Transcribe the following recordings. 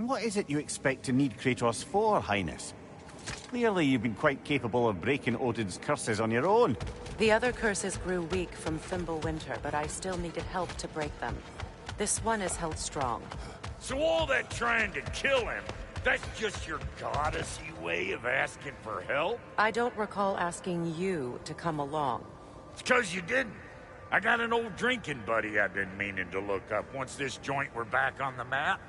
what is it you expect to need Kratos for, Highness? Clearly you've been quite capable of breaking Odin's curses on your own. The other curses grew weak from Fimbulwinter, but I still needed help to break them. This one is held strong. So all that trying to kill him, that's just your goddessy way of asking for help? I don't recall asking you to come along. It's 'cause you didn't. I got an old drinking buddy I've been meaning to look up once this joint were back on the map.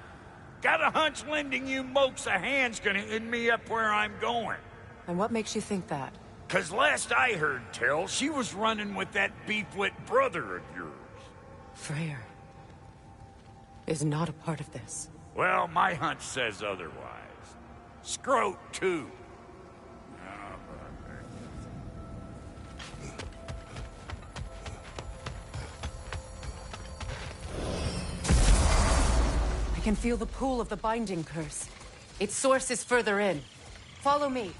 Got a hunch lending you mokes a hand's gonna end me up where I'm going. And what makes you think that? 'Cause last I heard tell, she was running with that beefwit brother of yours. Freyr is not a part of this. Well, my hunch says otherwise. Scroat, too. I can feel the pull of the binding curse. Its source is further in. Follow me.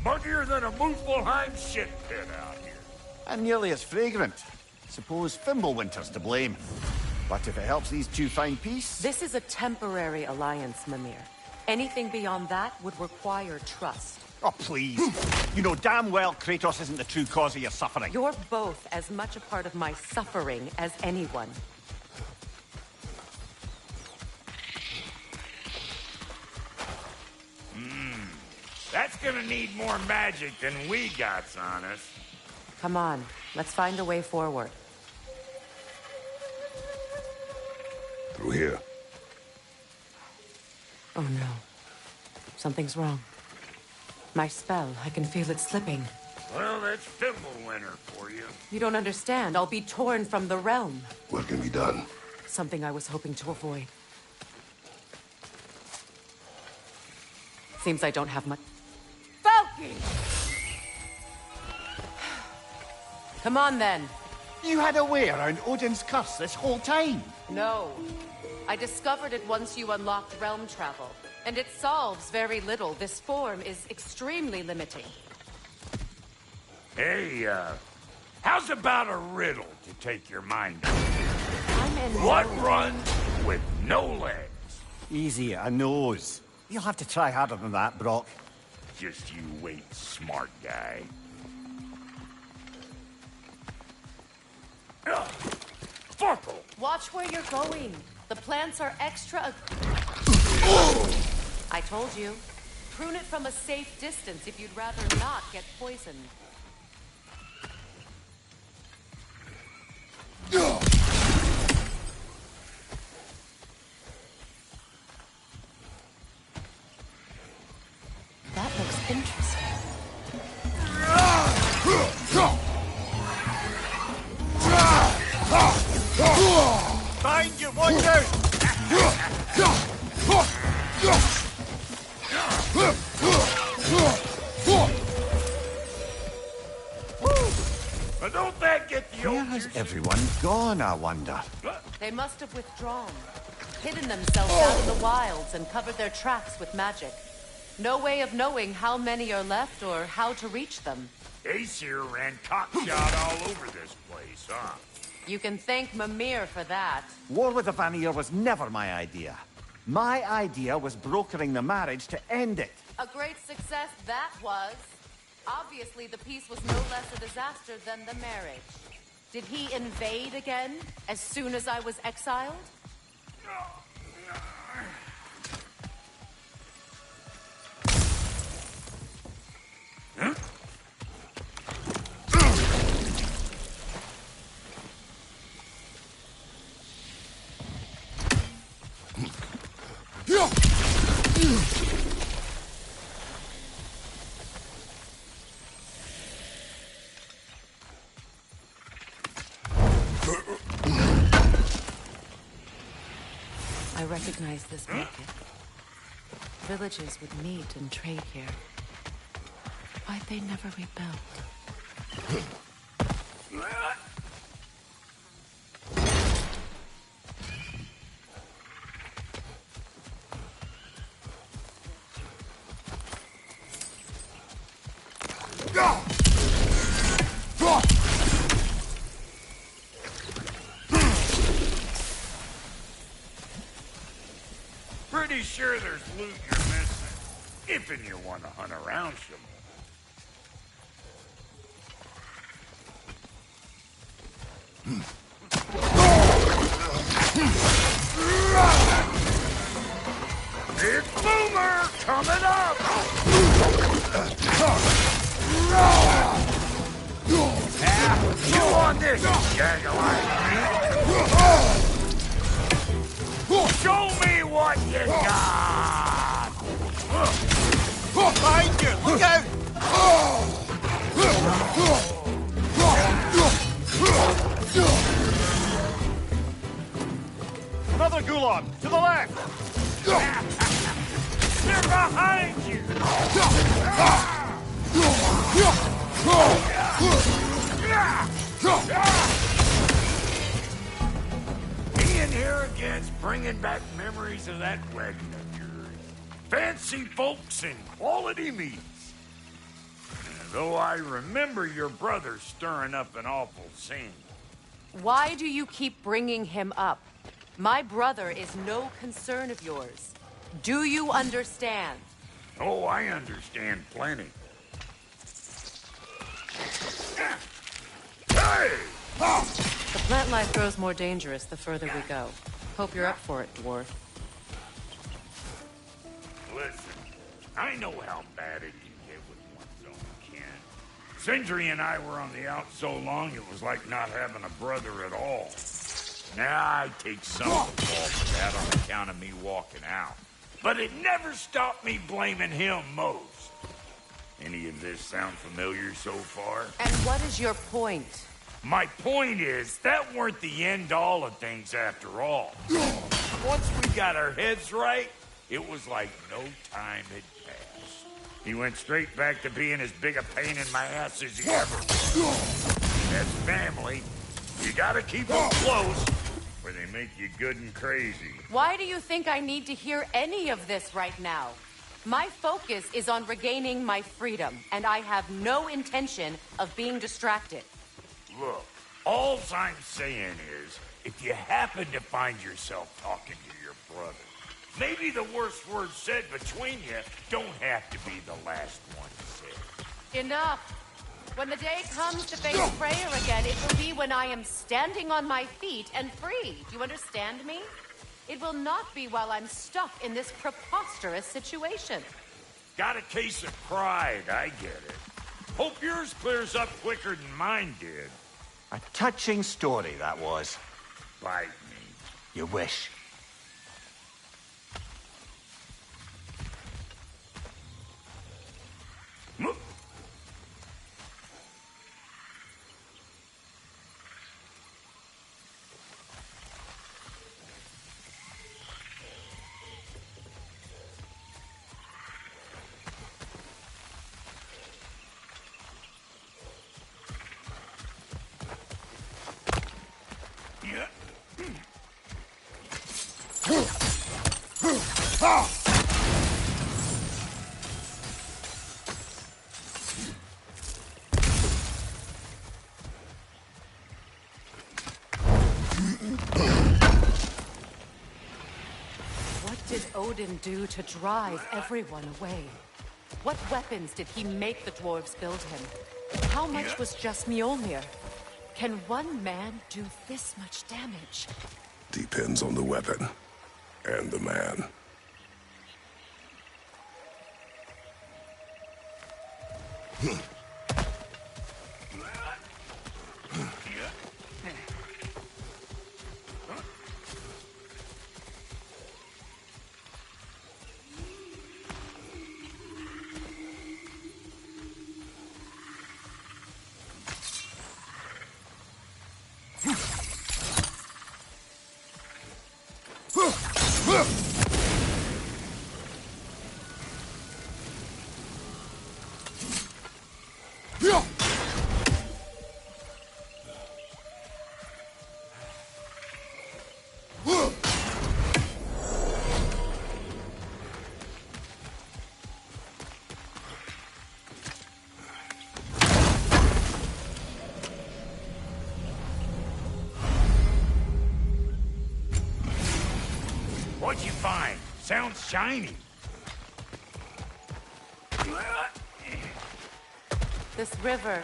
Muggier than a Muspelheim shit pit out here. And nearly as fragrant. Suppose Fimbulwinter's to blame. But if it helps these two find peace... This is a temporary alliance, Mimir. Anything beyond that would require trust. Oh, please. You know damn well Kratos isn't the true cause of your suffering. You're both as much a part of my suffering as anyone. That's gonna need more magic than we got on us. Come on, let's find a way forward. Through here. Oh no. Something's wrong. My spell, I can feel it slipping. Well, that's Fimbulwinter for you. You don't understand. I'll be torn from the realm. What can be done? Something I was hoping to avoid. Seems I don't have much... Falky! Come on, then. You had a way around Odin's curse this whole time? No. I discovered it once you unlocked realm travel. And it solves very little. This form is extremely limiting. Hey, how's about a riddle to take your mind off? I'm in... What runs with no legs? Easy, a nose. You'll have to try harder than that, Brock. Just you wait, smart guy. Farkle! Watch where you're going. The plants are extra... I told you. Prune it from a safe distance if you'd rather not get poisoned. That looks interesting. Find you, watch out! But don't that get the Where old... has everyone gone, I wonder? They must have withdrawn, hidden themselves out in the wilds and covered their tracks with magic. No way of knowing how many are left or how to reach them. Aesir ran cockshot all over this place, huh? You can thank Mimir for that. War with the Vanir was never my idea. My idea was brokering the marriage to end it. A great success that was. Obviously, the peace was no less a disaster than the marriage. Did he invade again, as soon as I was exiled? Huh? I recognize this market. Villages would meet and trade here. Why'd they never rebuild? Pretty sure there's loot you're missing. If and you want to hunt around some more. Big Boomer coming up! You want this, Jaguar? Show me what you got! Behind you! Look out! Another Gulon! To the left! They're behind you! Being here again's bringing back memories of that wedding of yours. Fancy folks and quality meats. Though I remember your brother stirring up an awful scene. Why do you keep bringing him up? My brother is no concern of yours. Do you understand? Oh, I understand plenty. Hey! The plant life grows more dangerous the further we go. Hope you're up for it, dwarf. Listen, I know how bad it can get with one's own kin. Sindri and I were on the out so long it was like not having a brother at all. Now I take some of the fault for that on account of me walking out. But it never stopped me blaming him most. Any of this sound familiar so far? And what is your point? My point is, that weren't the end-all of things after all. Once we got our heads right, it was like no time had passed. He went straight back to being as big a pain in my ass as he ever was. As family, you gotta keep them close, or they make you good and crazy. Why do you think I need to hear any of this right now? My focus is on regaining my freedom, and I have no intention of being distracted. Look, all I'm saying is, if you happen to find yourself talking to your brother, maybe the worst words said between you don't have to be the last one said. Enough! When the day comes to face Freya again, it will be when I am standing on my feet and free. Do you understand me? It will not be while I'm stuck in this preposterous situation. Got a case of pride, I get it. Hope yours clears up quicker than mine did. A touching story, that was. Bite me. You wish. What did Odin do to drive everyone away? What weapons did he make the dwarves build him? How much was just Mjolnir? Can one man do this much damage? Depends on the weapon. And the man. What'd you find? Sounds shiny. This river.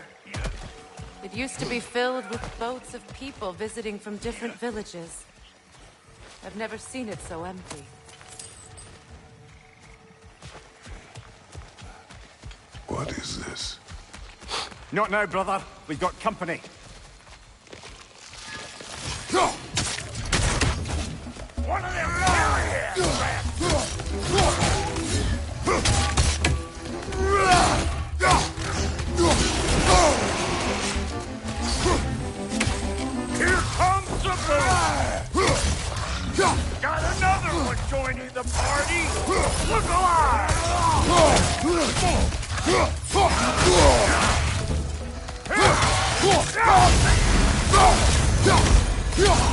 It used to be filled with boats of people visiting from different villages. I've never seen it so empty. What is this? Not now, brother. We've got company. One of them warriors! Here comes the boom! Got another one joining the party! Look alive!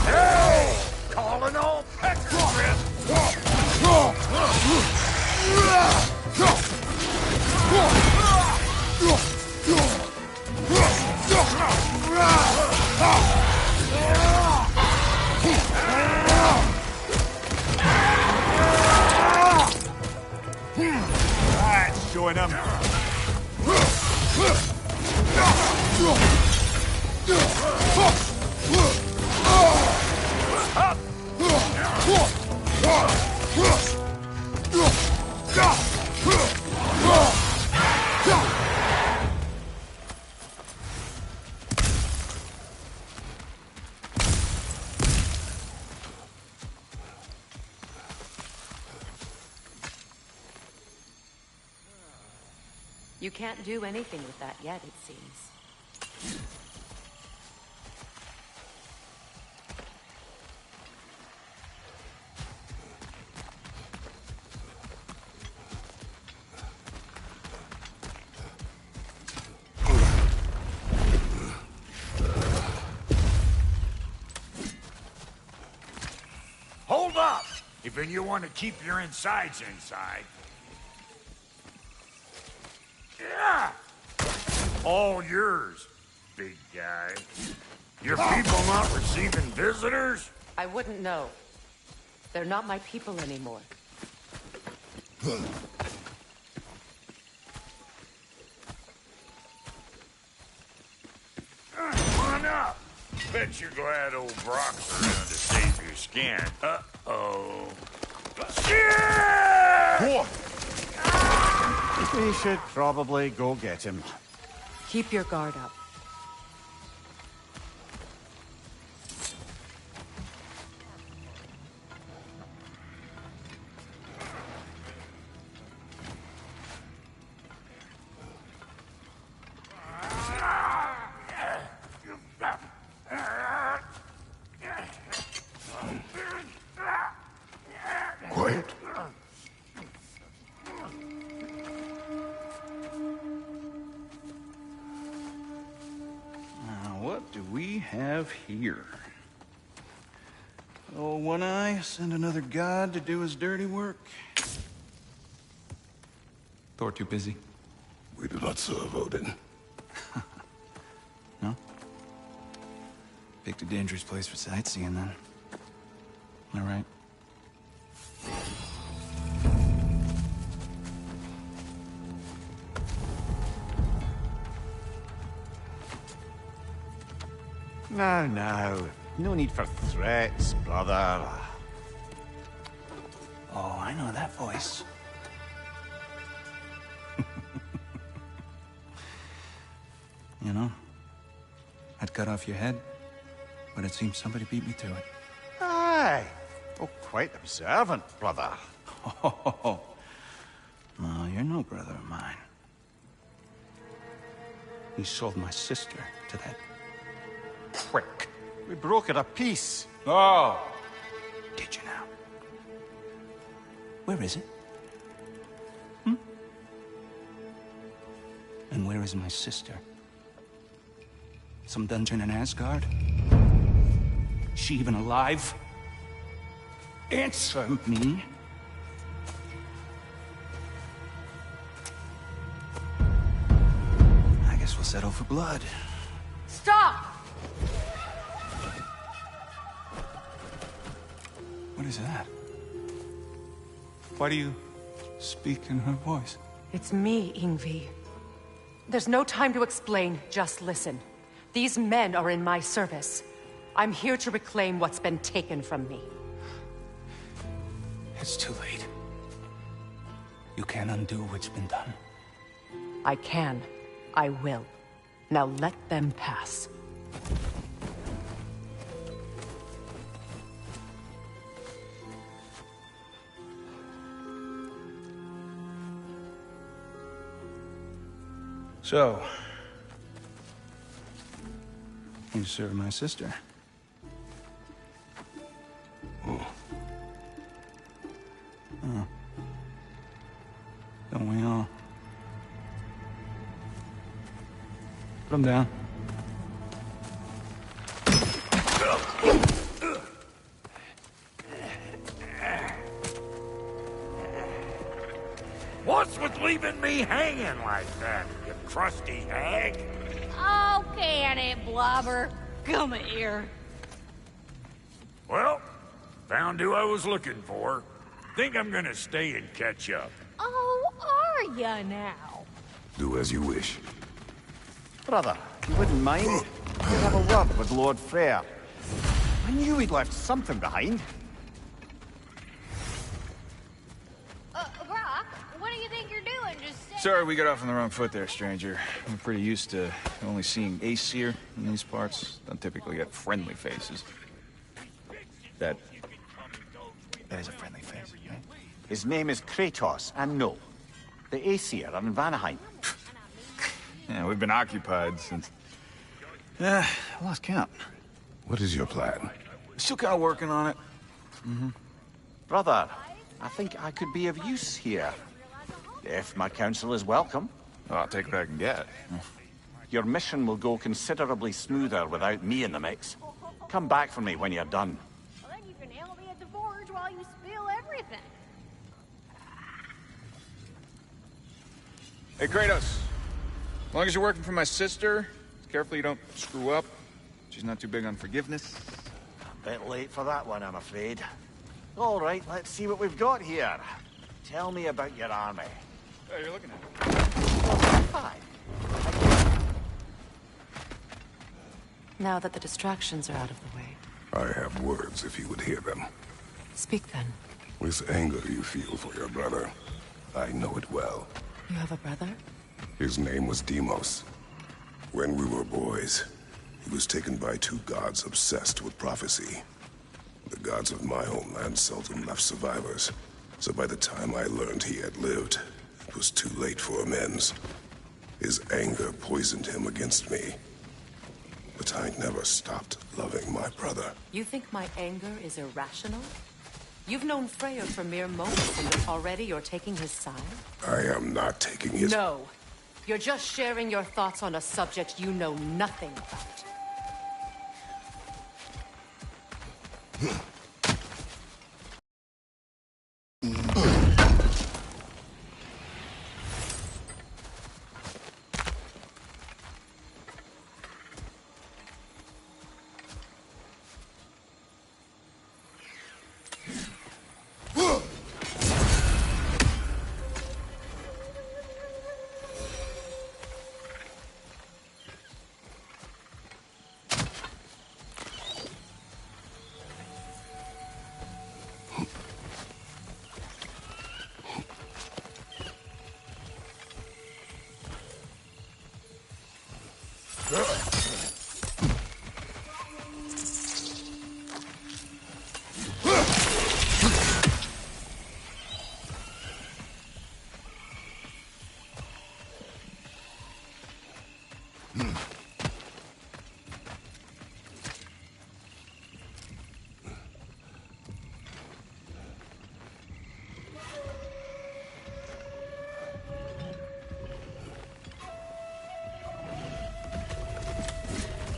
Hey! Calling all pecker That's showing him. You can't do anything with that yet, it seems. Hold up! If you want to keep your insides inside. Yeah! All yours, big guy. Your people not receiving visitors? I wouldn't know. They're not my people anymore. Come on up. Bet you're glad old Brock's around to save your skin. Uh-oh. Shit! We should probably go get him. Keep your guard up. Quiet. What do we have here? Oh, One Eye, send another god to do his dirty work. Thor too busy. We do not serve Odin. No? Picked a dangerous place for sightseeing, then. All right. Now. No need for threats, brother. Oh, I know that voice. You know, I'd cut off your head, but it seems somebody beat me to it. Aye. Oh, quite observant, brother. Oh, no, you're no brother of mine. You sold my sister to that prick. We brokered a peace. Oh! Did you now? Where is it? And where is my sister? Some dungeon in Asgard? Is she even alive? Answer me. I guess we'll settle for blood. Stop! What is that? Why do you speak in her voice? It's me, Ingvi. There's no time to explain, just listen. These men are in my service. I'm here to reclaim what's been taken from me. It's too late. You can't undo what's been done. I can. I will. Now let them pass. So, you serve my sister. Oh. Don't we all? Put him down. What's with leaving me hanging like that, you crusty hag? Oh, can it, Blobber? Come here. Well, found who I was looking for. Think I'm gonna stay and catch up. Oh, are ya now? Do as you wish. Brother, you wouldn't mind? We'd have a word with Lord Freyr. I knew he'd left something behind. Brock, what do you think you're doing? Just sit. Sorry we got off on the wrong foot there, stranger. I'm pretty used to only seeing Aesir in these parts. Don't typically get friendly faces. That is a friendly face, right? His name is Kratos, and no, the Aesir are in Vanaheim. Yeah, we've been occupied since... I lost count. What is your plan? Still kind of working on it. Brother, I think I could be of use here. If my counsel is welcome. Oh, I'll take what I can get. Your mission will go considerably smoother without me in the mix. Come back for me when you're done. Well, then you can handle me at the forge while you spill everything. Hey, Kratos. As long as you're working for my sister, careful you don't screw up. She's not too big on forgiveness. Bit late for that one, I'm afraid. All right, let's see what we've got here. Tell me about your army. Oh, you're looking at it. Fine. Now that the distractions are out of the way, I have words if you would hear them. speak then. This anger you feel for your brother, I know it well. You have a brother? His name was Deimos. When we were boys, he was taken by two gods obsessed with prophecy. The gods of my homeland seldom left survivors, so by the time I learned he had lived, it was too late for amends. His anger poisoned him against me. But I never stopped loving my brother. You think my anger is irrational? You've known Freyr for mere moments, and already you're taking his side? I am not taking his... No. You're just sharing your thoughts on a subject you know nothing about.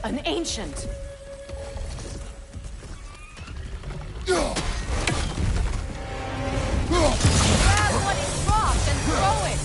An ancient! Grab what is dropped and throw it!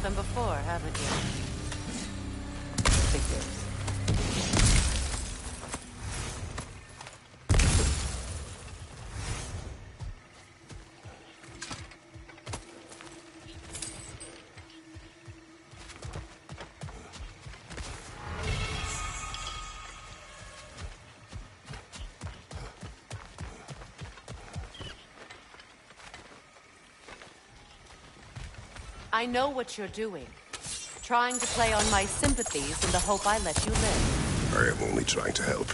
them before, haven't you? Figures. I know what you're doing. Trying to play on my sympathies in the hope I let you live. I am only trying to help.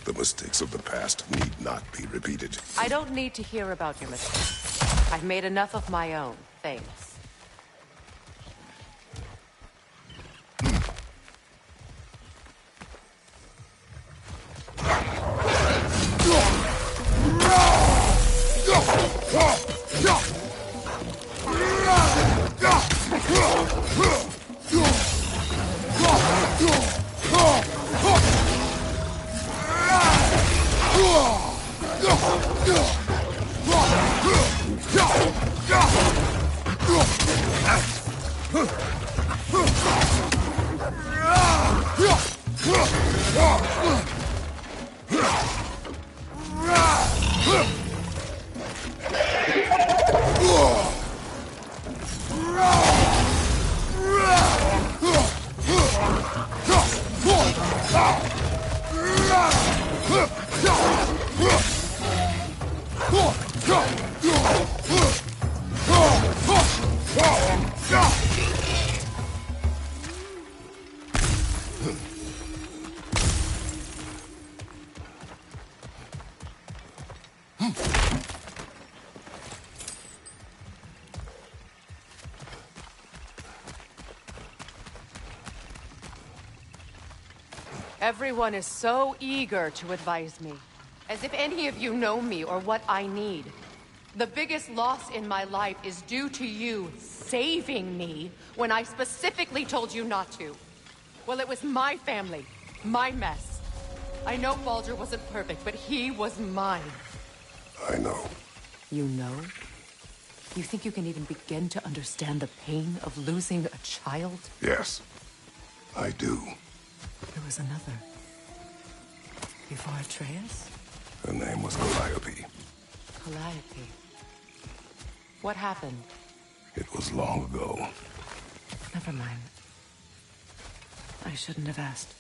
The mistakes of the past need not be repeated. I don't need to hear about your mistakes. I've made enough of my own, thanks. Everyone is so eager to advise me, as if any of you know me or what I need. The biggest loss in my life is due to you saving me when I specifically told you not to. Well, it was my family, my mess. I know Baldur wasn't perfect, but he was mine. I know. You know? You think you can even begin to understand the pain of losing a child? Yes, I do. There was another. Before Atreus? Her name was Calliope. Calliope. What happened? It was long ago. Never mind. I shouldn't have asked.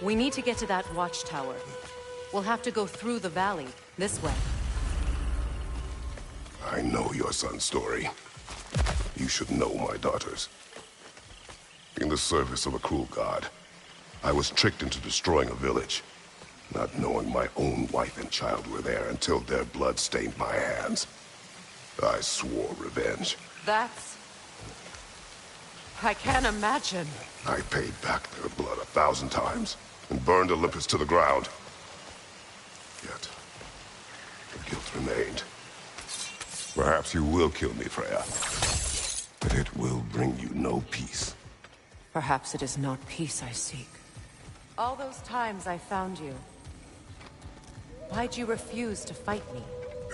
We need to get to that watchtower. We'll have to go through the valley, this way. I know your son's story. You should know my daughter's. In the service of a cruel god, I was tricked into destroying a village, not knowing my own wife and child were there until their blood stained my hands. I swore revenge. That's... I can't imagine. I paid back their blood 1,000 times and burned Olympus to the ground. Yet, the guilt remained. Perhaps you will kill me, Freya. But it will bring you no peace. Perhaps it is not peace I seek. All those times I found you, why'd you refuse to fight me?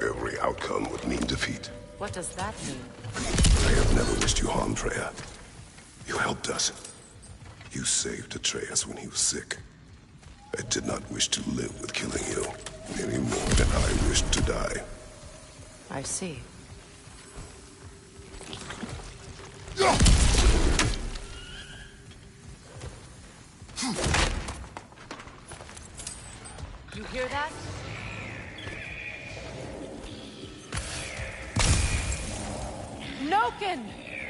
Every outcome would mean defeat. What does that mean? I have never wished you harm, Freya. You helped us. You saved Atreus when he was sick. I did not wish to live with killing you, any more than I wished to die. I see. You hear that? Noken!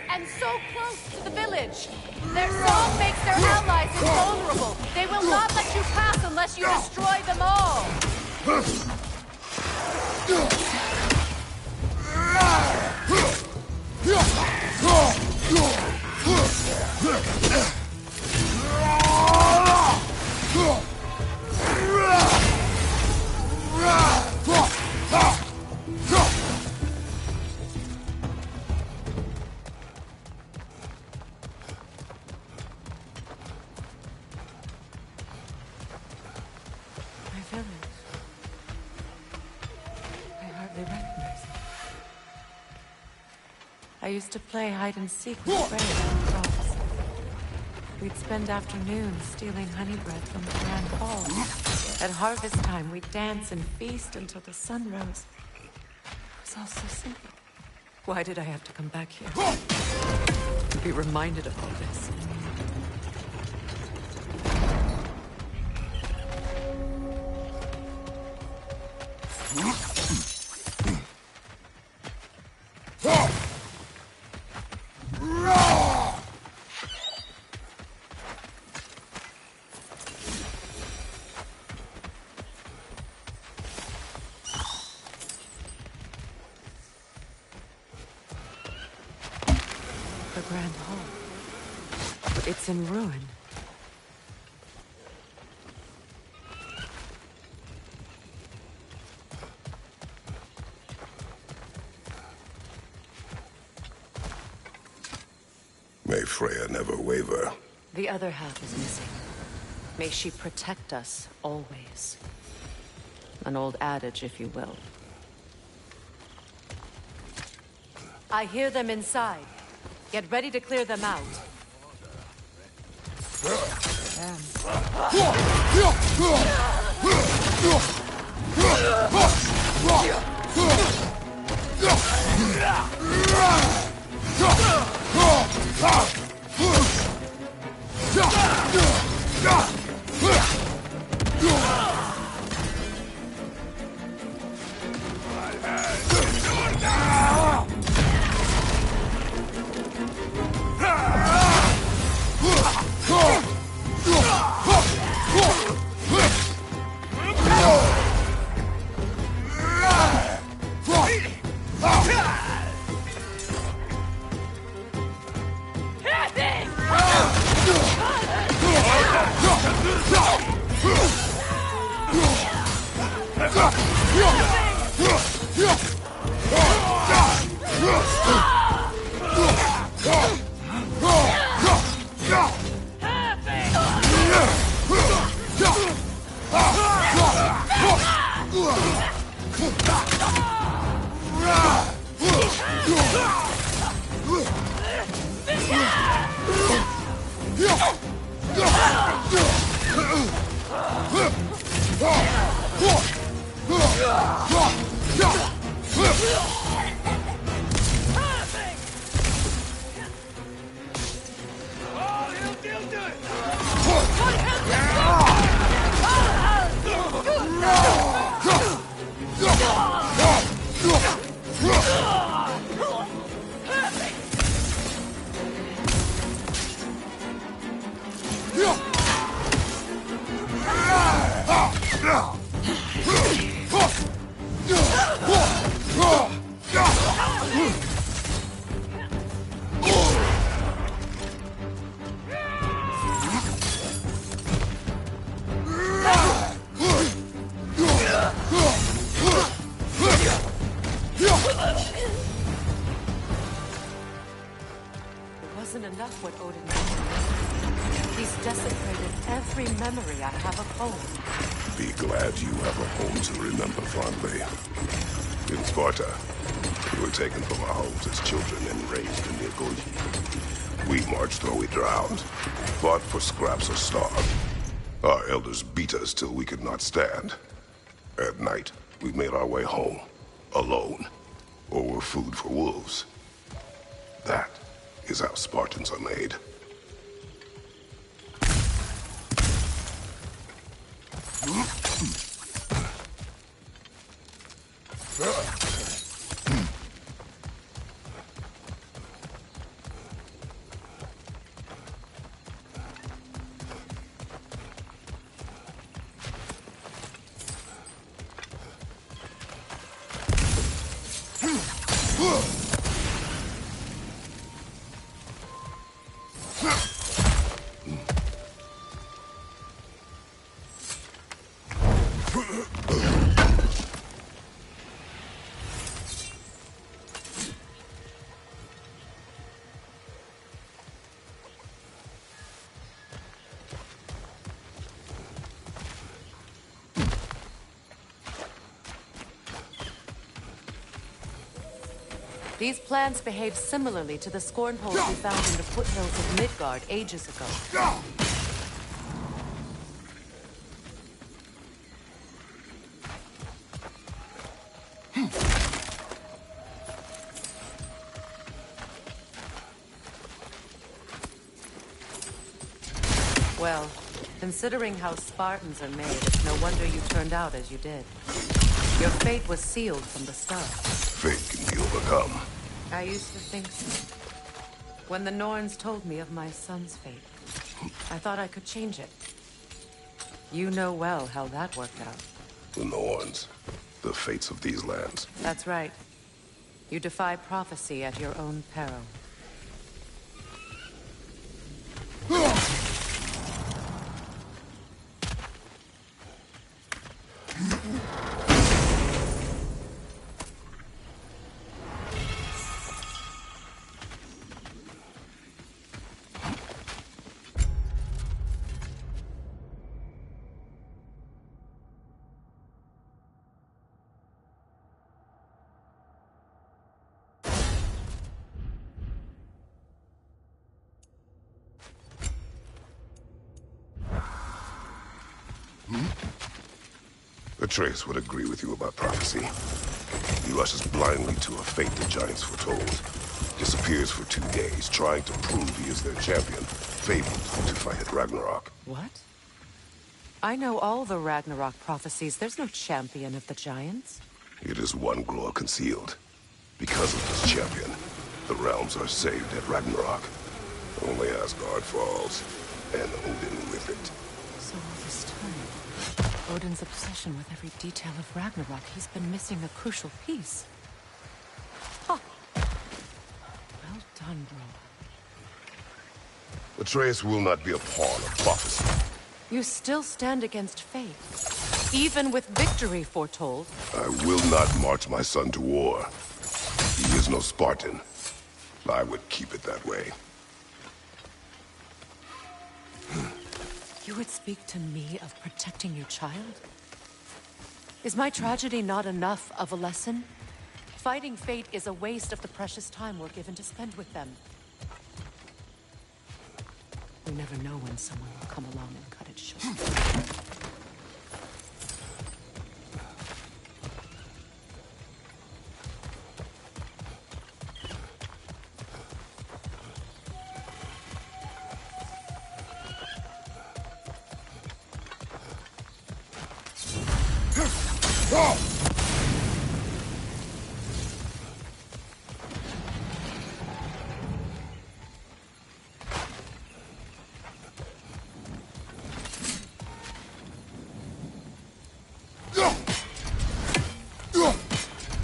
And so close to the village! Their song makes their allies invulnerable! They will not let you pass unless you destroy them all! I used to play hide and seek with Freya on the rocks. We'd spend afternoons stealing honey bread from the Grand Hall. At harvest time, we'd dance and feast until the sun rose. It was all so simple. Why did I have to come back here? To be reminded of all this. The Grand Hall. It's in ruin. May Freya never waver. The other half is missing. May she protect us always. An old adage, if you will. I hear them inside. Get ready to clear them out. Enough what Odin did. He's desecrated every memory I have of home. Be glad you have a home to remember fondly. In Sparta, we were taken from our homes as children and raised in the Agoi. We marched or we drowned, fought for scraps or starved. Our elders beat us till we could not stand. At night, we made our way home, alone, or were food for wolves. That is how Spartans are made. These plants behave similarly to the scorn holes we found in the foothills of Midgard ages ago. Well, considering how Spartans are made, it's no wonder you turned out as you did. Your fate was sealed from the start. Fate can be overcome. I used to think so. When the Norns told me of my son's fate, I thought I could change it. You know well how that worked out. The Norns. The fates of these lands. That's right. You defy prophecy at your own peril. Atreus would agree with you about prophecy. He rushes blindly to a fate the giants foretold. Disappears for 2 days, trying to prove he is their champion, fabled to fight at Ragnarok. What? I know all the Ragnarok prophecies. There's no champion of the giants. It is one glow concealed. Because of this champion, the realms are saved at Ragnarok. Only Asgard falls, and Odin with it. So all this time, Odin's obsession with every detail of Ragnarok, he's been missing a crucial piece. Huh. Well done, bro. Atreus will not be a pawn of prophecy. You still stand against fate, even with victory foretold. I will not march my son to war. He is no Spartan. I would keep it that way. You would speak to me of protecting your child? Is my tragedy not enough of a lesson? Fighting fate is a waste of the precious time we're given to spend with them. We never know when someone will come along and cut it short.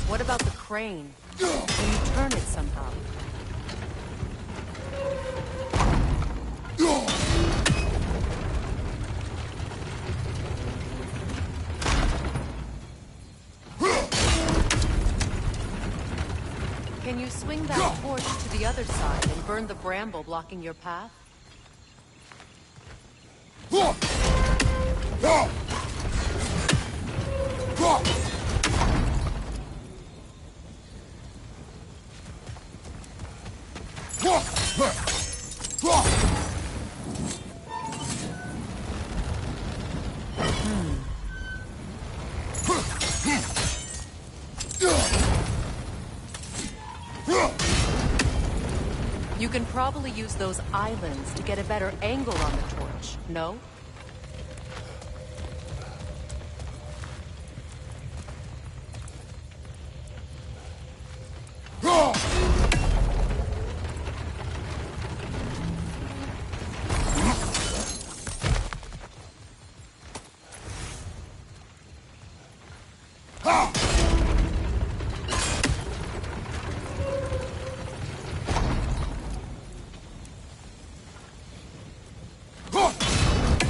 What about the crane? Can you turn it somehow? Can you swing that torch to the other side and burn the bramble blocking your path? You can probably use those islands to get a better angle on the torch, no?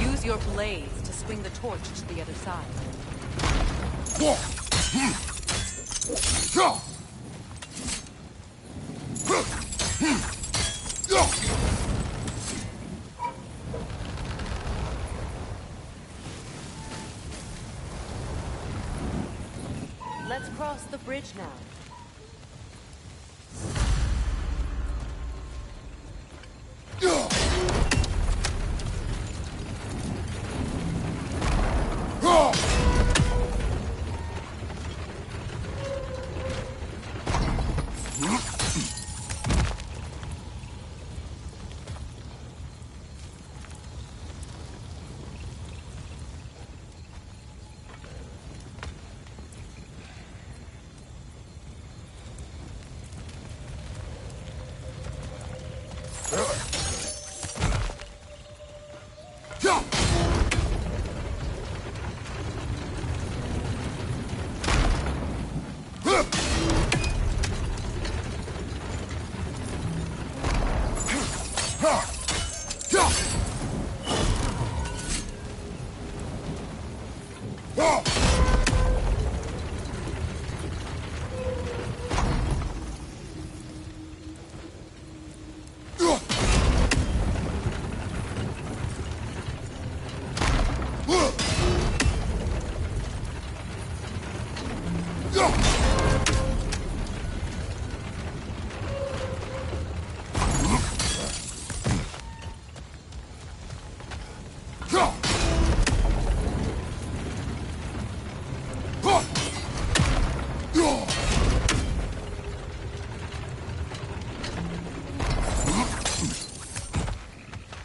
Use your blades to swing the torch to the other side. Let's cross the bridge now.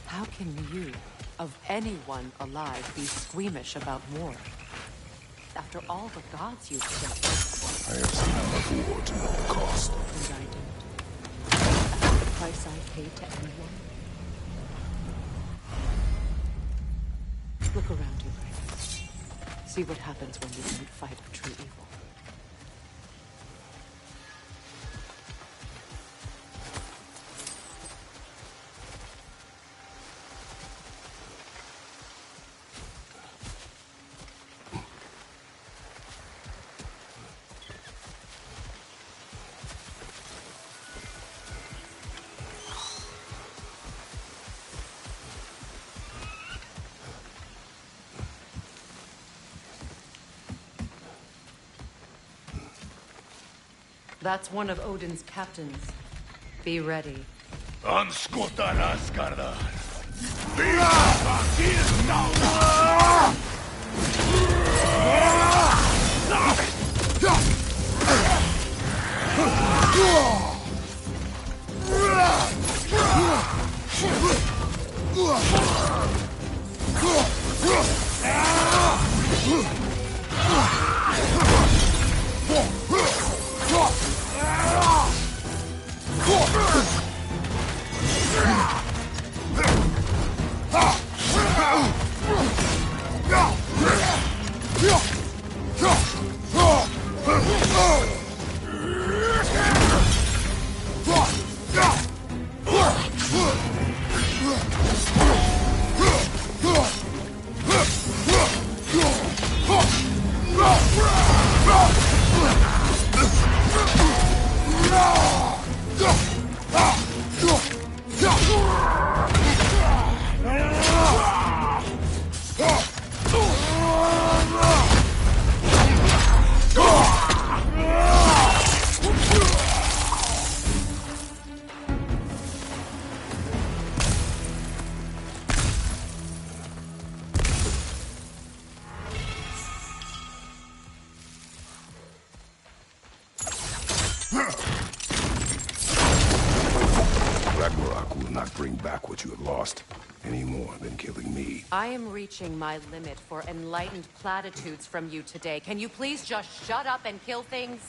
How can you, of anyone alive, be squeamish about war? After all the gods you've killed. I have seen enough war to know the cost. And I don't. After the price I paid to end one. Look around you, Greg. See what happens when you don't fight a true evil. That's one of Odin's captains. Be ready. Ragnarok will not bring back what you have lost, any more than killing me. I am reaching my limit for enlightened platitudes from you today. Can you please just shut up and kill things?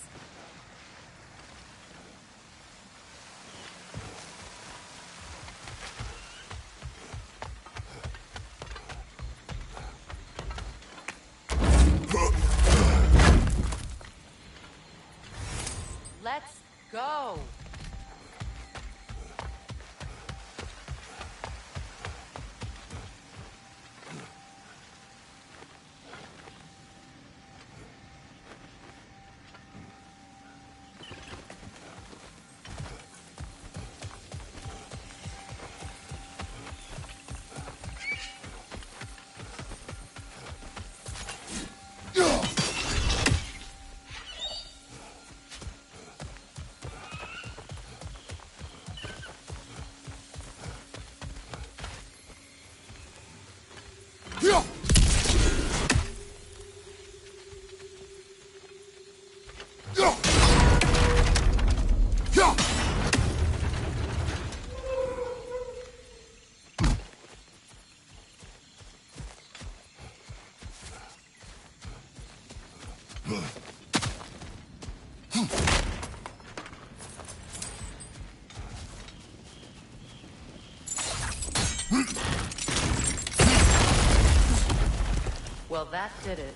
Let's go! Well, that did it.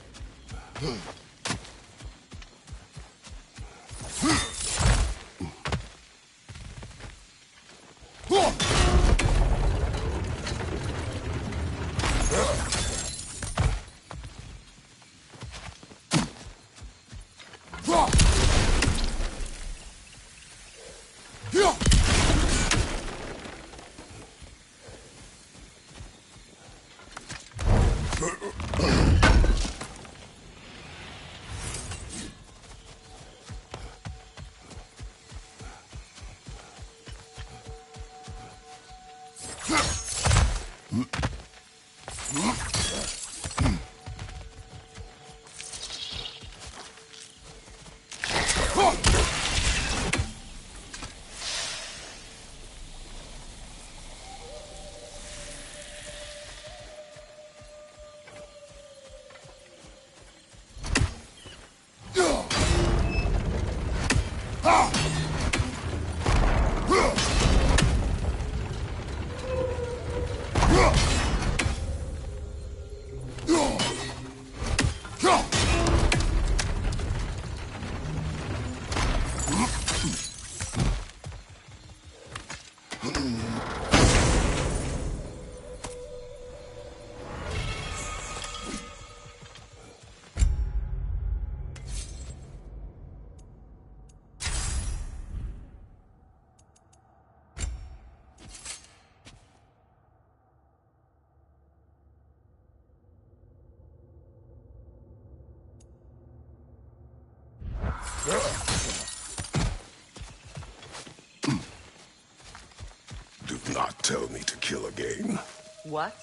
tell me to kill again. What?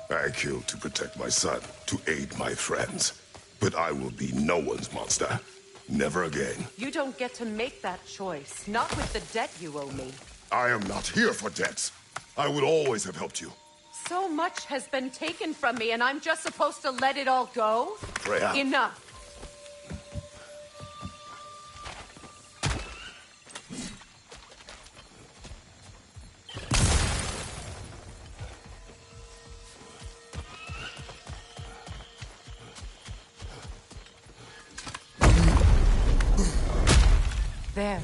I killed to protect my son, to aid my friends. But I will be no one's monster. Never again. You don't get to make that choice. Not with the debt you owe me. I am not here for debts. I would always have helped you. So much has been taken from me, and I'm just supposed to let it all go? Freya. Enough. There.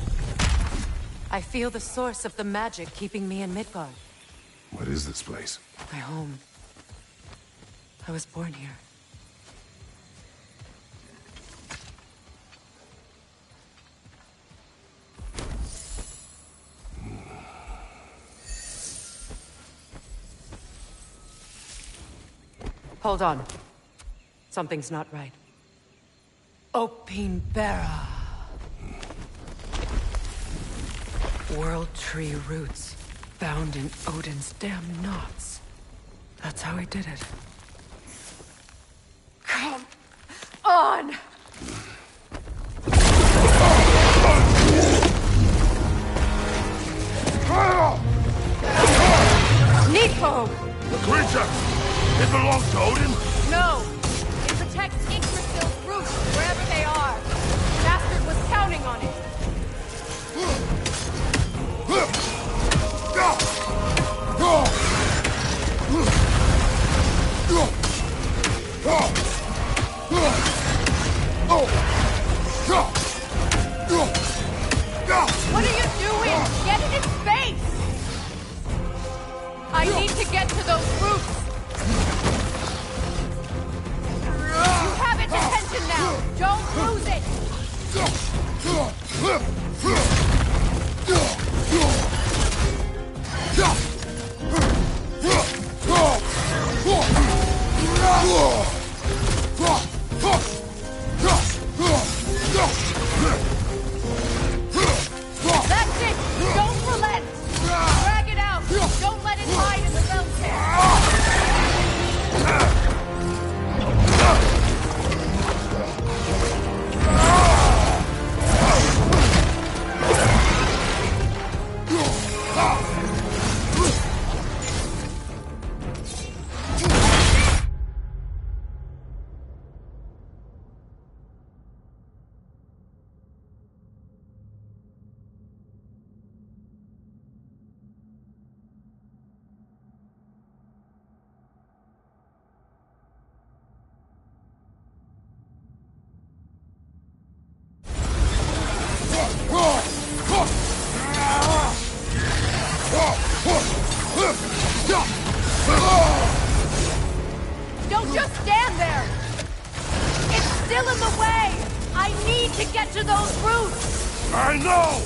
I feel the source of the magic keeping me in Midgard. What is this place? My home. I was born here. Hold on. Something's not right. Opinbera. World tree roots, bound in Odin's damn knots. That's how he did it. Come on! Nepo! The creature! It belongs to Odin? No! It protects Yggdrasil's roots, wherever they are. The bastard was counting on it. What are you doing? Get in its face! I need to get to those roots! You have its attention now! Don't lose it! That's it! Don't relent! Drag it out! Don't let it hide in the bell Don't just stand there! It's still in the way! I need to get to those roots! I know!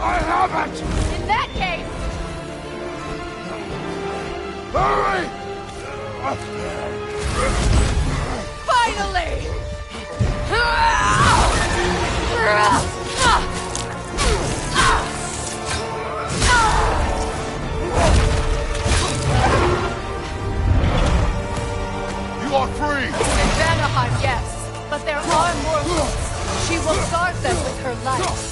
I have it! In that case, Hurry! finally! You are free! In Vanaheim, yes, but there are more roots. She will guard them with her life.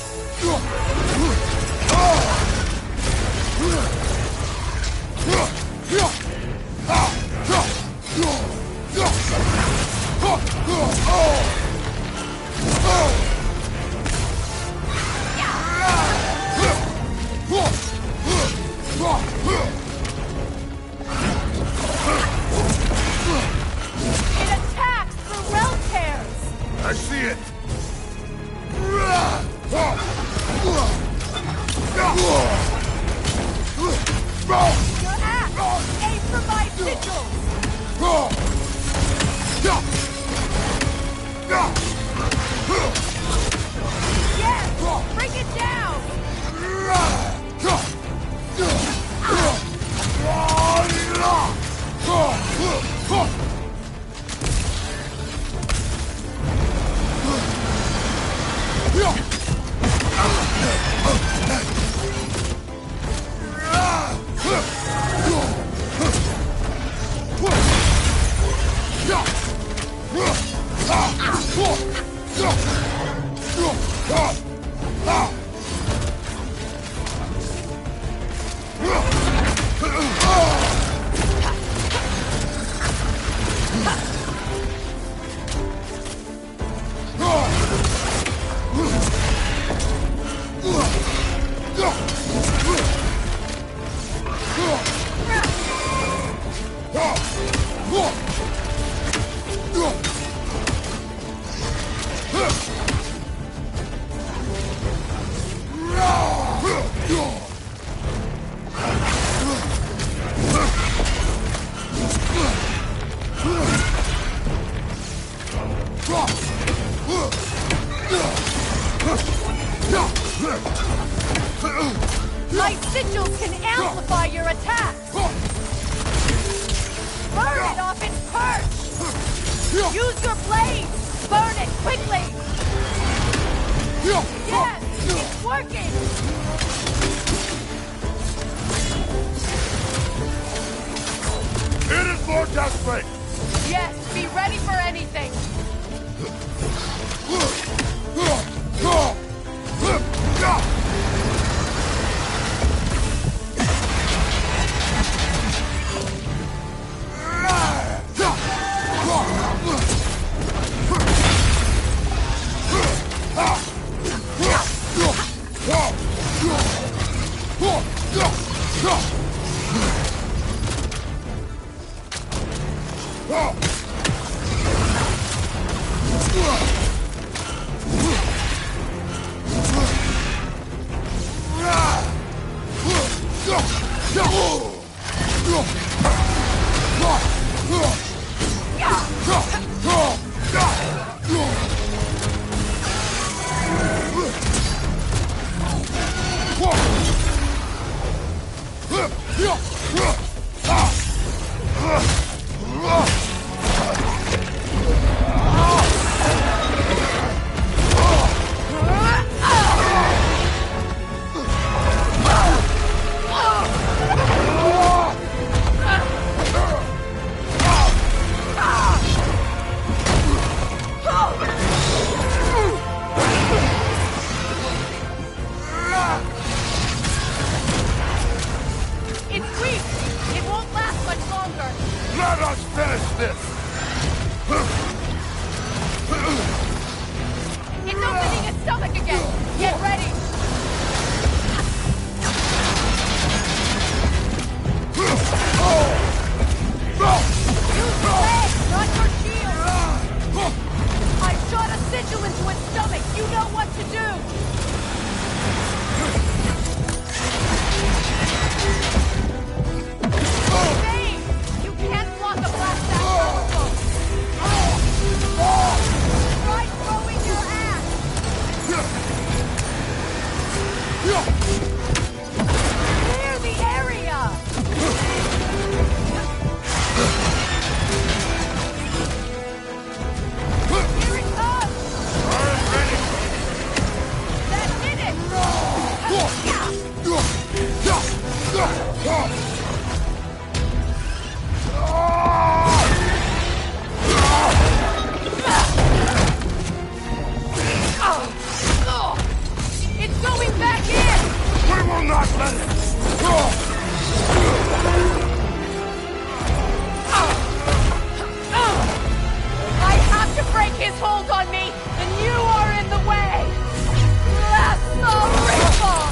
My sigils can amplify your attack! Burn it off its perch! Use your blades! Burn it quickly! Yes! It's working! Hit it more desperate! Yes, be ready for anything! Let us finish this! It's opening its stomach again! Get ready! Use your legs, not your shield! I shot a sigil into its stomach! You know what to do! Clear the area! Here it comes! That did it! It's going back in! We will not let it! I have to break his hold on me, and you are in the way! That's the ritual!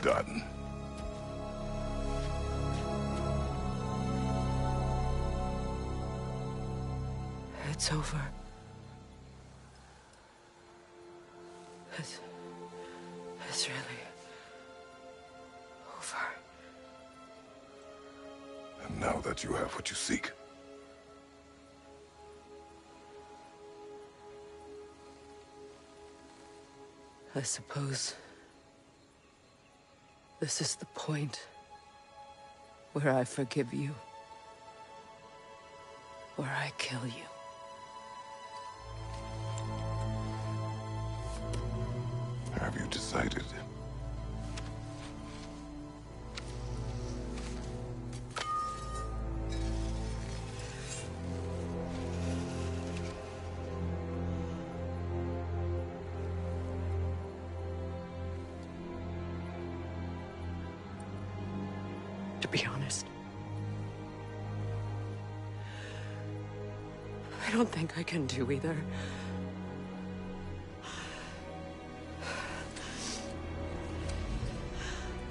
done. It's over. It's really over. And now that you have what you seek, I suppose this is the point where I forgive you, or I kill you. have you decided? To be honest, I don't think I can do either.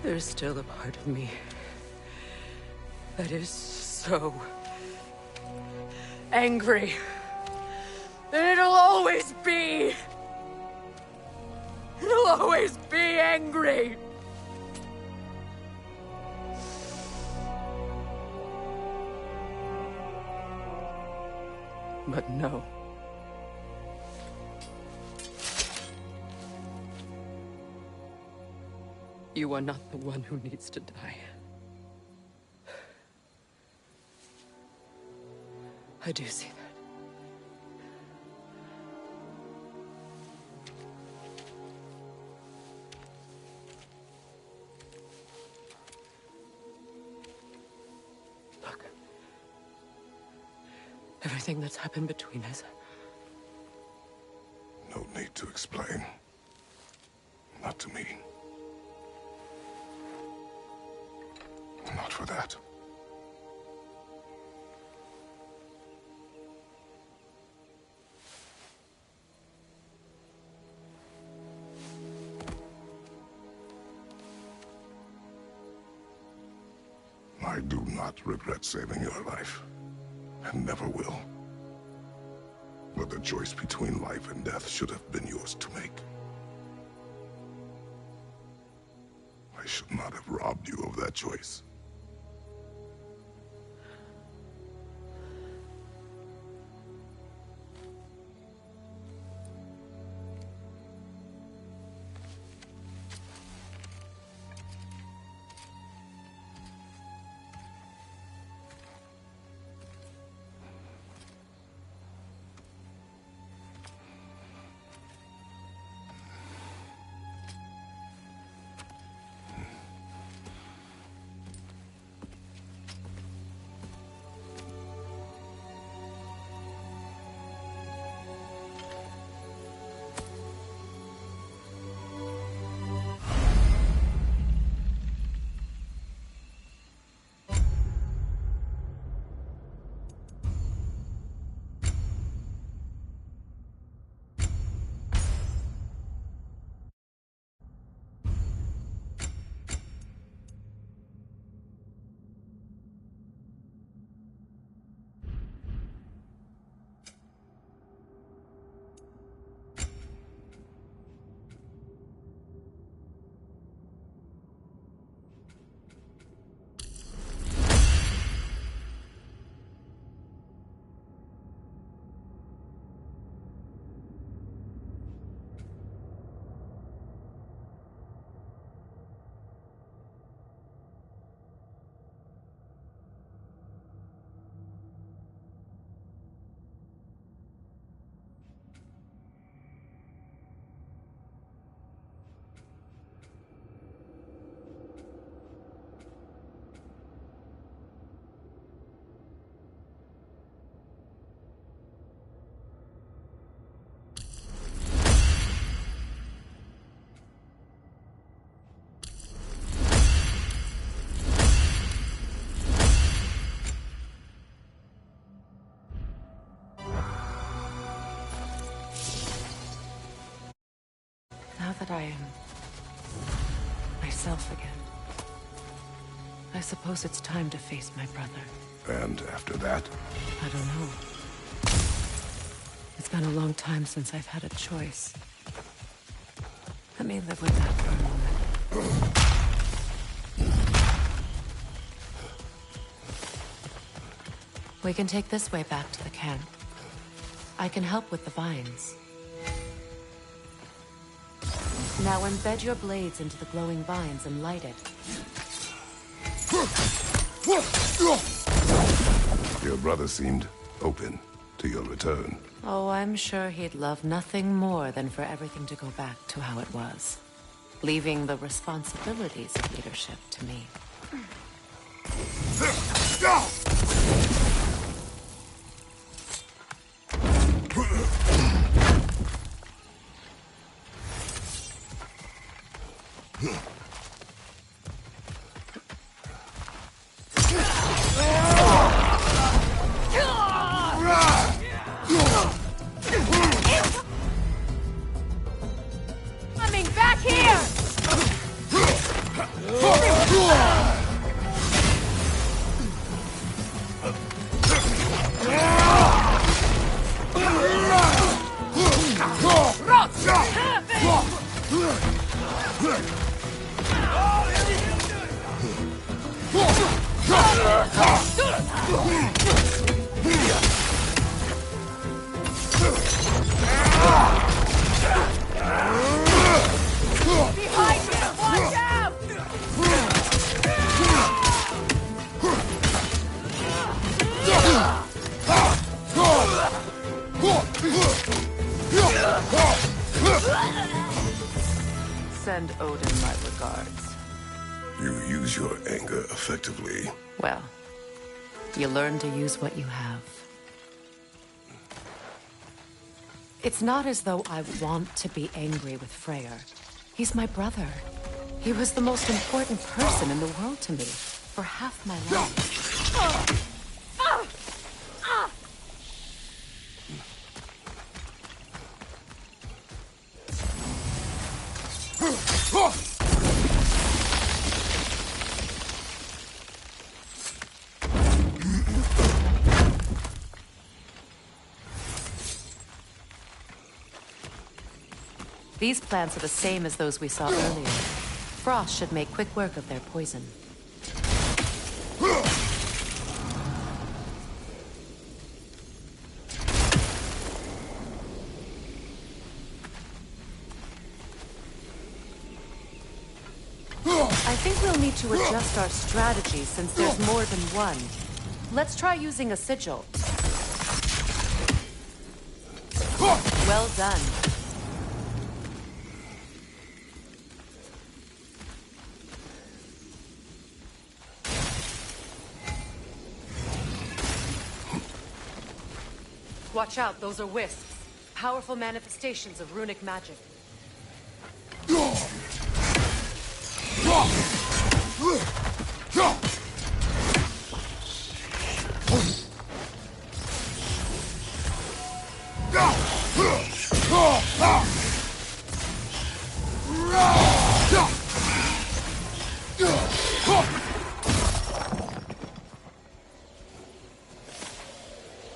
There's still a part of me that is so angry that it'll always be. It'll always be angry. But no. You are not the one who needs to die. I do see that. Look. Everything that's happened between us. No need to explain. Not to me. Not for that. I do not regret saving your life, and never will. But the choice between life and death should have been yours to make. I should not have robbed you of that choice. myself again. I suppose it's time to face my brother. And after that? I don't know. It's been a long time since I've had a choice. Let me live with that for a moment. We can take this way back to the camp. I can help with the vines. Now embed your blades into the glowing vines and light it. Your brother seemed open to your return. Oh, I'm sure he'd love nothing more than for everything to go back to how it was, leaving the responsibilities of leadership to me. Coming back here! Behind you! Watch out! Send Odin my regards. You use your anger effectively. Well, you learn to use what you have. It's not as though I want to be angry with Freyr. He's my brother. He was the most important person in the world to me for half my life. These plants are the same as those we saw earlier. Frost should make quick work of their poison. I think we'll need to adjust our strategy since there's more than one. Let's try using a sigil. Well done. Watch out, those are wisps. Powerful manifestations of runic magic.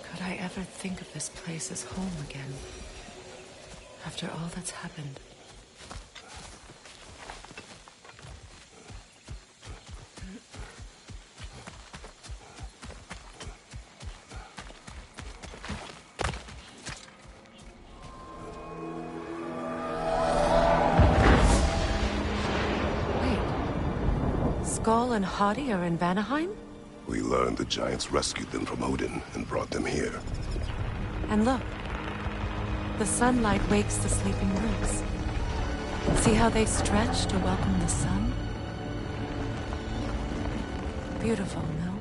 Could I ever think of this place as home again? After all that's happened. Skull and Hati are in Vanaheim? We learned the giants rescued them from Odin and brought them here. And look, the sunlight wakes the sleeping roots. See how they stretch to welcome the sun? Beautiful, no?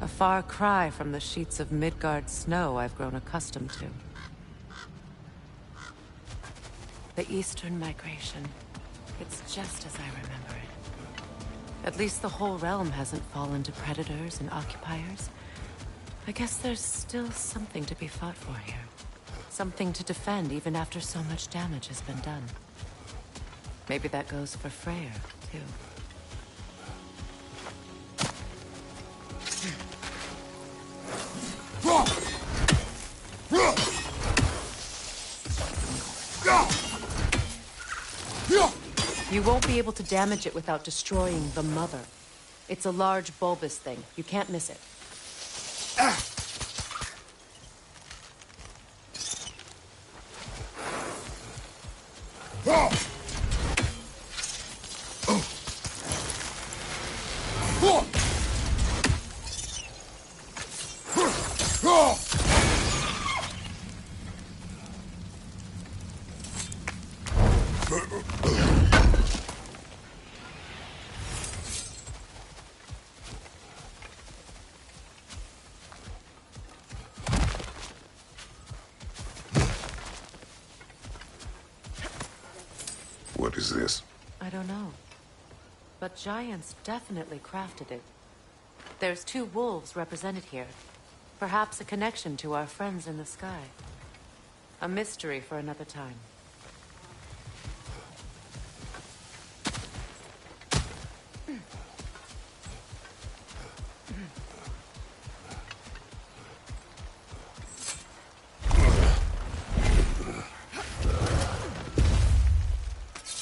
A far cry from the sheets of Midgard snow I've grown accustomed to. The Eastern migration. It's just as I remember it. At least the whole realm hasn't fallen to predators and occupiers. I guess there's still something to be fought for here. Something to defend even after so much damage has been done. Maybe that goes for Freyr, too. You won't be able to damage it without destroying the mother. It's a large bulbous thing. You can't miss it. What is this? I don't know. But giants definitely crafted it. There's 2 wolves represented here. Perhaps a connection to our friends in the sky. A mystery for another time.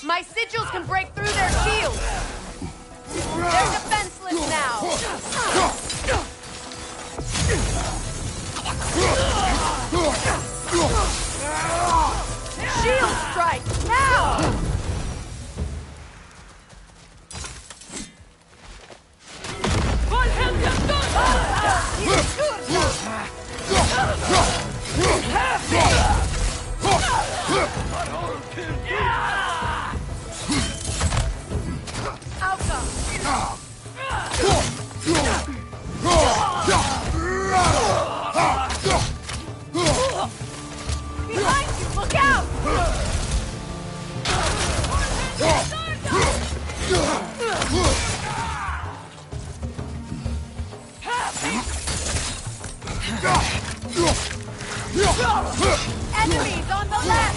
My sigils can break through their shields! They're defenseless now! Shield strike, now! Behind you, look out! Enemies on the left!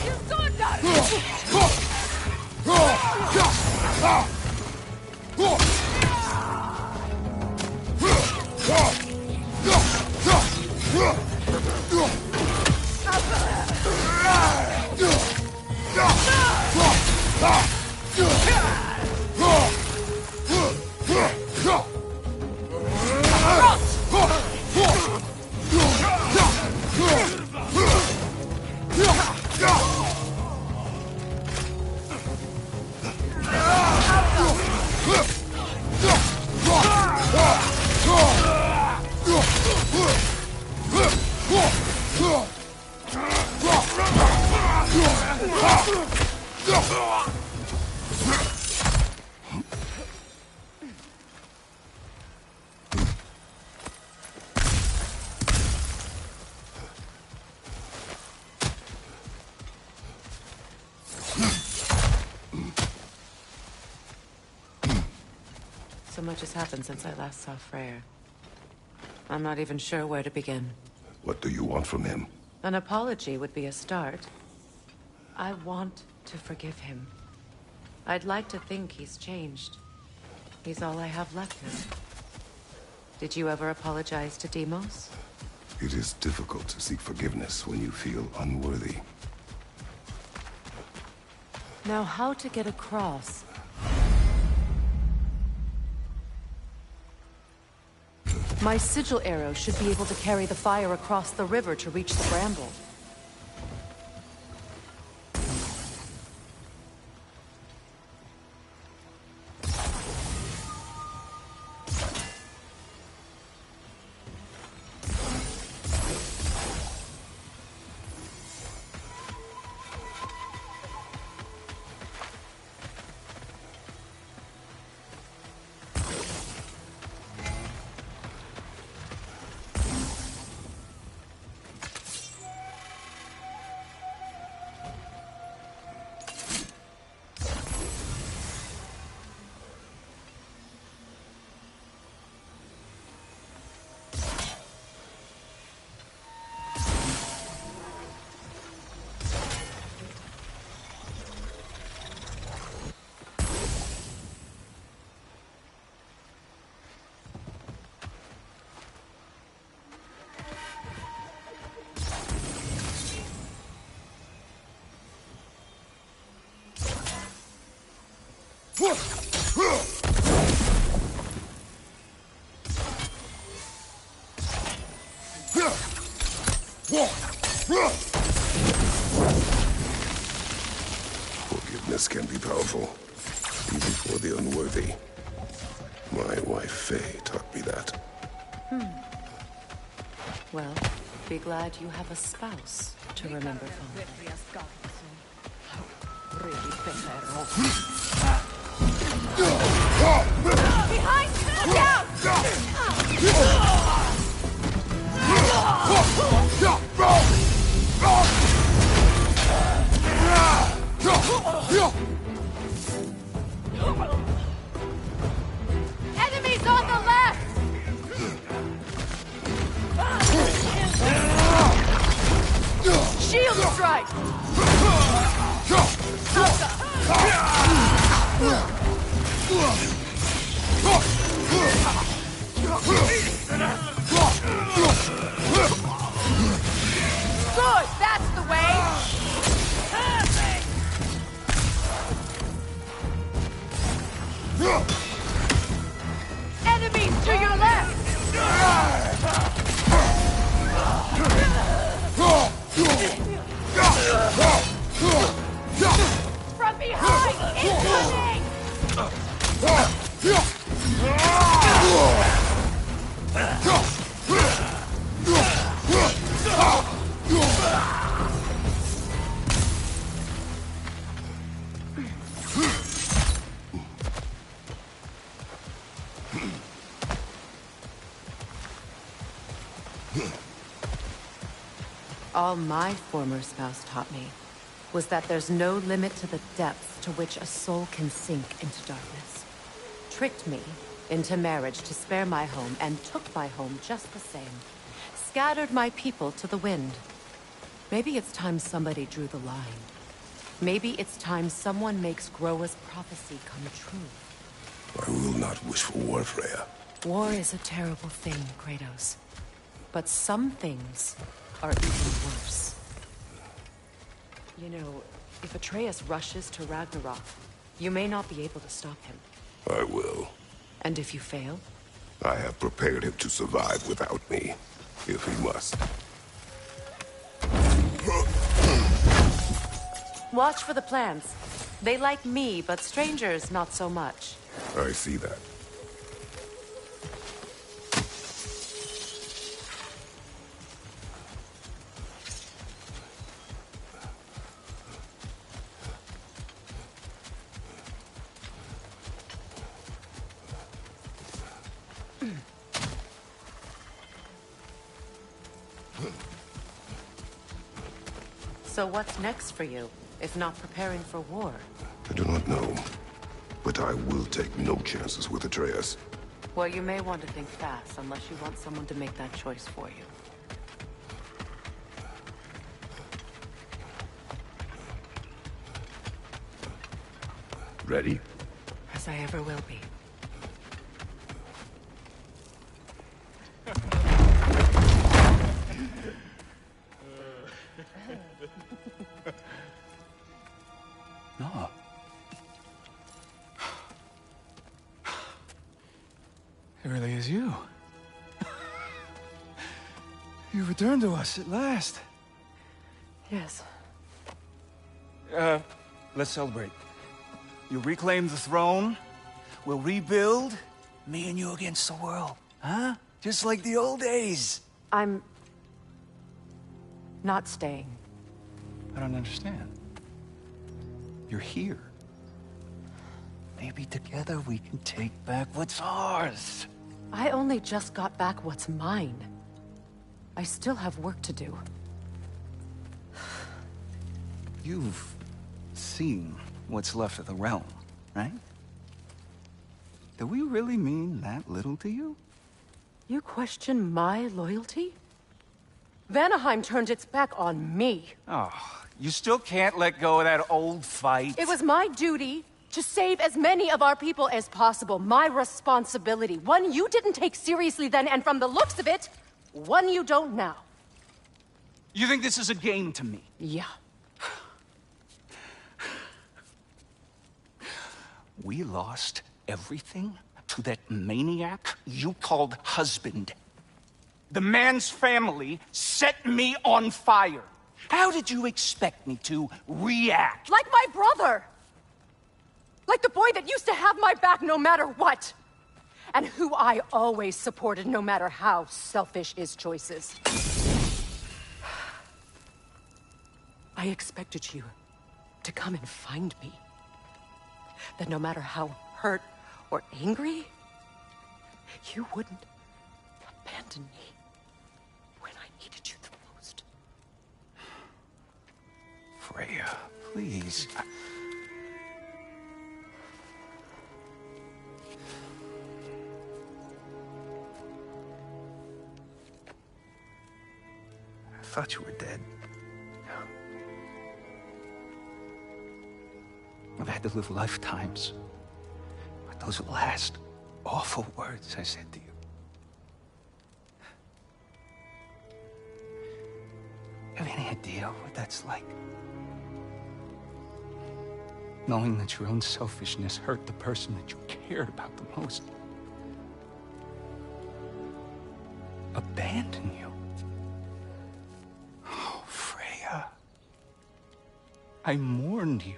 So much has happened since I last saw Freyr. I'm not even sure where to begin. What do you want from him? An apology would be a start. I want to forgive him. I'd like to think he's changed. He's all I have left now. Did you ever apologize to Deimos? It is difficult to seek forgiveness when you feel unworthy. Now, how to get across? My sigil arrow should be able to carry the fire across the river to reach the bramble. Forgiveness can be powerful, even for the unworthy. My wife, Faye, taught me that. Well, be glad you have a spouse to remember fondly. Behind! Look out! Enemies on the left! Shield strike! Good, that's the way! Enemies to your left! From behind! Incoming! All my former spouse taught me was that there's no limit to the depth to which a soul can sink into darkness. Tricked me into marriage to spare my home, and took my home just the same. Scattered my people to the wind. Maybe it's time somebody drew the line. Maybe it's time someone makes Groa's prophecy come true. I will not wish for war, Freya. War is a terrible thing, Kratos. But some things are even worse. You know, if Atreus rushes to Ragnarok, you may not be able to stop him. I will. And if you fail? I have prepared him to survive without me, if he must. Watch for the plants. They like me, but strangers not so much. I see that. So what's next for you, if not preparing for war? I do not know, but I will take no chances with Atreus. Well, you may want to think fast, unless you want someone to make that choice for you. Ready? As I ever will be. No. It really is you. You returned to us at last. Yes. Let's celebrate. You reclaim the throne. We'll rebuild. Me and you against the world. Huh? Just like the old days. I'm... not staying. I don't understand. You're here. Maybe together we can take back what's ours. I only just got back what's mine. I still have work to do. You've seen what's left of the realm, right? Do we really mean that little to you? You question my loyalty? Vanaheim turned its back on me. Oh, you still can't let go of that old fight? It was my duty to save as many of our people as possible. My responsibility. One you didn't take seriously then, and from the looks of it, one you don't now. You think this is a game to me? Yeah. We lost everything to that maniac you called husband. The man's family set me on fire. How did you expect me to react? Like my brother! Like the boy that used to have my back no matter what! And who I always supported no matter how selfish his choices. I expected you to come and find me. That no matter how hurt or angry, you wouldn't abandon me when I needed you the most. Freya, please. I thought you were dead. I've had to live lifetimes with those last awful words I said to you. You have any idea what that's like? Knowing that your own selfishness hurt the person that you cared about the most. Abandon you. Oh, Freya. I mourned you.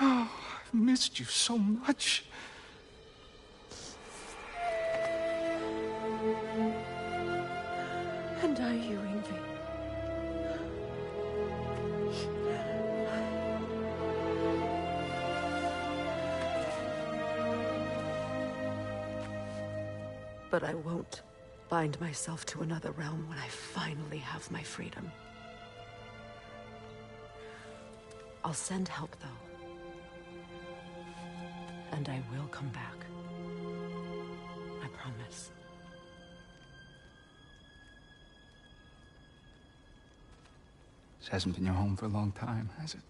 Oh, I've missed you so much. And are you, Ingvi? But I won't bind myself to another realm when I finally have my freedom. I'll send help, though. And I will come back. I promise. This hasn't been your home for a long time, has it?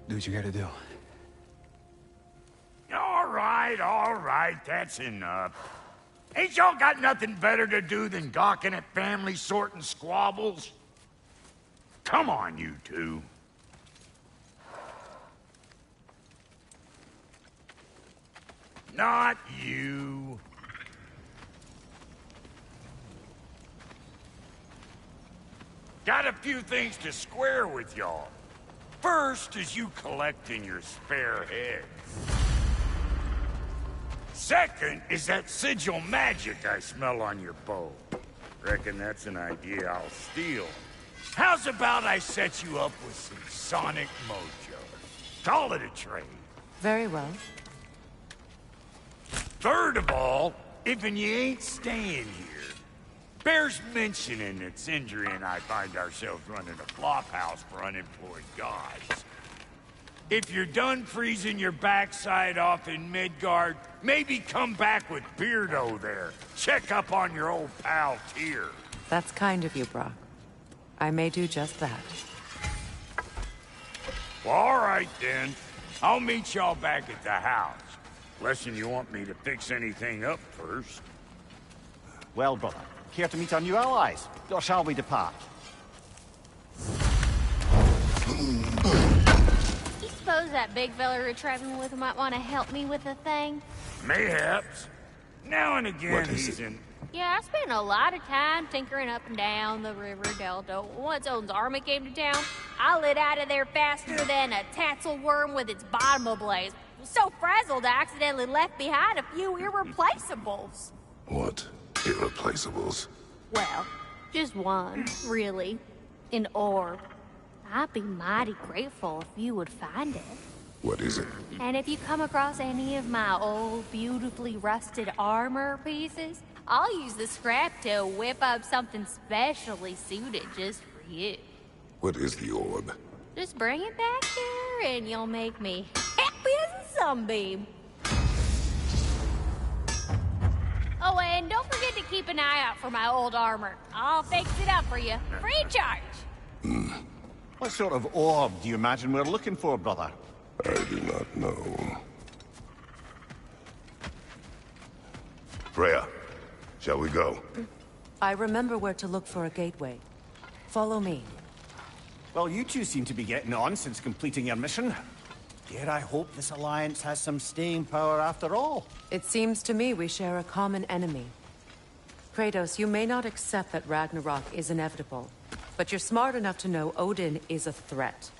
Do what you gotta do. All right, that's enough. Ain't y'all got nothing better to do than gawking at family sorting squabbles? Come on, you two. Not you. Got a few things to square with y'all. First is you collecting your spare heads. Second is that sigil magic I smell on your bow. Reckon that's an idea I'll steal. How's about I set you up with some sonic mojo? Call it a trade. Very well. Third of all, if you ain't staying here, bears mentioning that Sindri and I find ourselves running a flop house for unemployed gods. If you're done freezing your backside off in Midgard, maybe come back with Beardo there. Check up on your old pal Tyr. That's kind of you, Brock. I may do just that. Well, all right then. I'll meet y'all back at the house. Unless you want me to fix anything up first. Well, brother, care to meet our new allies? Or shall we depart? You suppose that big fella you're traveling with might want to help me with a thing? Mayhaps. Now and again What is he's it? in... Yeah, I spent a lot of time tinkering up and down the river delta. Once Odin's army came to town, I lit out of there faster than a tassel worm with its bottom ablaze. So frazzled, I accidentally left behind a few irreplaceables. What? Irreplaceables? Well, just one, really. An orb. I'd be mighty grateful if you would find it. What is it? And if you come across any of my old, beautifully rusted armor pieces, I'll use the scrap to whip up something specially suited just for you. What is the orb? Just bring it back here and you'll make me happy as a sunbeam. Oh, and don't forget to keep an eye out for my old armor. I'll fix it up for you, free of charge. What sort of orb do you imagine we're looking for, brother? I do not know. Freya, shall we go? I remember where to look for a gateway. Follow me. Well, you two seem to be getting on since completing your mission. Dare I hope this alliance has some staying power after all? It seems to me we share a common enemy. Kratos, you may not accept that Ragnarok is inevitable, but you're smart enough to know Odin is a threat.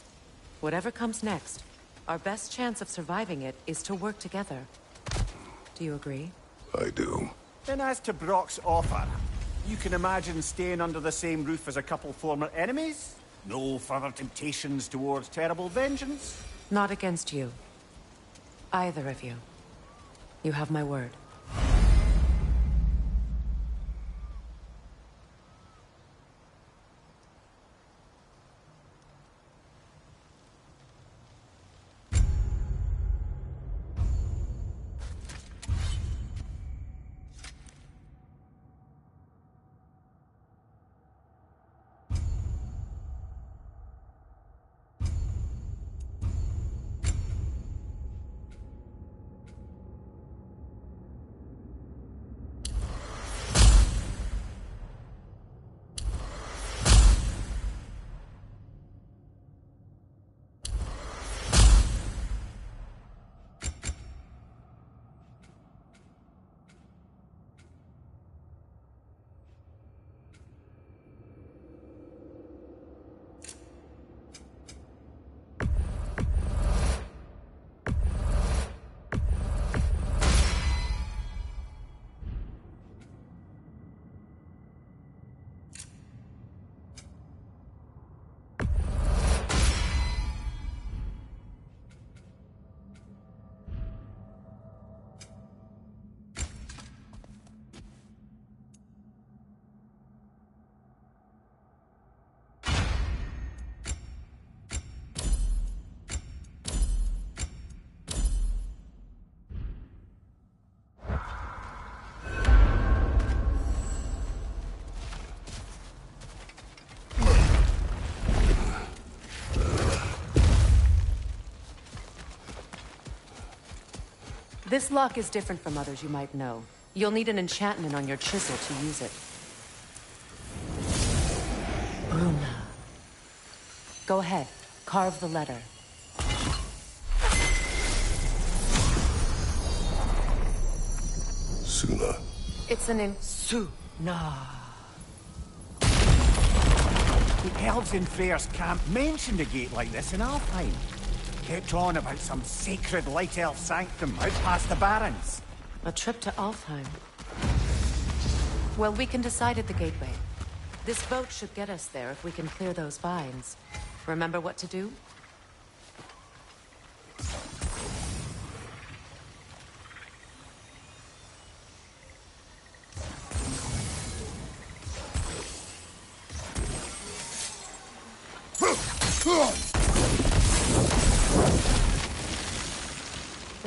Whatever comes next, our best chance of surviving it is to work together. Do you agree? I do. Then as to Brock's offer, you can imagine staying under the same roof as a couple former enemies? No further temptations towards terrible vengeance? Not against you. Either of you. You have my word. This lock is different from others you might know. You'll need an enchantment on your chisel to use it. Bruna. Go ahead. Carve the letter. Suna. It's an Suna. The elves in Freyr's camp mentioned a gate like this in Alfheim. Kept on about some sacred light elf sanctum out past the Barrens. A trip to Alfheim. Well, we can decide at the gateway. This boat should get us there if we can clear those vines. Remember what to do?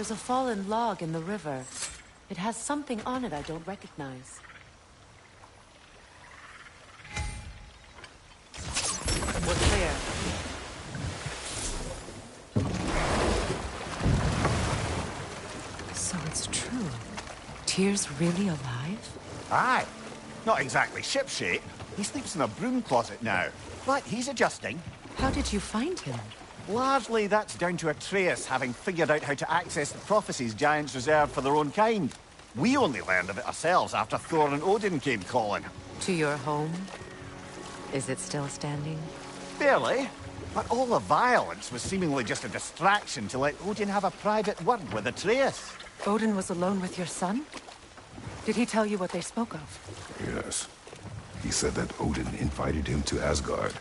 There's a fallen log in the river. It has something on it I don't recognize. We're clear. So it's true. Tyr's really alive? Aye. Not exactly shipshape. He sleeps in a broom closet now. But he's adjusting. How did you find him? Largely, that's down to Atreus having figured out how to access the prophecies giants reserved for their own kind. We only learned of it ourselves after Thor and Odin came calling. To your home? Is it still standing? Barely. But all the violence was seemingly just a distraction to let Odin have a private word with Atreus. Odin was alone with your son? Did he tell you what they spoke of? Yes. He said that Odin invited him to Asgard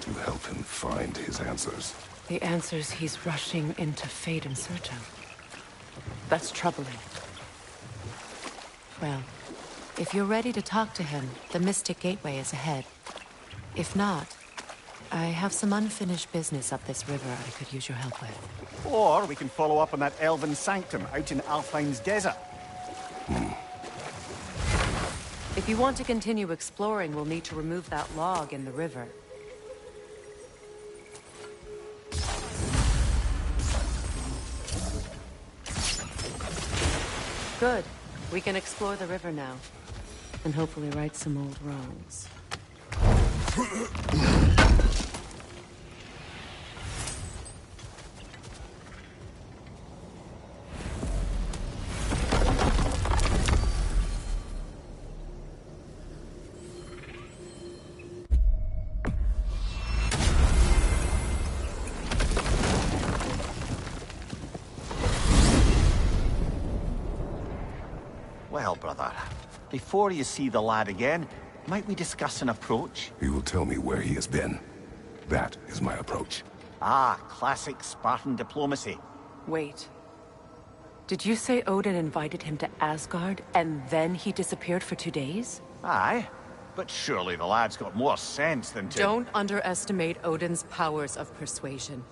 to help him find his answers. The answers he's rushing into fate in search of. That's troubling. Well, if you're ready to talk to him, the Mystic Gateway is ahead. If not, I have some unfinished business up this river I could use your help with. Or we can follow up on that elven sanctum out in Alfheim's desert. If you want to continue exploring, we'll need to remove that log in the river. Good. We can explore the river now. And hopefully right some old wrongs. Well, brother, before you see the lad again, might we discuss an approach? He will tell me where he has been. That is my approach. Ah, classic Spartan diplomacy. Wait. Did you say Odin invited him to Asgard, and then he disappeared for 2 days? Aye, but surely the lad's got more sense than to... Don't underestimate Odin's powers of persuasion.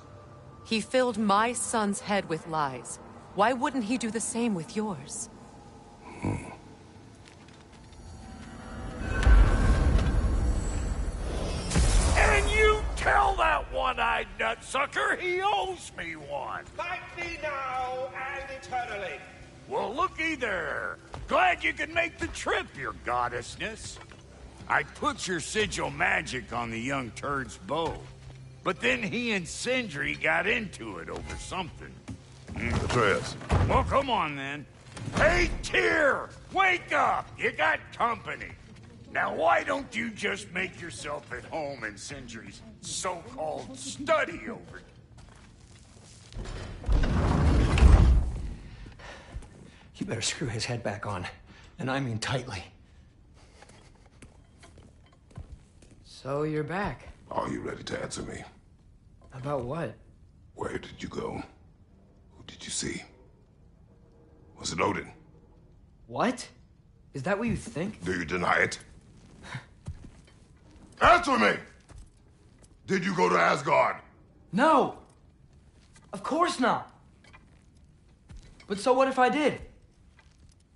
He filled my son's head with lies. Why wouldn't he do the same with yours? And you tell that one-eyed nutsucker he owes me one. Fight me now and eternally. Well, looky there. Glad you could make the trip, your goddessness. I put your sigil magic on the young turd's bow. But then he and Sindri got into it over something. Atreus. Well, come on then. Hey, Tyr! Wake up! You got company. Now, why don't you just make yourself at home in Sindri's so-called study over? You better screw his head back on. And I mean tightly. So you're back. Are you ready to answer me? About what? Where did you go? Who did you see? Was it Odin? What? Is that what you think? Do you deny it? Answer me! Did you go to Asgard? No! Of course not! But so what if I did?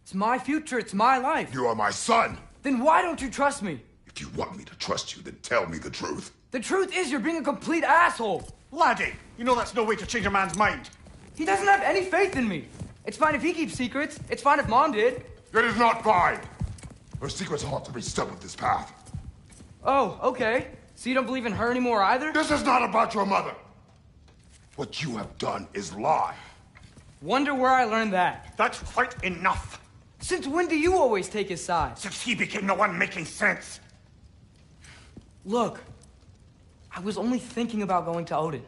It's my future, it's my life. You are my son! Then why don't you trust me? If you want me to trust you, then tell me the truth. The truth is you're being a complete asshole! Laddie, you know that's no way to change a man's mind. He doesn't have any faith in me. It's fine if he keeps secrets. It's fine if Mom did. It is not fine! Her secrets ought to be stuck with this path. Oh, okay. So you don't believe in her anymore either? This is not about your mother! What you have done is lie. Wonder where I learned that. That's quite enough. Since when do you always take his side? Since he became the one making sense. Look, I was only thinking about going to Odin.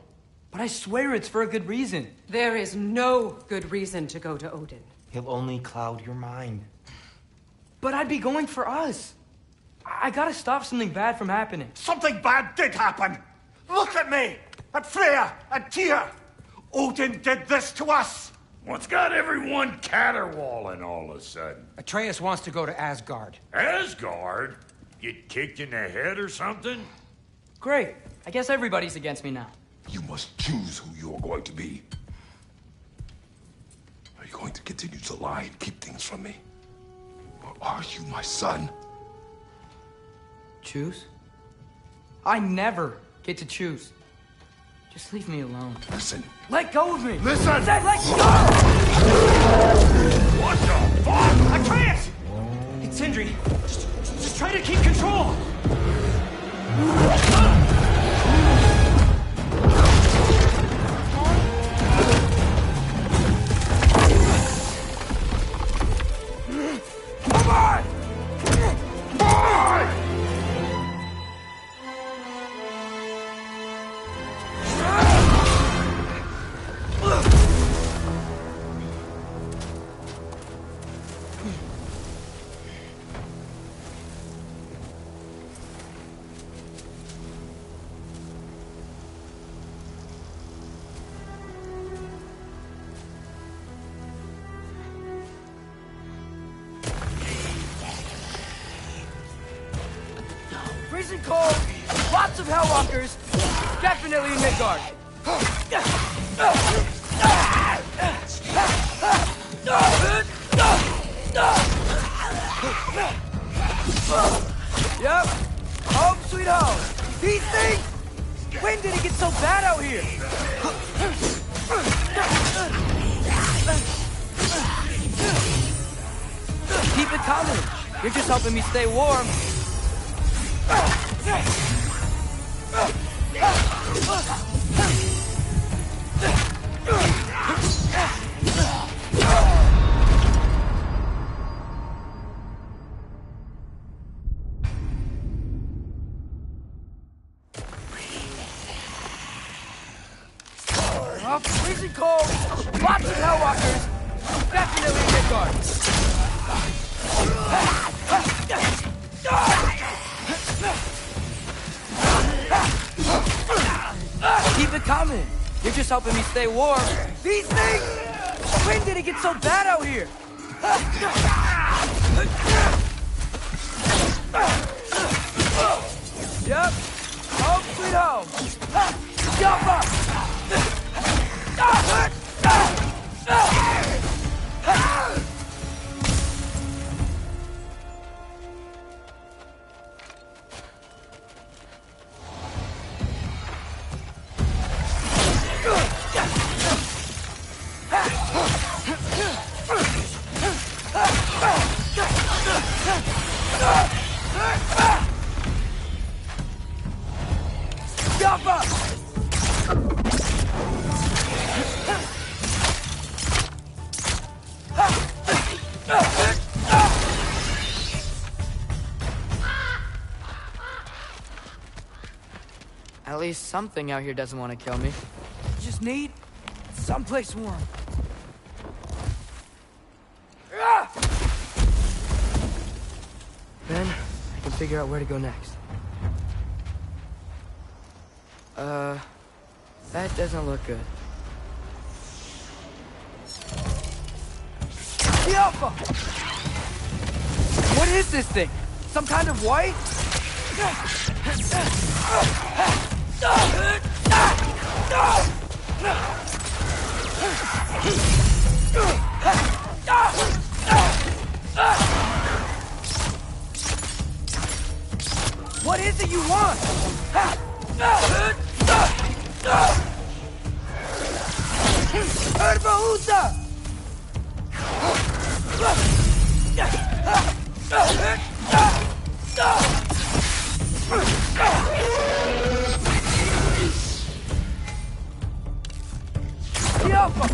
But I swear it's for a good reason. There is no good reason to go to Odin. He'll only cloud your mind. But I'd be going for us. I gotta stop something bad from happening. Something bad did happen. Look at me, at Freya, and Tyr. Odin did this to us. What's got everyone caterwauling all of a sudden? Atreus wants to go to Asgard. Asgard? Get kicked in the head or something? Great. I guess everybody's against me now. You must choose who you are going to be. Are you going to continue to lie and keep things from me? Or are you my son? Choose? I never get to choose. Just leave me alone. Listen. Let go of me! Listen! I said let go! What the fuck? Atreus! It's Sindri. Just try to keep control! Come on! Come on! Freezing cold, lots of Hellwalkers, definitely in Midgard. Yep, home sweet home. These things! When did it get so bad out here? Keep it coming. You're just helping me stay warm. Oh, freezing cold! Lots of Hellwalkers! Definitely a good guard! Keep it coming. You're just helping me stay warm. These things! When did it get so bad out here? Yep. Home sweet home. Jump up! Jump up! At least something out here doesn't want to kill me. Just need someplace warm. Then I can figure out where to go next. That doesn't look good. The Alpha! What is this thing? Some kind of white? What is it you want? Herbaúda! The Alpha!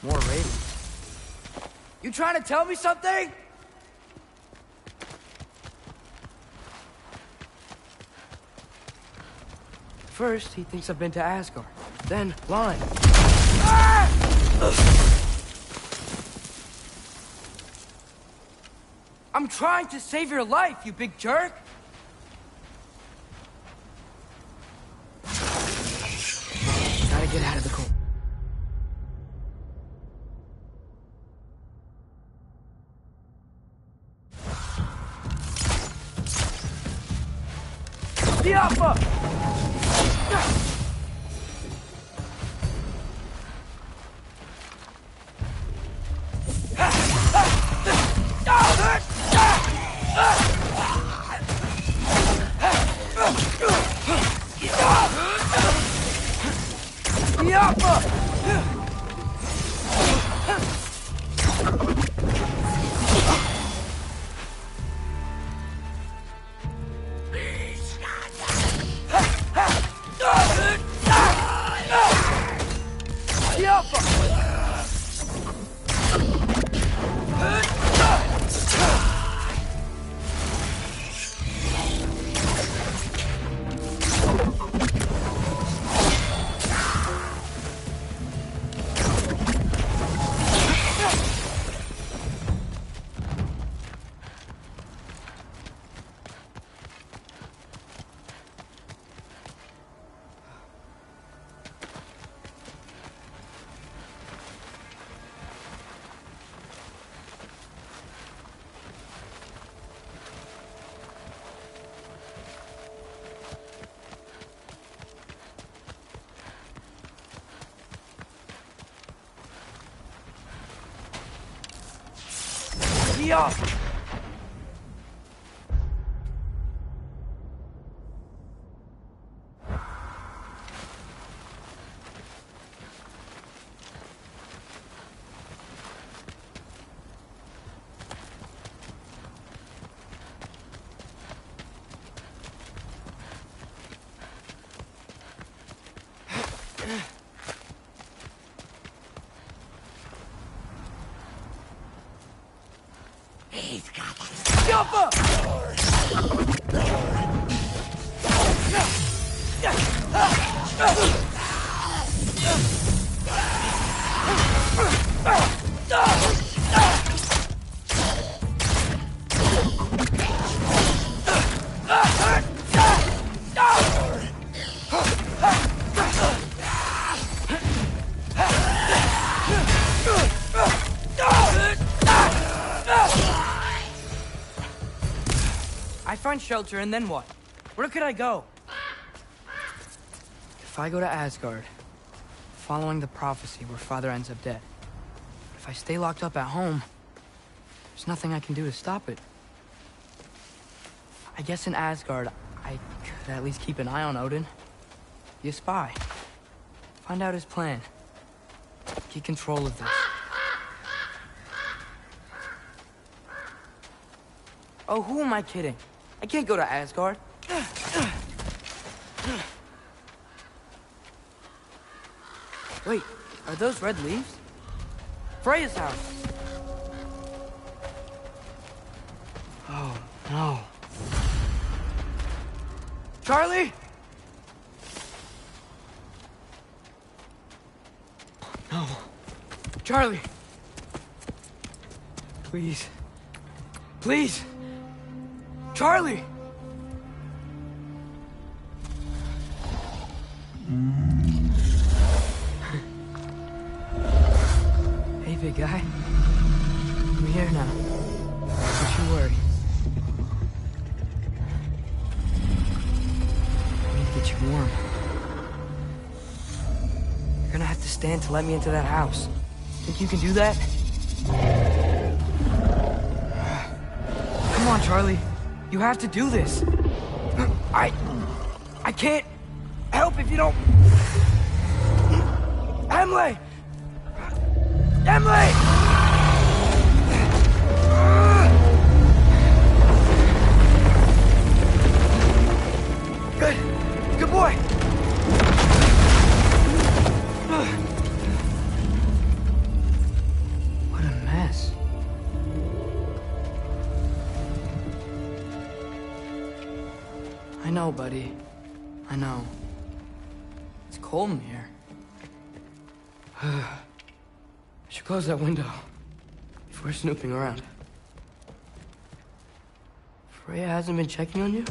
More raiders. You trying to tell me something? First, he thinks I've been to Asgard. Then, blind. I'm trying to save your life, you big jerk! Gotta get out of the cold. The Alpha! The Alpha! The Alpha! The Alpha! I find shelter, and then what? Where could I go? If I go to Asgard, following the prophecy where Father ends up dead. If I stay locked up at home, there's nothing I can do to stop it. I guess in Asgard, I could at least keep an eye on Odin. Be a spy. Find out his plan. Get control of this. Oh, who am I kidding? I can't go to Asgard. Wait, are those red leaves? Freya's house. Oh, no. Charlie? No. Charlie. Please. Please. Charlie! Hey, big guy. I'm here now. Don't you worry. I need to get you warm. You're gonna have to stand to let me into that house. Think you can do that? Come on, Charlie. You have to do this. I can't help if you don't... Emily! Emily! Good. Good boy. What a mess. I know, buddy. I know. It's cold in here. I should close that window if we're snooping around. Freya hasn't been checking on you?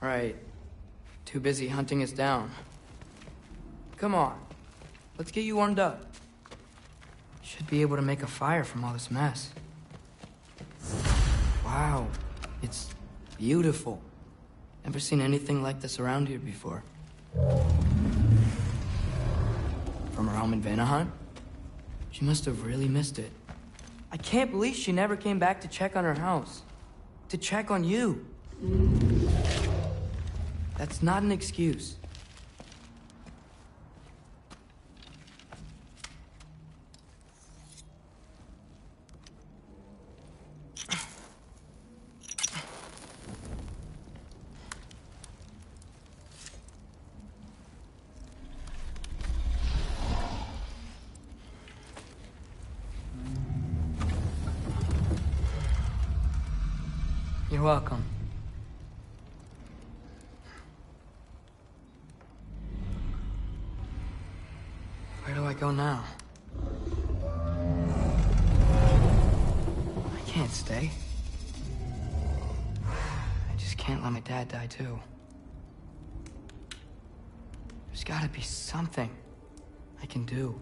Right. Too busy hunting us down. Come on. Let's get you warmed up. Should be able to make a fire from all this mess. Wow. It's beautiful. Never seen anything like this around here before. From her home in Vanaheim? She must have really missed it. I can't believe she never came back to check on her house. To check on you. That's not an excuse. You're welcome. Where do I go now? I can't stay. I just can't let my dad die too. There's gotta be something I can do.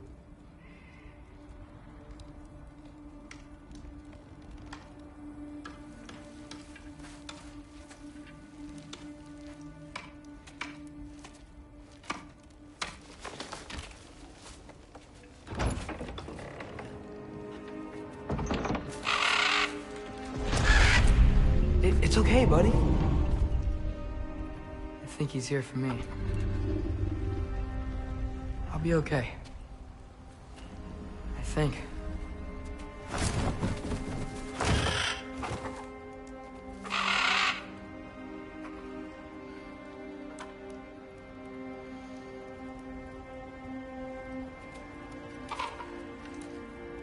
It's okay, buddy. I think he's here for me. I'll be okay. I think.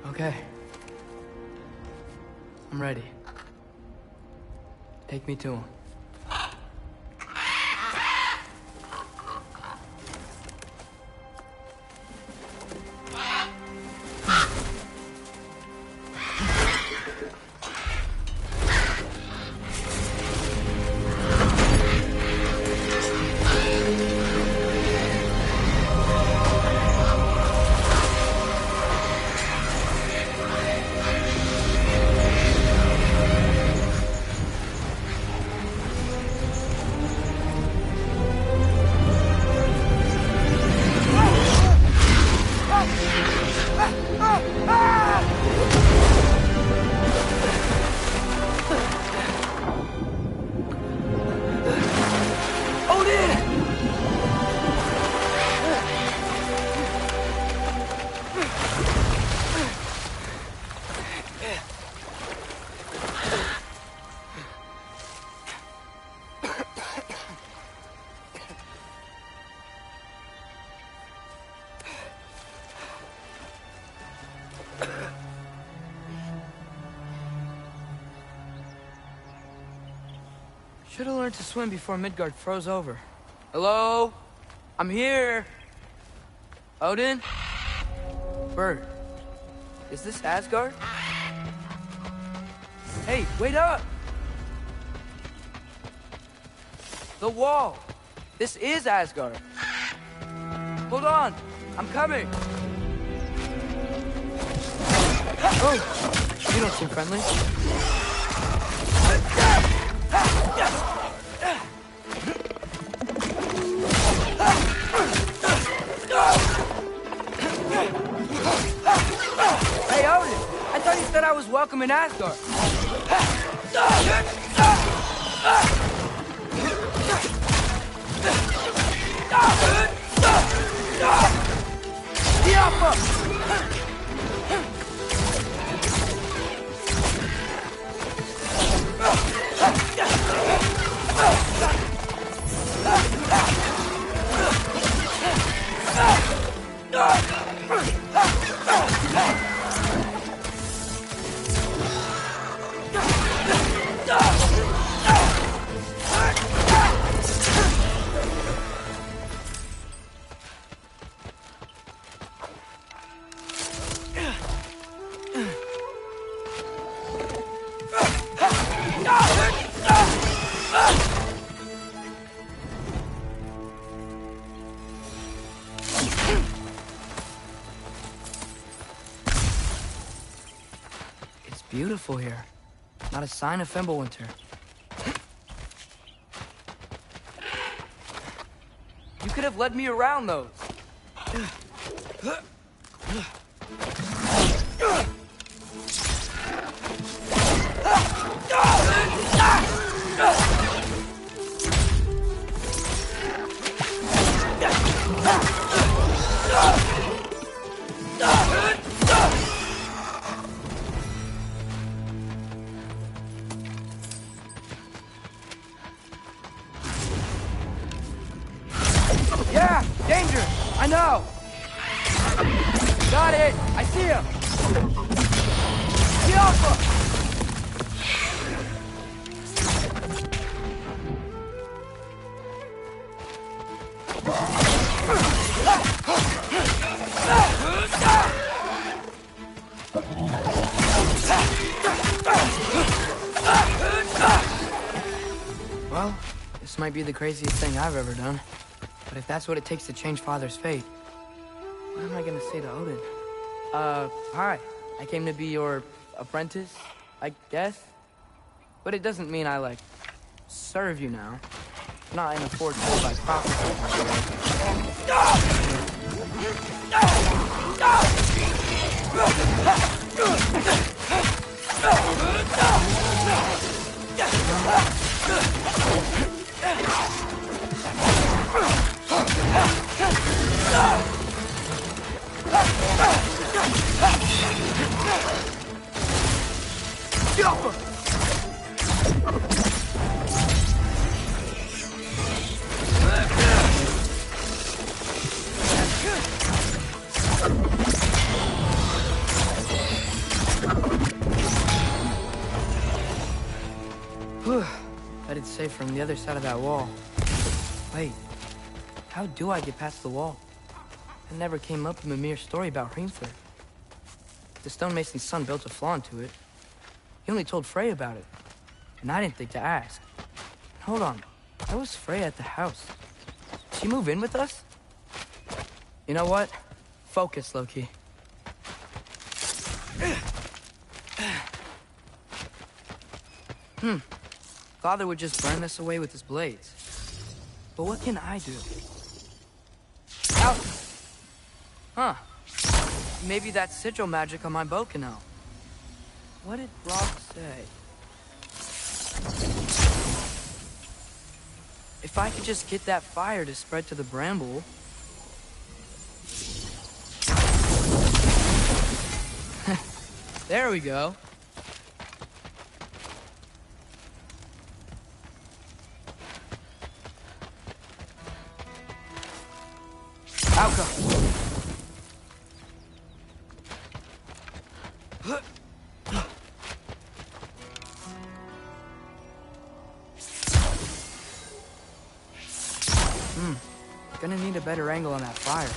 Okay. I'm ready. Take me to him. Should have learned to swim before Midgard froze over. Hello? I'm here. Odin? Bird. Is this Asgard? Hey, wait up! The wall! This is Asgard! Hold on! I'm coming! Oh! You don't seem friendly. Hey, Odin! I thought you said I was welcome in Asgard. It's beautiful here. Not a sign of Fimbulwinter. You could have led me around those. Yeah, danger! I know! Got it! I see him! Get off! Well, this might be the craziest thing I've ever done. But if that's what it takes to change Father's fate, what am I gonna say to Odin? Hi. I came to be your apprentice, I guess? But it doesn't mean I, like, serve you now. Not in a foretold by prophecy. But it's safe from the other side of that wall. Wait, how do I get past the wall? It never came up in Mimir's story about Hrimthur. The stonemason's son built a flaw into it. He only told Frey about it, and I didn't think to ask. Hold on, why was Frey at the house? Did she move in with us? You know what? Focus, Loki. Father would just burn this away with his blades. But what can I do? Ow! Huh. Maybe that sigil magic on my bow can help. What did Brock say? If I could just get that fire to spread to the bramble... There we go. Outcome. Gonna need a better angle on that fire.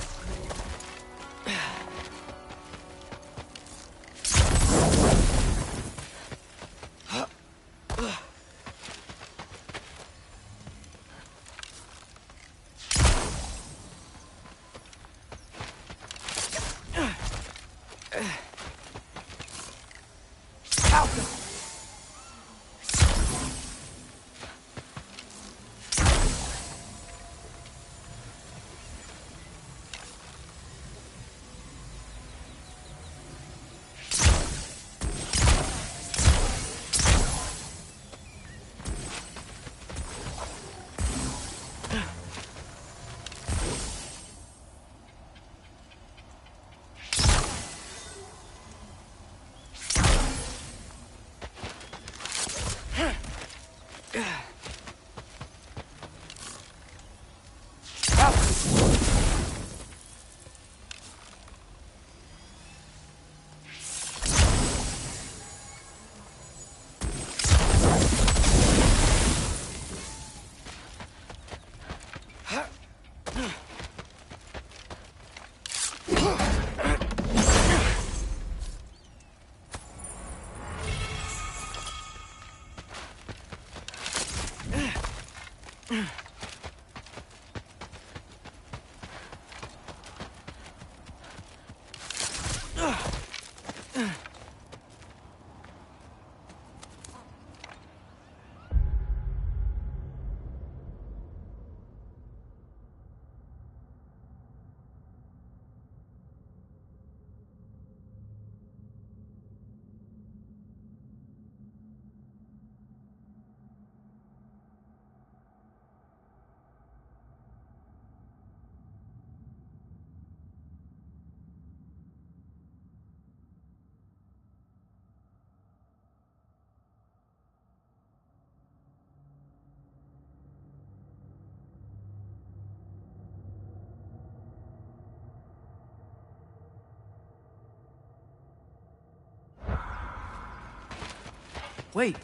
Wait,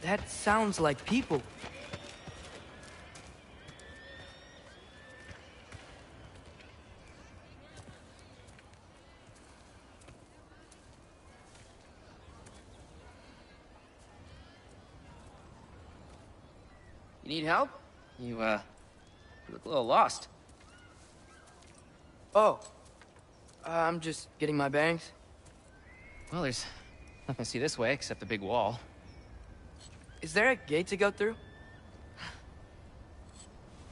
that sounds like people. You need help? You look a little lost. Oh, I'm just getting my bearings. Well, there's nothing to see this way except the big wall. Is there a gate to go through?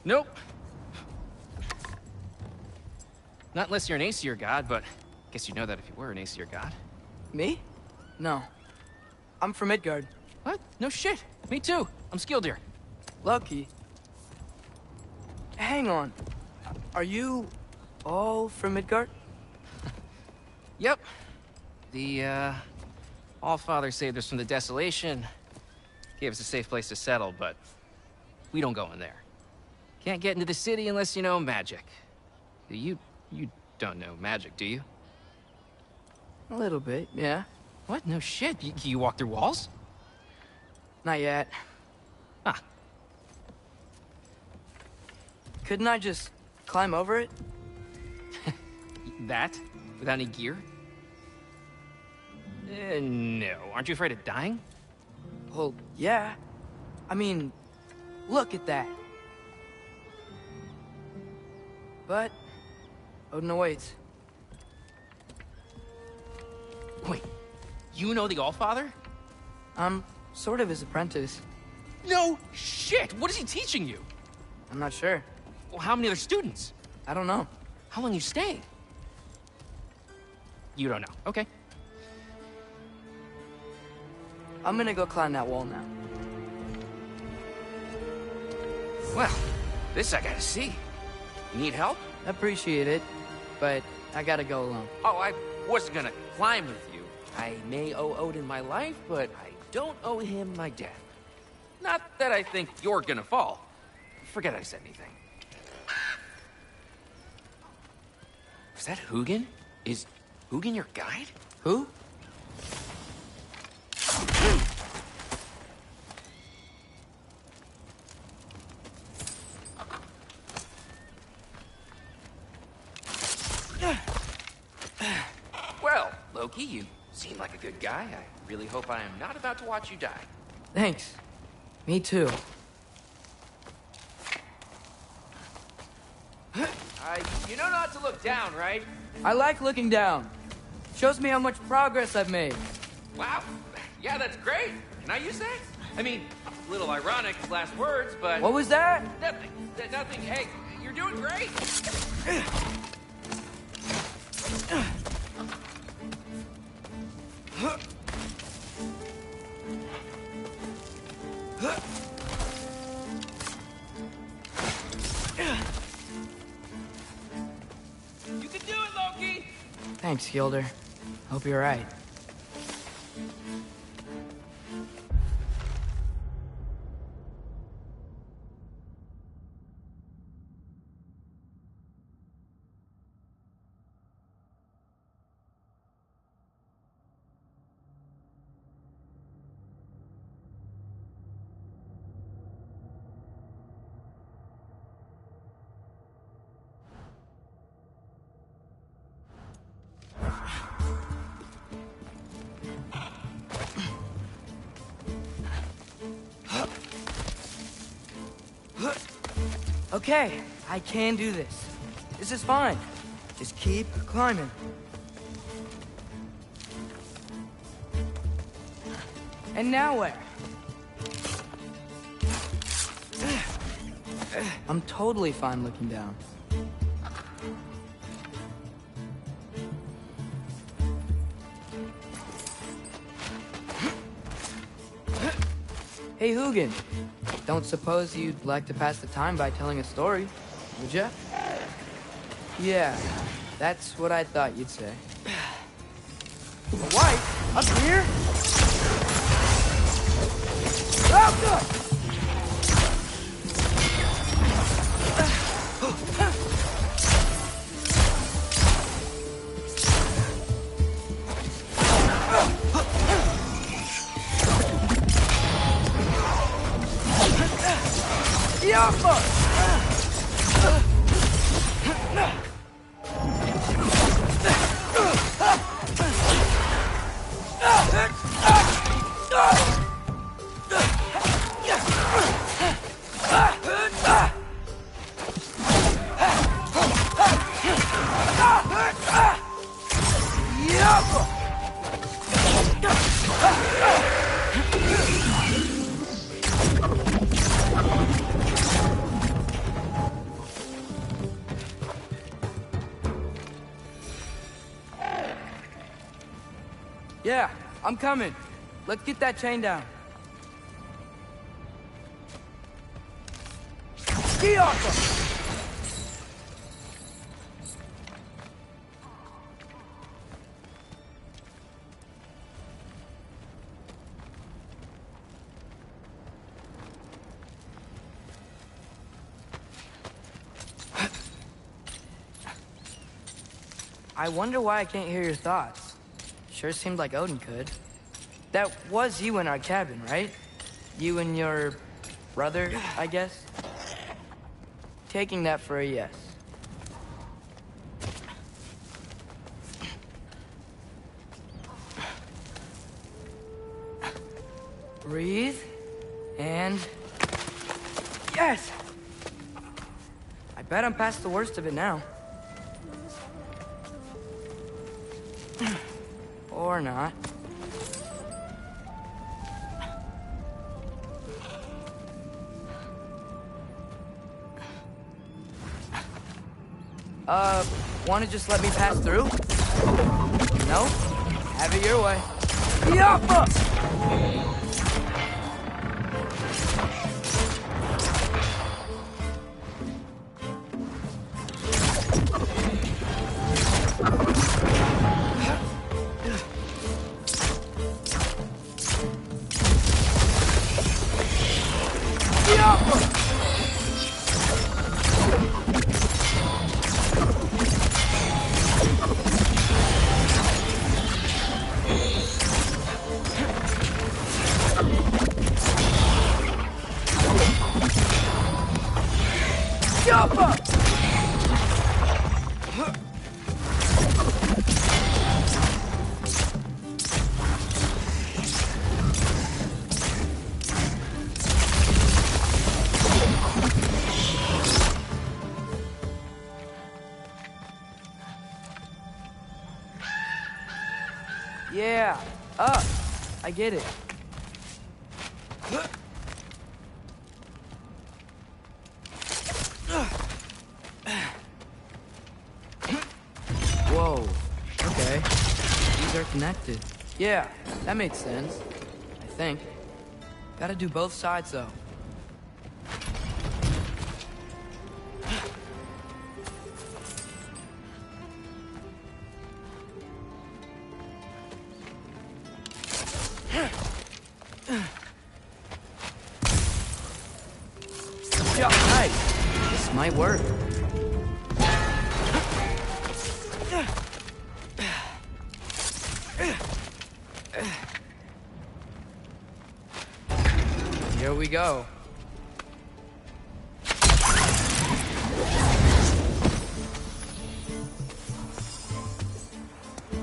Nope. Not unless you're an Aesir god, but I guess you'd know that if you were an Aesir god. Me? No. I'm from Midgard. What? No shit. Me too. I'm Skildir. Lucky. Hang on. Are you all from Midgard? Yep. The, All-Father saved us from the desolation. Gave us a safe place to settle, but we don't go in there. Can't get into the city unless you know magic. You don't know magic, do you? A little bit, yeah. What? No shit. You walk through walls? Not yet. Huh. Couldn't I just climb over it? That? Without any gear? No. Aren't you afraid of dying? Well, yeah. I mean, look at that. But Odin awaits. Wait, you know the Allfather? I'm sort of his apprentice. No shit! What is he teaching you? I'm not sure. Well, how many other students? I don't know. How long you stay? You don't know. Okay. I'm gonna go climb that wall now. Well, this I gotta see. You need help? Appreciate it, but I gotta go alone. Oh, I wasn't gonna climb with you. I may owe Odin my life, but I don't owe him my death. Not that I think you're gonna fall. Forget I said anything. Was that Hugin? Is Hugin your guide? Who? Loki, you seem like a good guy. I really hope I am not about to watch you die. Thanks. Me too. You know not to look down, right? I like looking down. Shows me how much progress I've made. Wow. Yeah, that's great. Can I use that? I mean, a little ironic, last words, but... What was that? Nothing. Nothing. Hey, you're doing great. You can do it, Loki! Thanks, Gilder. Hope you're right. Okay, I can do this. This is fine. Just keep climbing. And now where? I'm totally fine looking down. Hey, Hugin. Don't suppose you'd like to pass the time by telling a story, would ya? Yeah, that's what I thought you'd say. A wife? Up here? Yeah, I'm coming. Let's get that chain down. Ski off! I wonder why I can't hear your thoughts. Sure seemed like Odin could. That was you in our cabin, right? You and your brother, I guess? Taking that for a yes. Breathe, and... Yes! I bet I'm past the worst of it now. Or not. Wanna just let me pass through? No? Have it your way. Yappa! I get it. Whoa. Okay. These are connected. Yeah, that makes sense. I think. Gotta do both sides, though. Yeah, nice. This might work. Here we go.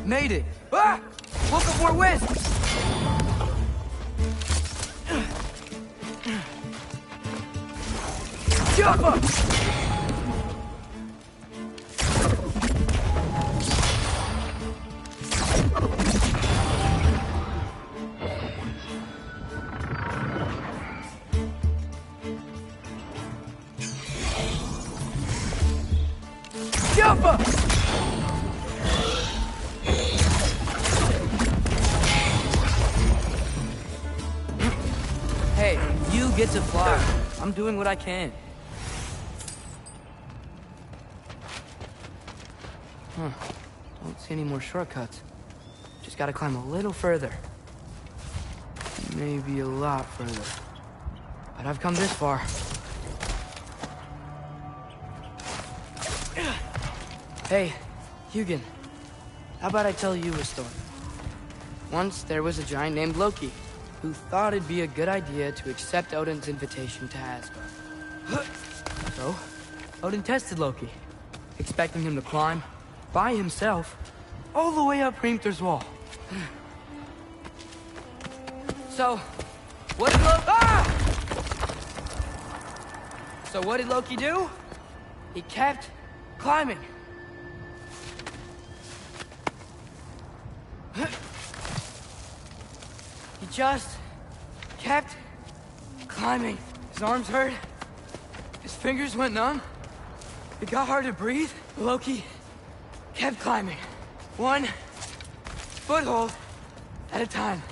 Made it! Ah! Look up more west! Jump up! Jump up! Hey, you get to fly. I'm doing what I can. Don't see any more shortcuts. Just gotta climb a little further. Maybe a lot further. But I've come this far. Hey, Hugin. How about I tell you a story? Once there was a giant named Loki, who thought it'd be a good idea to accept Odin's invitation to Asgard. So, Odin tested Loki, expecting him to climb, by himself, all the way up Hrimthur's wall. So, what did what did Loki do? He kept climbing. He just kept climbing. His arms hurt. His fingers went numb. It got hard to breathe. Loki kept climbing. One foothold at a time.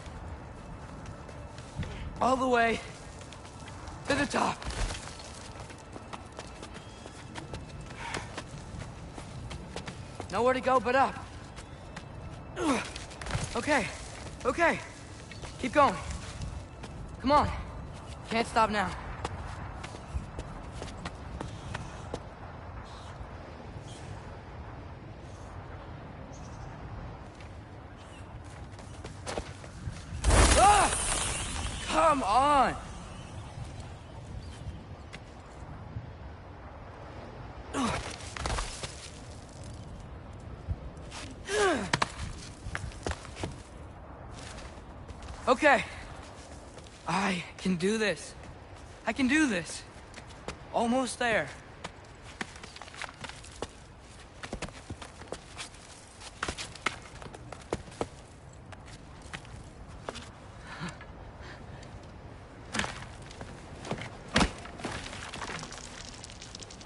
All the way to the top. Nowhere to go but up. Okay, okay. Keep going. Come on. Can't stop now. Come on! Okay. I can do this. I can do this. Almost there.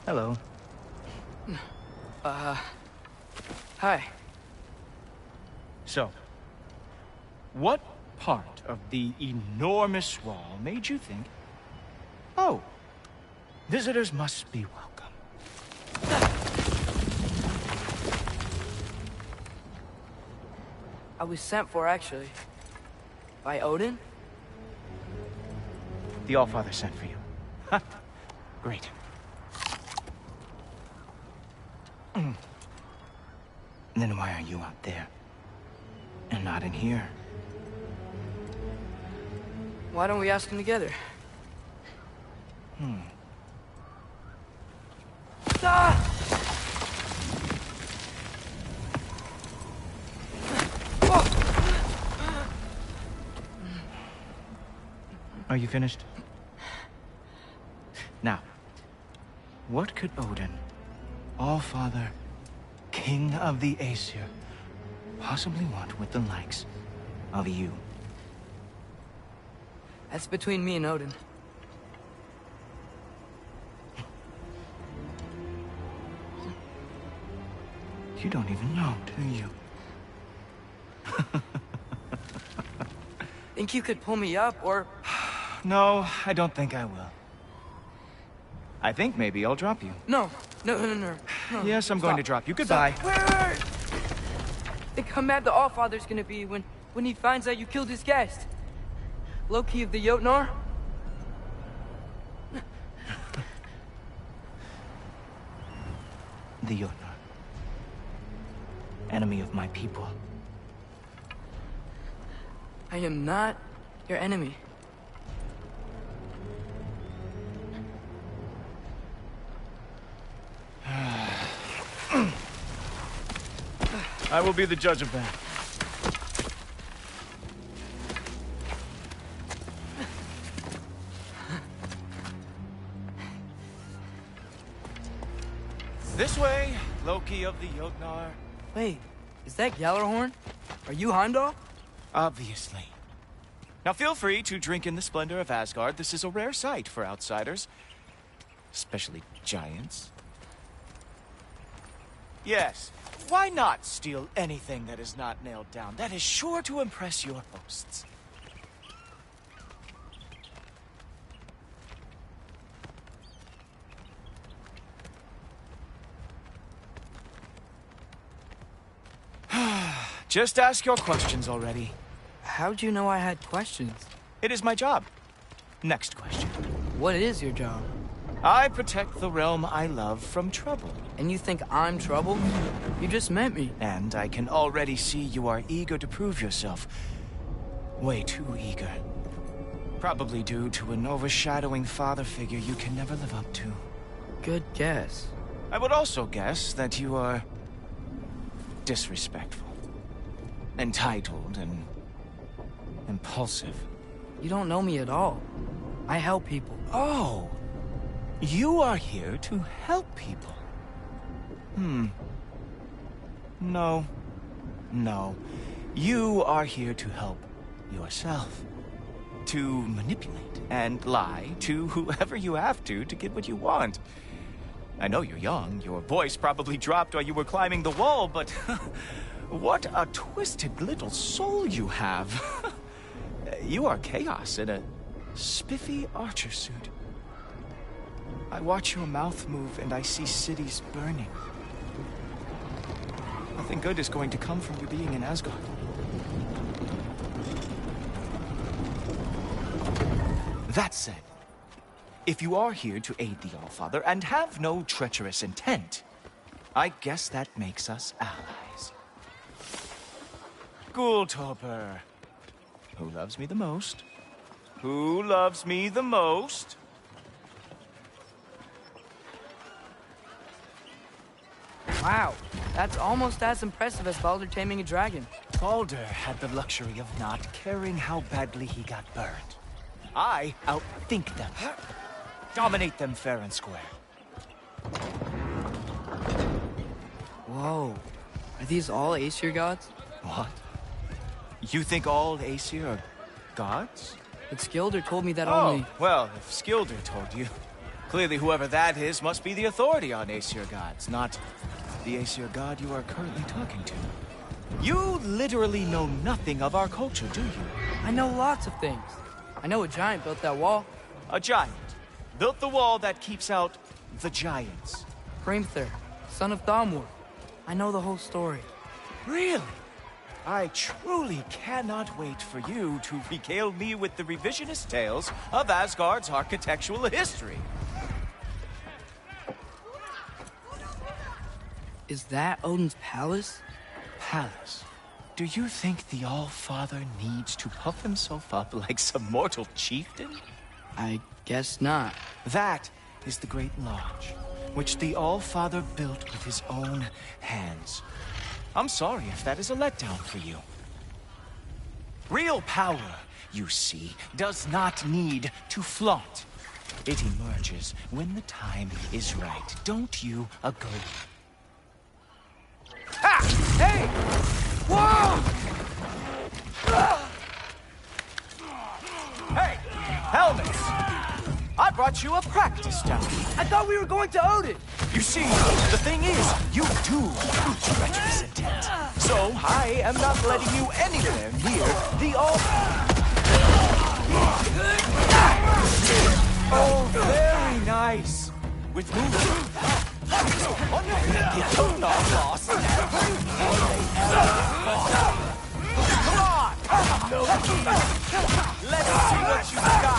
Hello. Hi. So, what part of the enormous wall made you think, oh, visitors must be welcome? I was sent for, actually. By Odin? The Allfather sent for you. Huh. Great. Then why are you out there? And not in here? Why don't we ask him together? Ah! Are you finished? Now, what could Odin, Allfather, King of the Aesir, possibly want with the likes of you? That's between me and Odin. You don't even know, do you? Think you could pull me up, or... No, I don't think I will. I think maybe I'll drop you. No. Yes, I'm going to drop you. Goodbye. Wait. Think how mad the Allfather's gonna be when he finds out you killed his guest. Loki of the Jotnar? The Jotnar. Enemy of my people. I am not your enemy. I will be the judge of that. This way, Loki of the Jotnar. Wait, is that Gjallarhorn? Are you Heimdall? Obviously. Now feel free to drink in the splendor of Asgard. This is a rare sight for outsiders. Especially giants. Yes, why not steal anything that is not nailed down? That is sure to impress your hosts. Just ask your questions already. How'd you know I had questions? It is my job. Next question. What is your job? I protect the realm I love from trouble. And you think I'm trouble? You just met me. And I can already see you are eager to prove yourself. Way too eager. Probably due to an overshadowing father figure you can never live up to. Good guess. I would also guess that you are disrespectful, entitled, and impulsive. You don't know me at all. I help people. Oh, you are here to help people. No. You are here to help yourself. To manipulate and lie to whoever you have to get what you want. I know you're young. Your voice probably dropped while you were climbing the wall, but what a twisted little soul you have. You are chaos in a spiffy archer suit. I watch your mouth move and I see cities burning. Nothing good is going to come from you being in Asgard. That said, if you are here to aid the Allfather and have no treacherous intent, I guess that makes us allies. Gultoper. Who loves me the most? Who loves me the most? Wow, that's almost as impressive as Baldur taming a dragon. Baldur had the luxury of not caring how badly he got burned. I outthink them. Dominate them fair and square. Whoa. Are these all Aesir gods? What? You think all Aesir are gods? But Skilder told me that only... well, if Skilder told you, clearly whoever that is must be the authority on Aesir gods, not the Aesir god you are currently talking to. You literally know nothing of our culture, do you? I know lots of things. I know a giant built that wall. A giant built the wall that keeps out the giants. Hrimthur, son of Thamur. I know the whole story. Really? I truly cannot wait for you to regale me with the revisionist tales of Asgard's architectural history. Is that Odin's palace? Palace? Do you think the All-Father needs to puff himself up like some mortal chieftain? I guess not. That is the Great Lodge, which the All-Father built with his own hands. I'm sorry if that is a letdown for you. Real power, you see, does not need to flaunt. It emerges when the time is right. Don't you agree? Ha! Hey! Whoa! Hey! helmets. I brought you a practice tower. I thought we were going to Odin. You see, the thing is, you do have treacherous intent. So I am not letting you anywhere near the altar. Oh, very nice. With movement. You don't know lost. Come on! Let's see what you got.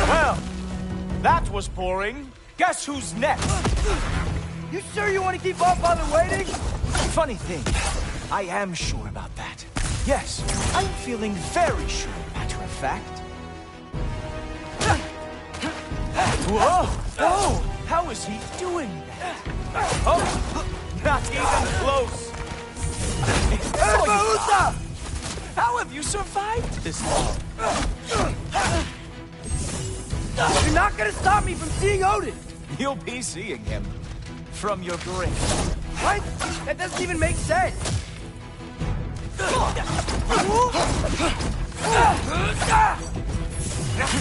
Well, that was boring. Guess who's next? You sure you want to keep our father waiting? Funny thing, I am sure about that. Yes, I'm feeling very sure, matter of fact. Whoa! Whoa! How is he doing that? Oh, not even close. How have you survived this long? You're not gonna stop me from seeing Odin! You'll be seeing him from your grave. What? That doesn't even make sense!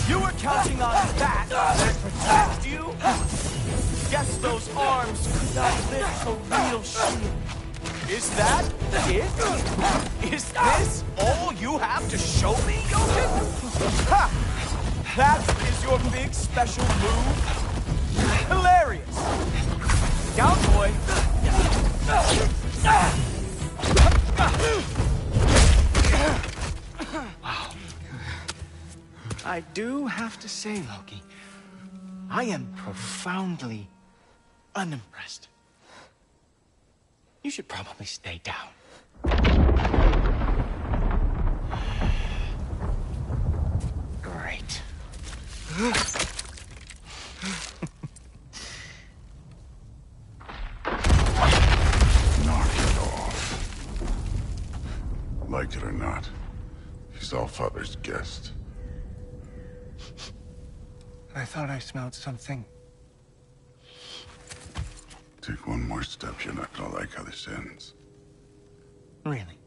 You were counting on that to protect you? Guess those arms could not lift a real shield. Is that it? Is this all you have to show me, Jotun? Ha! That is your big special move? Hilarious! Down, boy! Wow. I do have to say, Loki, I am profoundly unimpressed. You should probably stay down. Great. Knock it off. Like it or not, he's Allfather's guest. I thought I smelled something. Take one more step, you're not gonna like how this ends. Really?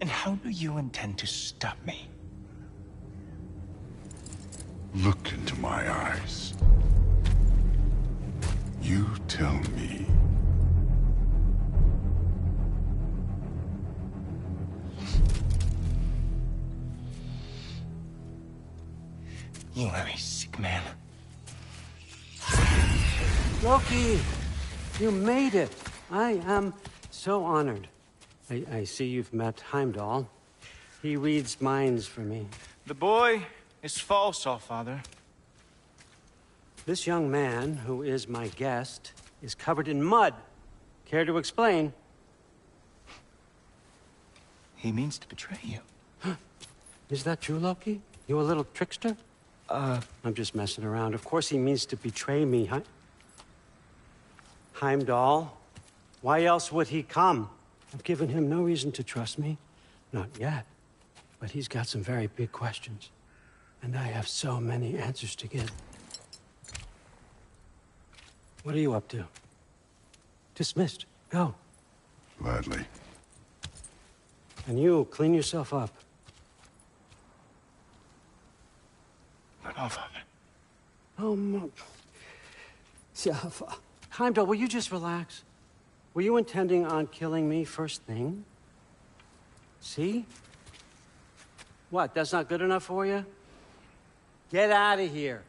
And how do you intend to stop me? Look into my eyes. You tell me. You are a sick man. Loki, you made it. I am so honored. I see you've met Heimdall. He reads minds for me. The boy is false, Allfather. This young man, who is my guest, is covered in mud. Care to explain? He means to betray you. Is that true, Loki? You a little trickster? I'm just messing around. Of course he means to betray me, Heimdall? Why else would he come? I've given him no reason to trust me. Not yet. But he's got some very big questions. And I have so many answers to give. What are you up to? Dismissed. Go. Gladly. And you, clean yourself up. But Allfather. Oh, Heimdall, will you just relax? Were you intending on killing me first thing? See? What, that's not good enough for you? Get out of here.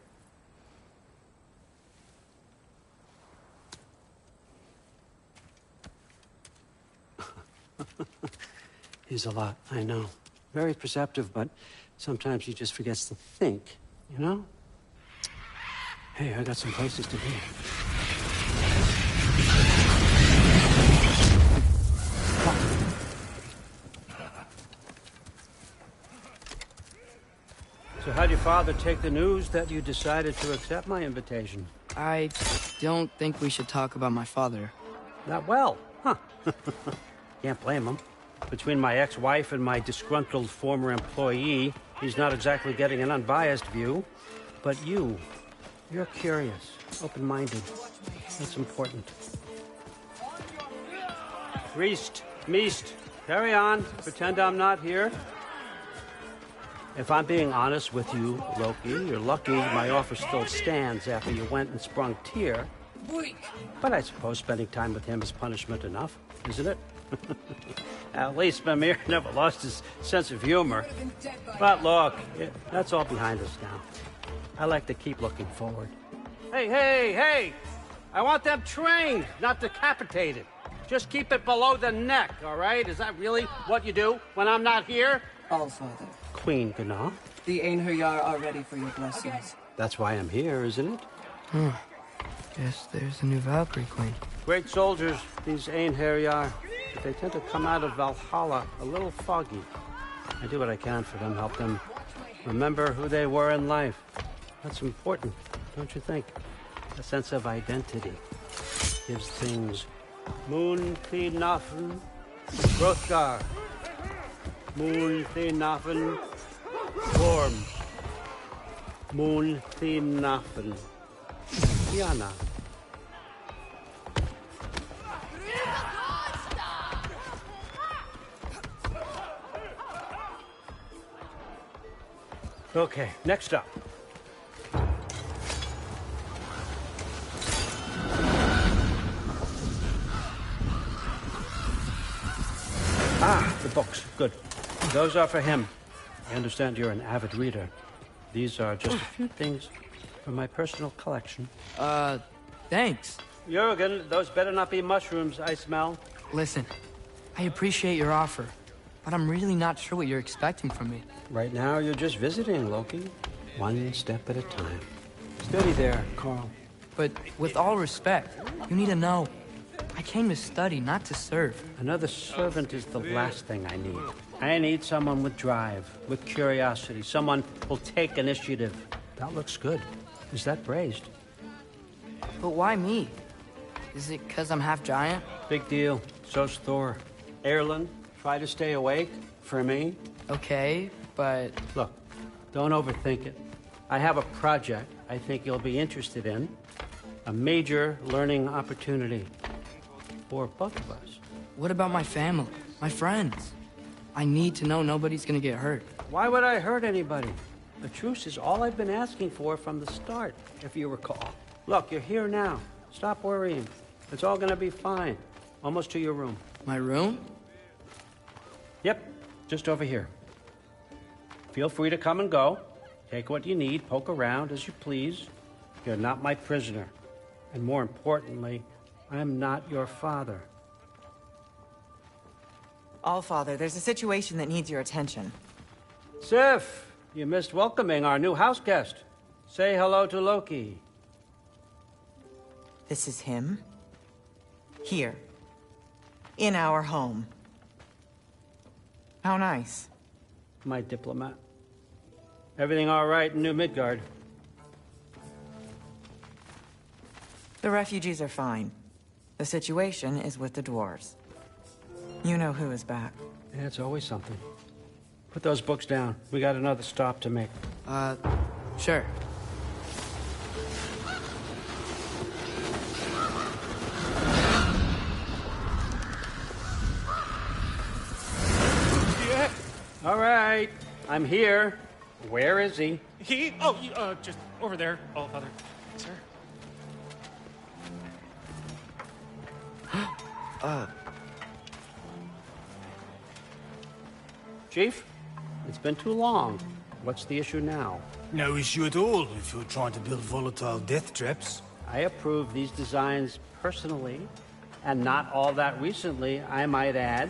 He's a lot, I know. Very perceptive, but sometimes he just forgets to think, you know? Hey, I got some places to be. So how'd your father take the news that you decided to accept my invitation? I don't think we should talk about my father. Not well, huh? Can't blame him. Between my ex-wife and my disgruntled former employee, he's not exactly getting an unbiased view. But you're curious, open-minded. That's important. Priest, Meest, carry on. Pretend I'm not here. If I'm being honest with you, Loki, you're lucky my offer still stands after you went and sprung Tyr. But I suppose spending time with him is punishment enough, isn't it? At least Mimir never lost his sense of humor. But look, that's all behind us now. I like to keep looking forward. Hey! I want them trained, not decapitated. Just keep it below the neck, all right? Is that really what you do when I'm not here? Allfather. Queen Gná. The Einherjar are ready for your blessings. That's why I'm here, isn't it? Guess there's a new Valkyrie Queen. Great soldiers, these Einherjar. But they tend to come out of Valhalla a little foggy. I do what I can for them, help them remember who they were in life. That's important, don't you think? A sense of identity gives things Moon Thinafen, Hrothgar. Moon Thinafen, Worms. Moon Thinafen, Diana. Okay, next up. The books. Good. Those are for him. I understand you're an avid reader. These are just a few things from my personal collection. Thanks. Jurgen, those better not be mushrooms I smell. Listen, I appreciate your offer, but I'm really not sure what you're expecting from me. Right now, you're just visiting, Loki. One step at a time. Steady there, Carl. But with all respect, you need to know, I came to study, not to serve. Another servant is the last thing I need. I need someone with drive, with curiosity, someone who'll take initiative. That looks good. Is that braised? But why me? Is it because I'm half giant? Big deal. So's Thor. Erlen, try to stay awake for me. Okay, but... Look, don't overthink it. I have a project I think you'll be interested in. A major learning opportunity. For both of us. What about my family? My friends? I need to know nobody's gonna get hurt. Why would I hurt anybody? The truce is all I've been asking for from the start, if you recall. Look, you're here now. Stop worrying. It's all gonna be fine. Almost to your room. My room? Yep, just over here. Feel free to come and go. Take what you need, poke around as you please. You're not my prisoner. And more importantly, I'm not your father. Allfather, there's a situation that needs your attention. Sif, you missed welcoming our new house guest. Say hello to Loki. This is him? Here. In our home. How nice. My diplomat. Everything all right in New Midgard? The refugees are fine. The situation is with the dwarves. You know who is back. Yeah, it's always something. Put those books down. We got another stop to make. Sure. Yeah. All right. I'm here. Where is he? Just over there, Allfather. Sir? Chief, it's been too long. What's the issue now? No issue at all if you're trying to build volatile death traps. I approve these designs personally, and not all that recently, I might add.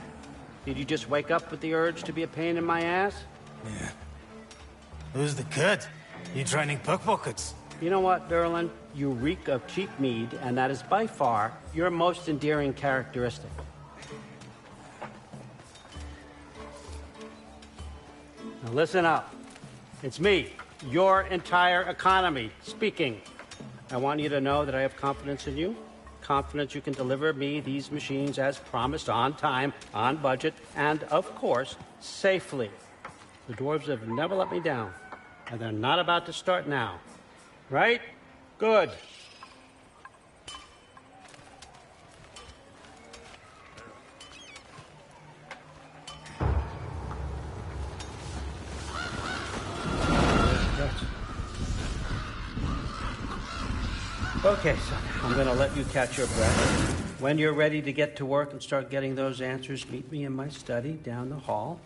Did you just wake up with the urge to be a pain in my ass? Yeah. Who's the cut? You training pickpockets? You know what, Derlin? You reek of cheap mead, and that is by far your most endearing characteristic. Now listen up. It's me, your entire economy, speaking. I want you to know that I have confidence in you. Confidence you can deliver me these machines as promised, on time, on budget, and, of course, safely. The dwarves have never let me down, and they're not about to start now. Right? Good. Okay, son, I'm gonna let you catch your breath. When you're ready to get to work and start getting those answers, meet me in my study down the hall.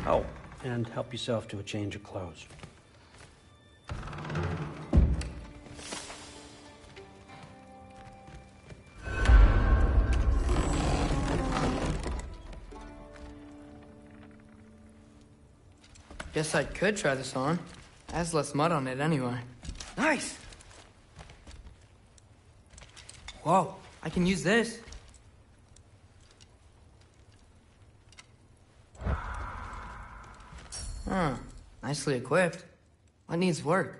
Oh, and help yourself to a change of clothes. Guess I could try this on. Has less mud on it anyway. Nice! Whoa, I can use this. Huh, nicely equipped. What needs work?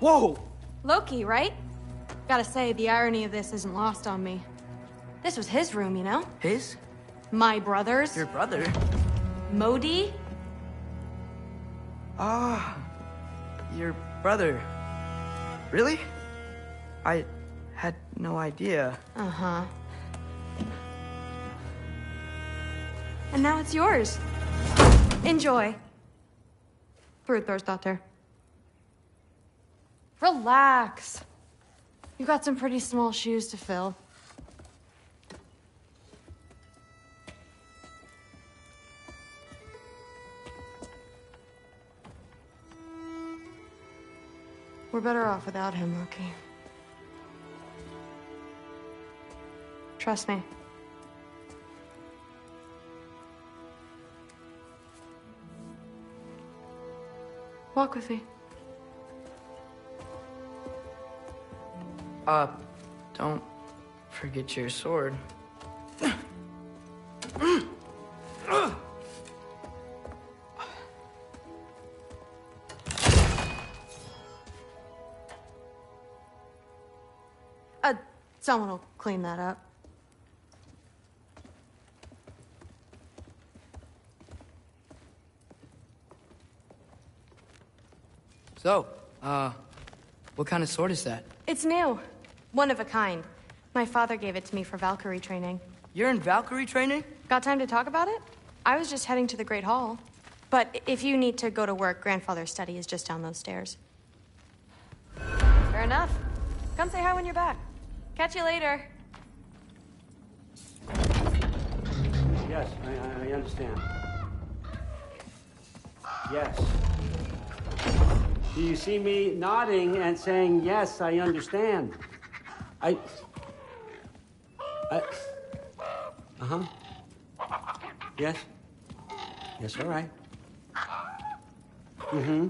Whoa! Loki, right? Gotta say, the irony of this isn't lost on me. This was his room, you know? His? My brother's. Your brother? Modi? Ah, your brother. Really? I had no idea. Uh-huh. And now it's yours. Enjoy. Brudbörsdotter. Relax. You got some pretty small shoes to fill. We're better off without him, Loki. Trust me. Walk with me. Don't forget your sword. Someone will clean that up. So, what kind of sword is that? It's new. One of a kind. My father gave it to me for Valkyrie training. You're in Valkyrie training? Got time to talk about it? I was just heading to the Great Hall. But if you need to go to work, Grandfather's study is just down those stairs. Fair enough. Come say hi when you're back. Catch you later. Yes, I understand. Yes. Do you see me nodding and saying, yes, I understand? Uh-huh. Yes. Yes, all right. Mm-hmm.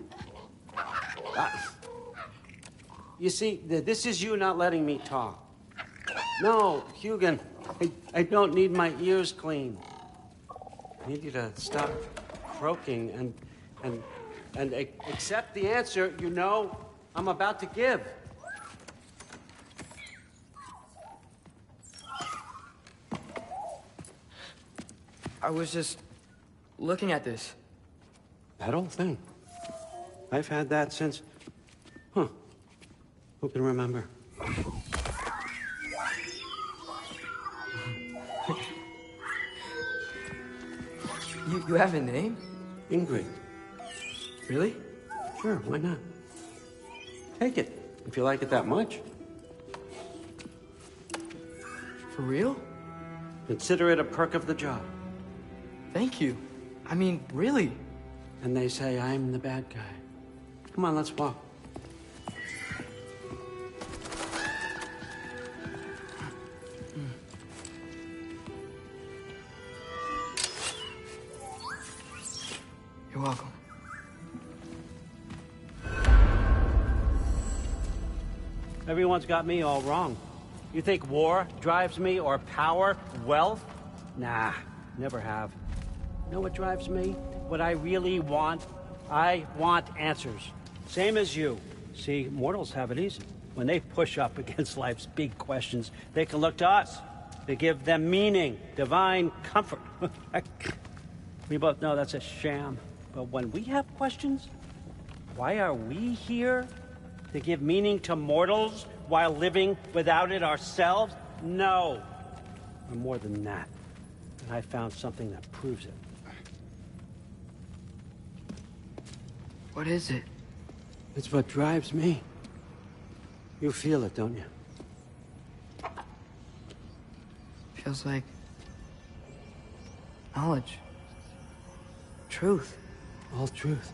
You see, this is you not letting me talk. No, Hugin, I don't need my ears cleaned. I need you to stop croaking and and accept the answer you know I'm about to give. I was just looking at this. That old thing. I've had that since... Huh. Who can remember? You have a name? Ingrid. Really? Sure, why not? Take it, if you like it that much. For real? Consider it a perk of the job. Thank you. I mean, really. And they say I'm the bad guy. Come on, let's walk. You're welcome. Everyone's got me all wrong. You think war drives me, or power, wealth? Nah, never have. You know what drives me? What I really want? I want answers. Same as you. See, mortals have it easy. When they push up against life's big questions, they can look to us. To give them meaning, divine comfort. We both know that's a sham. But when we have questions, why are we here? To give meaning to mortals while living without it ourselves? No. We're more than that. And I found something that proves it. What is it? It's what drives me. You feel it, don't you? Feels like knowledge. Truth. All truth.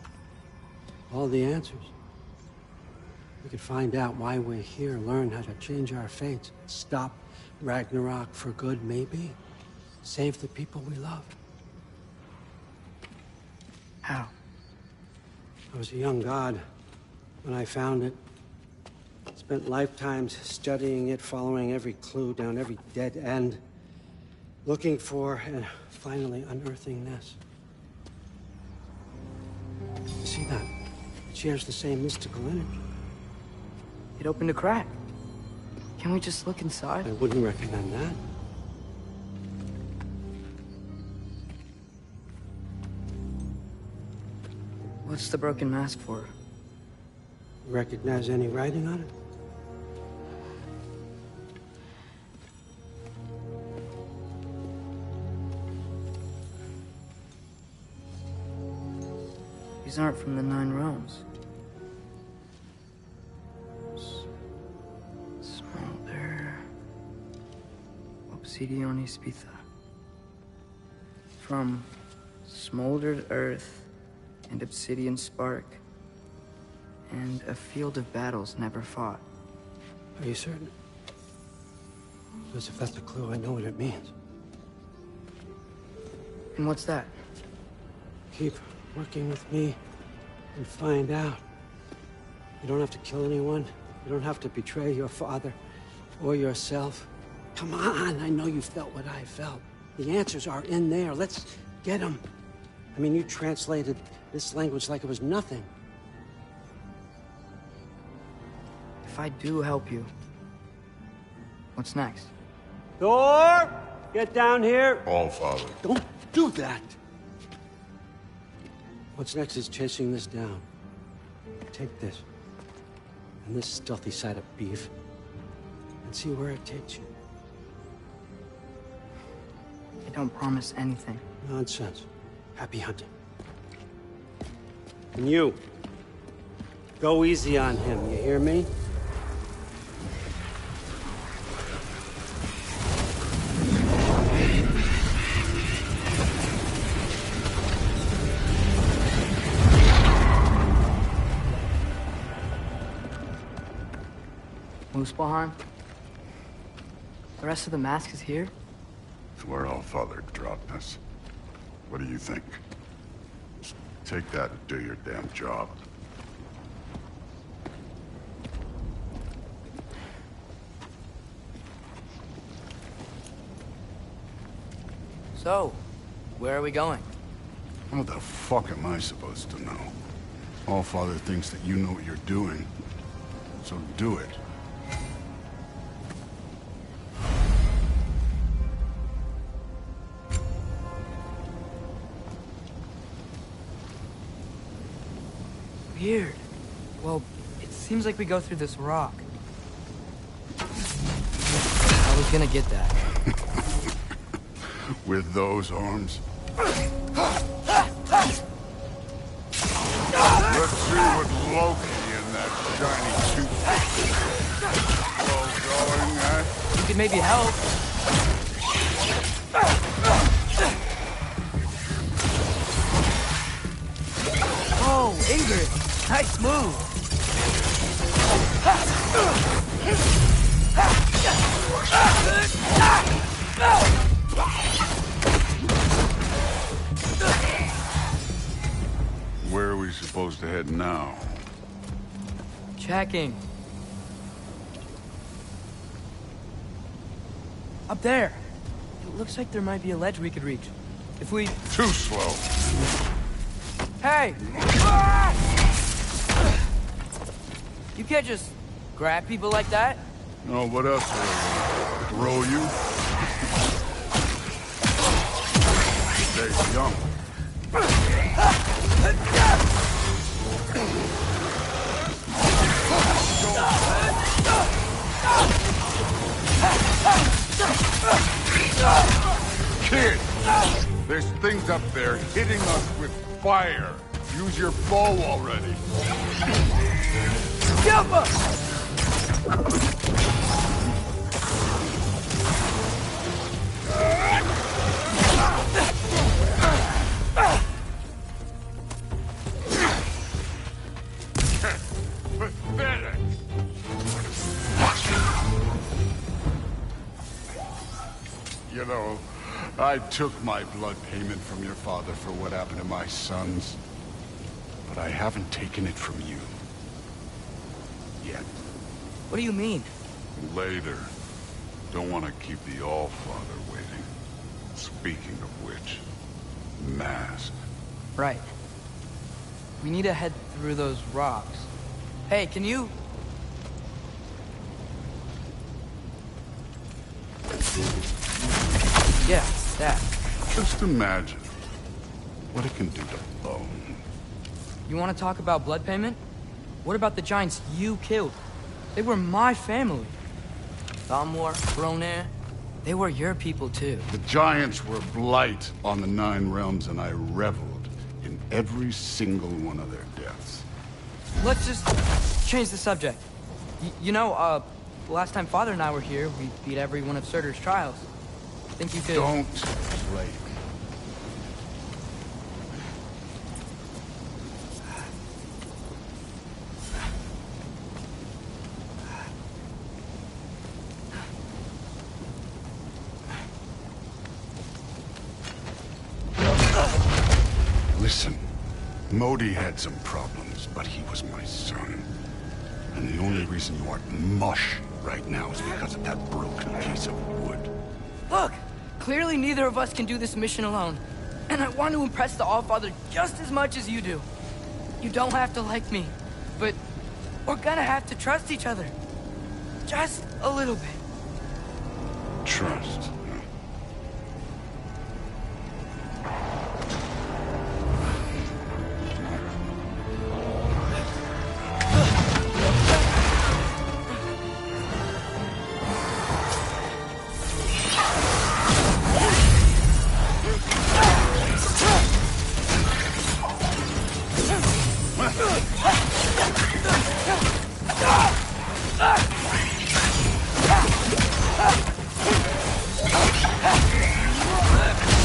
All the answers. We could find out why we're here, learn how to change our fates, stop Ragnarok for good, maybe. Save the people we love. How? I was a young god when I found it. Spent lifetimes studying it, following every clue down every dead end, looking for and finally unearthing this. You see that? It shares the same mystical energy. It opened a crack. Can we just look inside? I wouldn't recommend that. What's the broken mask for? Recognize any writing on it? These aren't from the Nine Realms. Smolder. Obsidione Spitha. From smoldered earth and obsidian spark, and a field of battles never fought. Are you certain? Because if that's a clue, I know what it means. And what's that? Keep working with me and find out. You don't have to kill anyone. You don't have to betray your father or yourself. Come on, I know you felt what I felt. The answers are in there. Let's get them. I mean, you translated this language like it was nothing. If I do help you, what's next? Thor! Get down here! All Father. Don't do that! What's next is chasing this down. Take this, and this stealthy side of beef, and see where it takes you. I don't promise anything. Nonsense. Happy hunting. And you, go easy on him, you hear me? Muspelheim? The rest of the mask is here? It's where All Father dropped us. What do you think? Just take that and do your damn job. So, where are we going? How the fuck am I supposed to know? Allfather thinks that you know what you're doing, so do it. Weird. Well, it seems like we go through this rock. I was gonna get that. With those arms? Let's see what Loki and that shiny tooth. Slow going, eh? You could maybe help. Oh, Ingrid! Nice move! Where are we supposed to head now? Checking. Up there. It looks like there might be a ledge we could reach. If we... Too slow. Hey! You can't just grab people like that. No, what else are they gonna throw you? Stay young. Kid! There's things up there hitting us with fire. Use your bow already. Jump up! Pathetic! You know, I took my blood payment from your father for what happened to my sons. But I haven't taken it from you. Yet. What do you mean? Later. Don't want to keep the Allfather waiting. Speaking of which, mask. Right. We need to head through those rocks. Hey, can you... Yeah, that. Just imagine what it can do to bone. You want to talk about blood payment? What about the giants you killed? They were my family. Thamor, Bronir, they were your people too. The giants were blight on the Nine Realms, and I reveled in every single one of their deaths. Let's just change the subject. You know, last time Father and I were here, we beat every one of Surtur's trials. Think you could... Don't play me. Listen, Modi had some problems, but he was my son. And the only reason you aren't mush right now is because of that broken piece of wood. Look! Clearly neither of us can do this mission alone. And I want to impress the Allfather just as much as you do. You don't have to like me, but we're gonna have to trust each other. Just a little bit. Trust.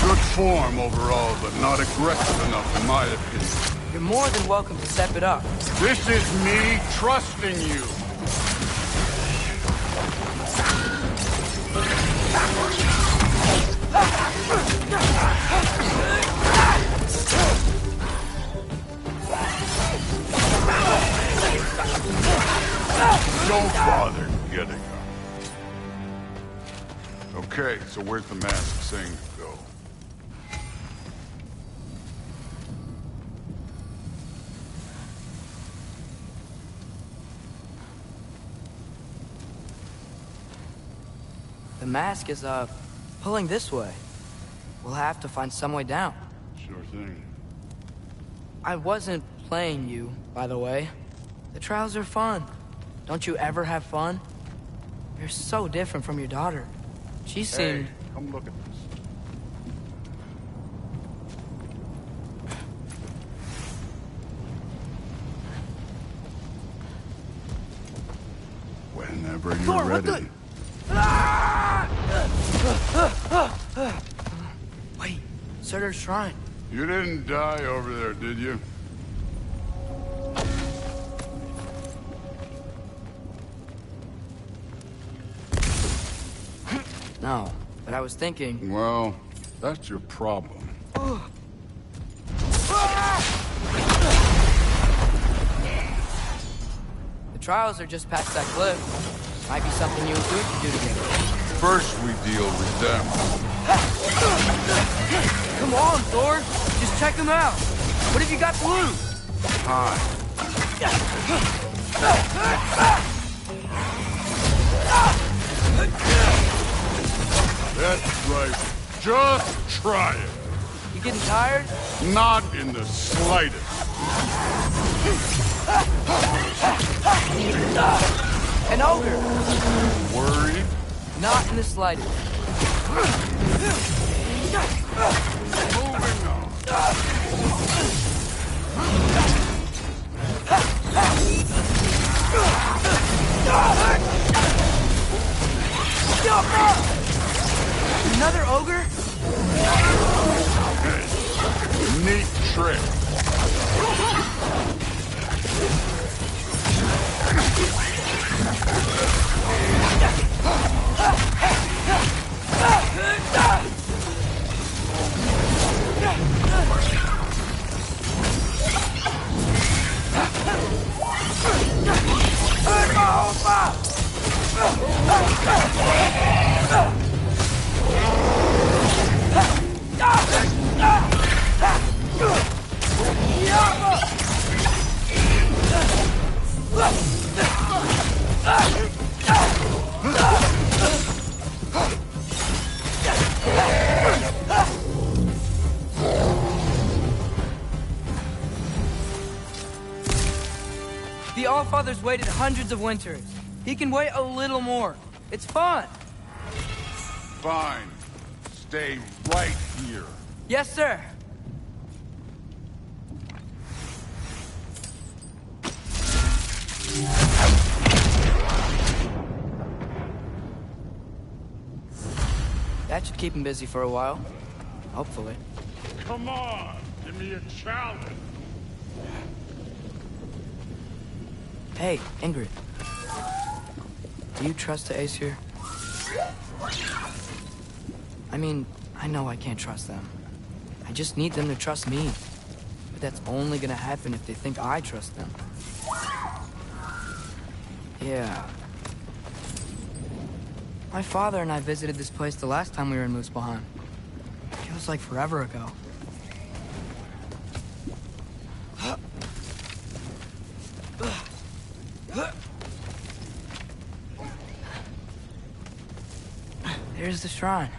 Good form overall, but not aggressive enough in my opinion. You're more than welcome to step it up. This is me trusting you. Don't bother getting up. Okay, so where's the mask saying to go? The mask is, pulling this way. We'll have to find some way down. Sure thing. I wasn't playing you, by the way. The trials are fun. Don't you ever have fun? You're so different from your daughter. She seemed... Hey, come look at this. Whenever you're Thor, ready. what the... Wait, Surtur's shrine. You didn't die over there, did you? No, but I was thinking... Well, that's your problem. The trials are just past that cliff. Might be something you and Groot could do together. First we deal with them. Come on, Thor! Just check them out! What have you got to lose? Time. That's right. Just try it. You getting tired? Not in the slightest. An ogre! Worried? Not in the slightest. Moving on. Another ogre? Hey, neat trick. The Allfather's waited hundreds of winters. He can wait a little more. It's fun. Fine. Stay right here. Yes, sir. That should keep him busy for a while. Hopefully. Come on, give me a challenge. Hey, Ingrid. Do you trust the Aesir? I mean, I know I can't trust them. I just need them to trust me. But that's only gonna happen if they think I trust them. Yeah. My father and I visited this place the last time we were in Muspelheim. Feels like forever ago. There's the shrine.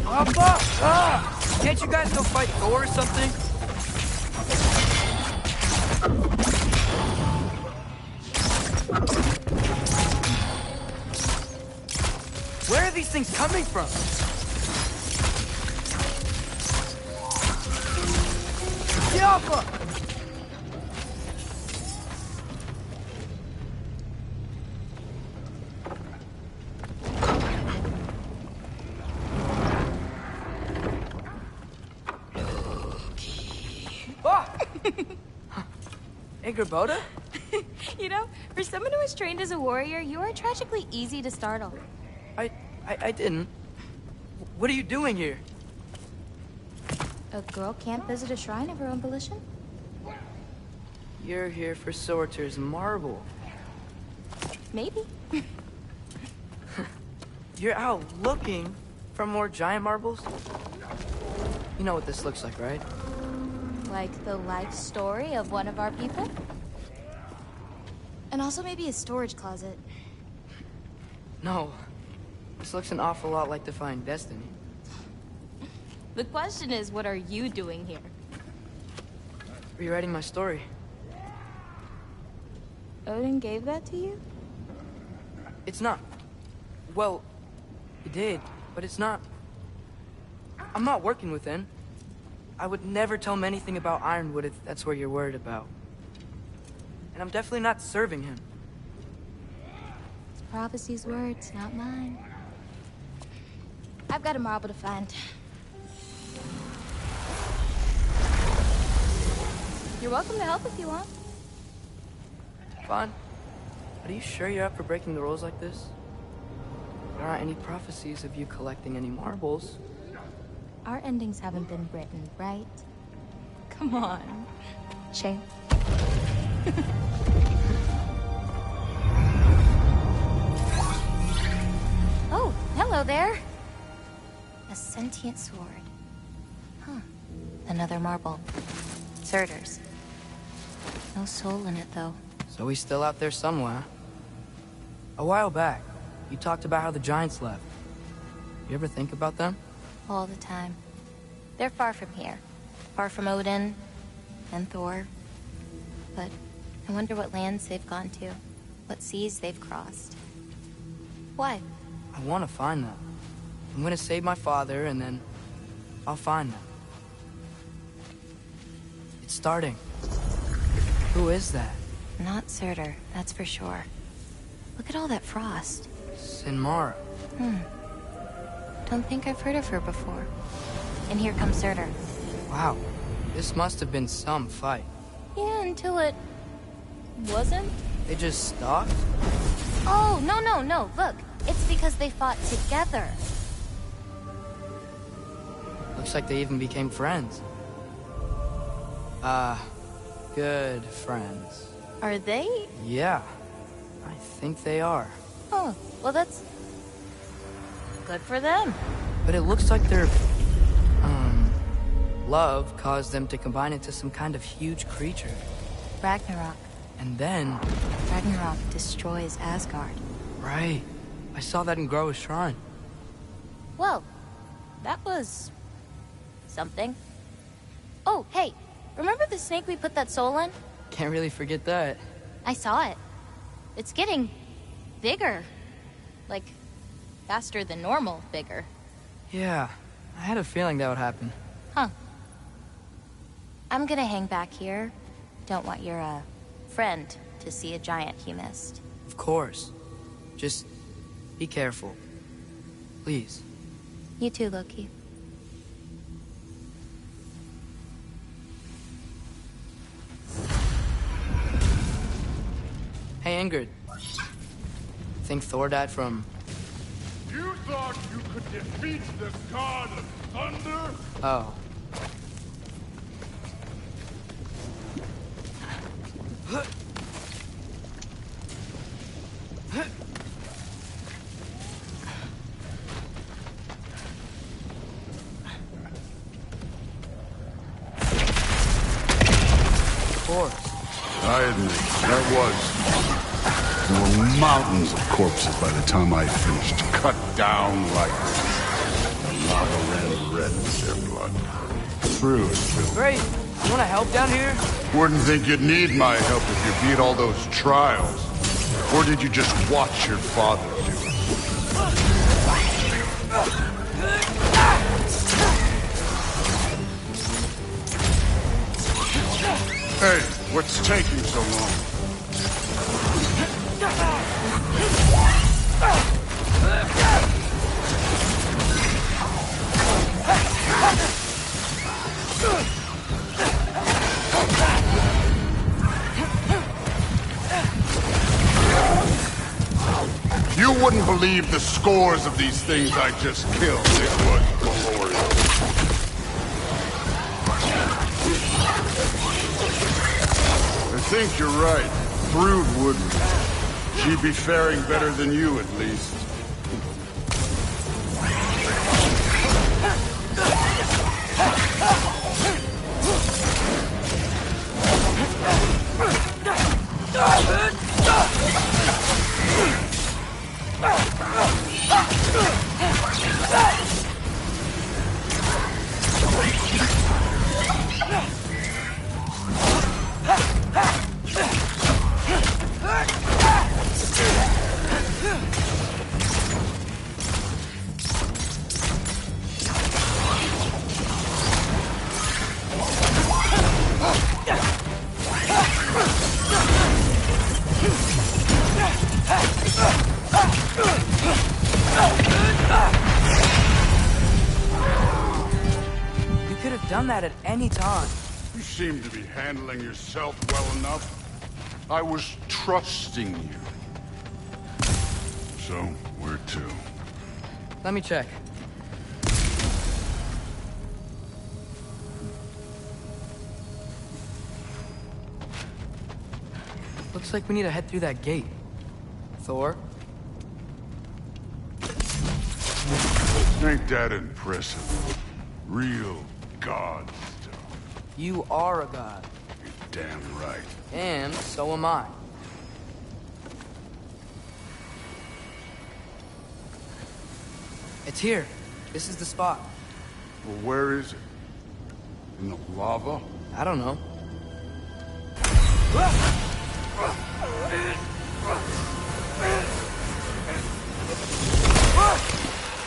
Papa! Ah! Can't you guys go fight Thor or something? Where are these things coming from? Yappa! Boda? You know, for someone who was trained as a warrior, you are tragically easy to startle. I didn't. What are you doing here? A girl can't visit a shrine of her own volition? You're here for Surtur's marble. Maybe. You're out looking for more giant marbles? You know what this looks like, right? Like the life story of one of our people? And also maybe a storage closet. No. This looks an awful lot like Defying Destiny. The question is, what are you doing here? Rewriting my story. Odin gave that to you? It's not. Well, he did, but it's not. I'm not working with him. I would never tell him anything about Ironwood if that's what you're worried about. And I'm definitely not serving him. It's prophecy's words, not mine. I've got a marble to find. You're welcome to help if you want. Fine. But are you sure you're up for breaking the rules like this? There aren't any prophecies of you collecting any marbles. Our endings haven't been written, right? Come on. Shame. Oh, hello there. A sentient sword. Huh. Another marble. Surtur's. No soul in it, though. So he's still out there somewhere. A while back, you talked about how the giants left. You ever think about them? All the time. They're far from here. Far from Odin and Thor. But I wonder what lands they've gone to. What seas they've crossed. Why? I want to find them. I'm gonna save my father, and then I'll find them. It's starting. Who is that? Not Surtur, that's for sure. Look at all that frost. Sinmara. Don't think I've heard of her before. And here comes Surtur. Wow. This must have been some fight. Yeah, until it... wasn't? They just stopped? Oh, no. Look, it's because they fought together. Looks like they even became friends. Good friends. Are they? Yeah, I think they are. Oh, well that's... good for them. But it looks like their... love caused them to combine into some kind of huge creature. Ragnarok. And then... Ragnarok destroys Asgard. Right. I saw that in Groa's shrine. Well, that was... something. Oh, hey, remember the snake we put that soul in? Can't really forget that. I saw it. It's getting... bigger. Like, faster than normal bigger. Yeah, I had a feeling that would happen. Huh. I'm gonna hang back here. Don't want your, friend to see a giant he missed. Of course. Just be careful. Please. You too, Loki. Hey, Ingrid. Think Thor died from... You thought you could defeat the god of thunder? Oh. Of course. I admit, that was... There were mountains of corpses by the time I finished, cut down like the lava ran red with their blood. Through and through. Great. You want to help down here? Wouldn't think you'd need my help if you beat all those trials. Or did you just watch your father do it? Hey, what's taking so long? You wouldn't believe the scores of these things I just killed. It was glorious. I think you're right. Thrud wouldn't. She'd be faring better than you, at least. that at any time. You seem to be handling yourself well enough. I was trusting you. So, where to? Let me check. Looks like we need to head through that gate. Thor? Ain't that impressive? Real god stuff. You are a god. You're damn right. And so am I. It's here. This is the spot. Well, where is it? In the lava? I don't know.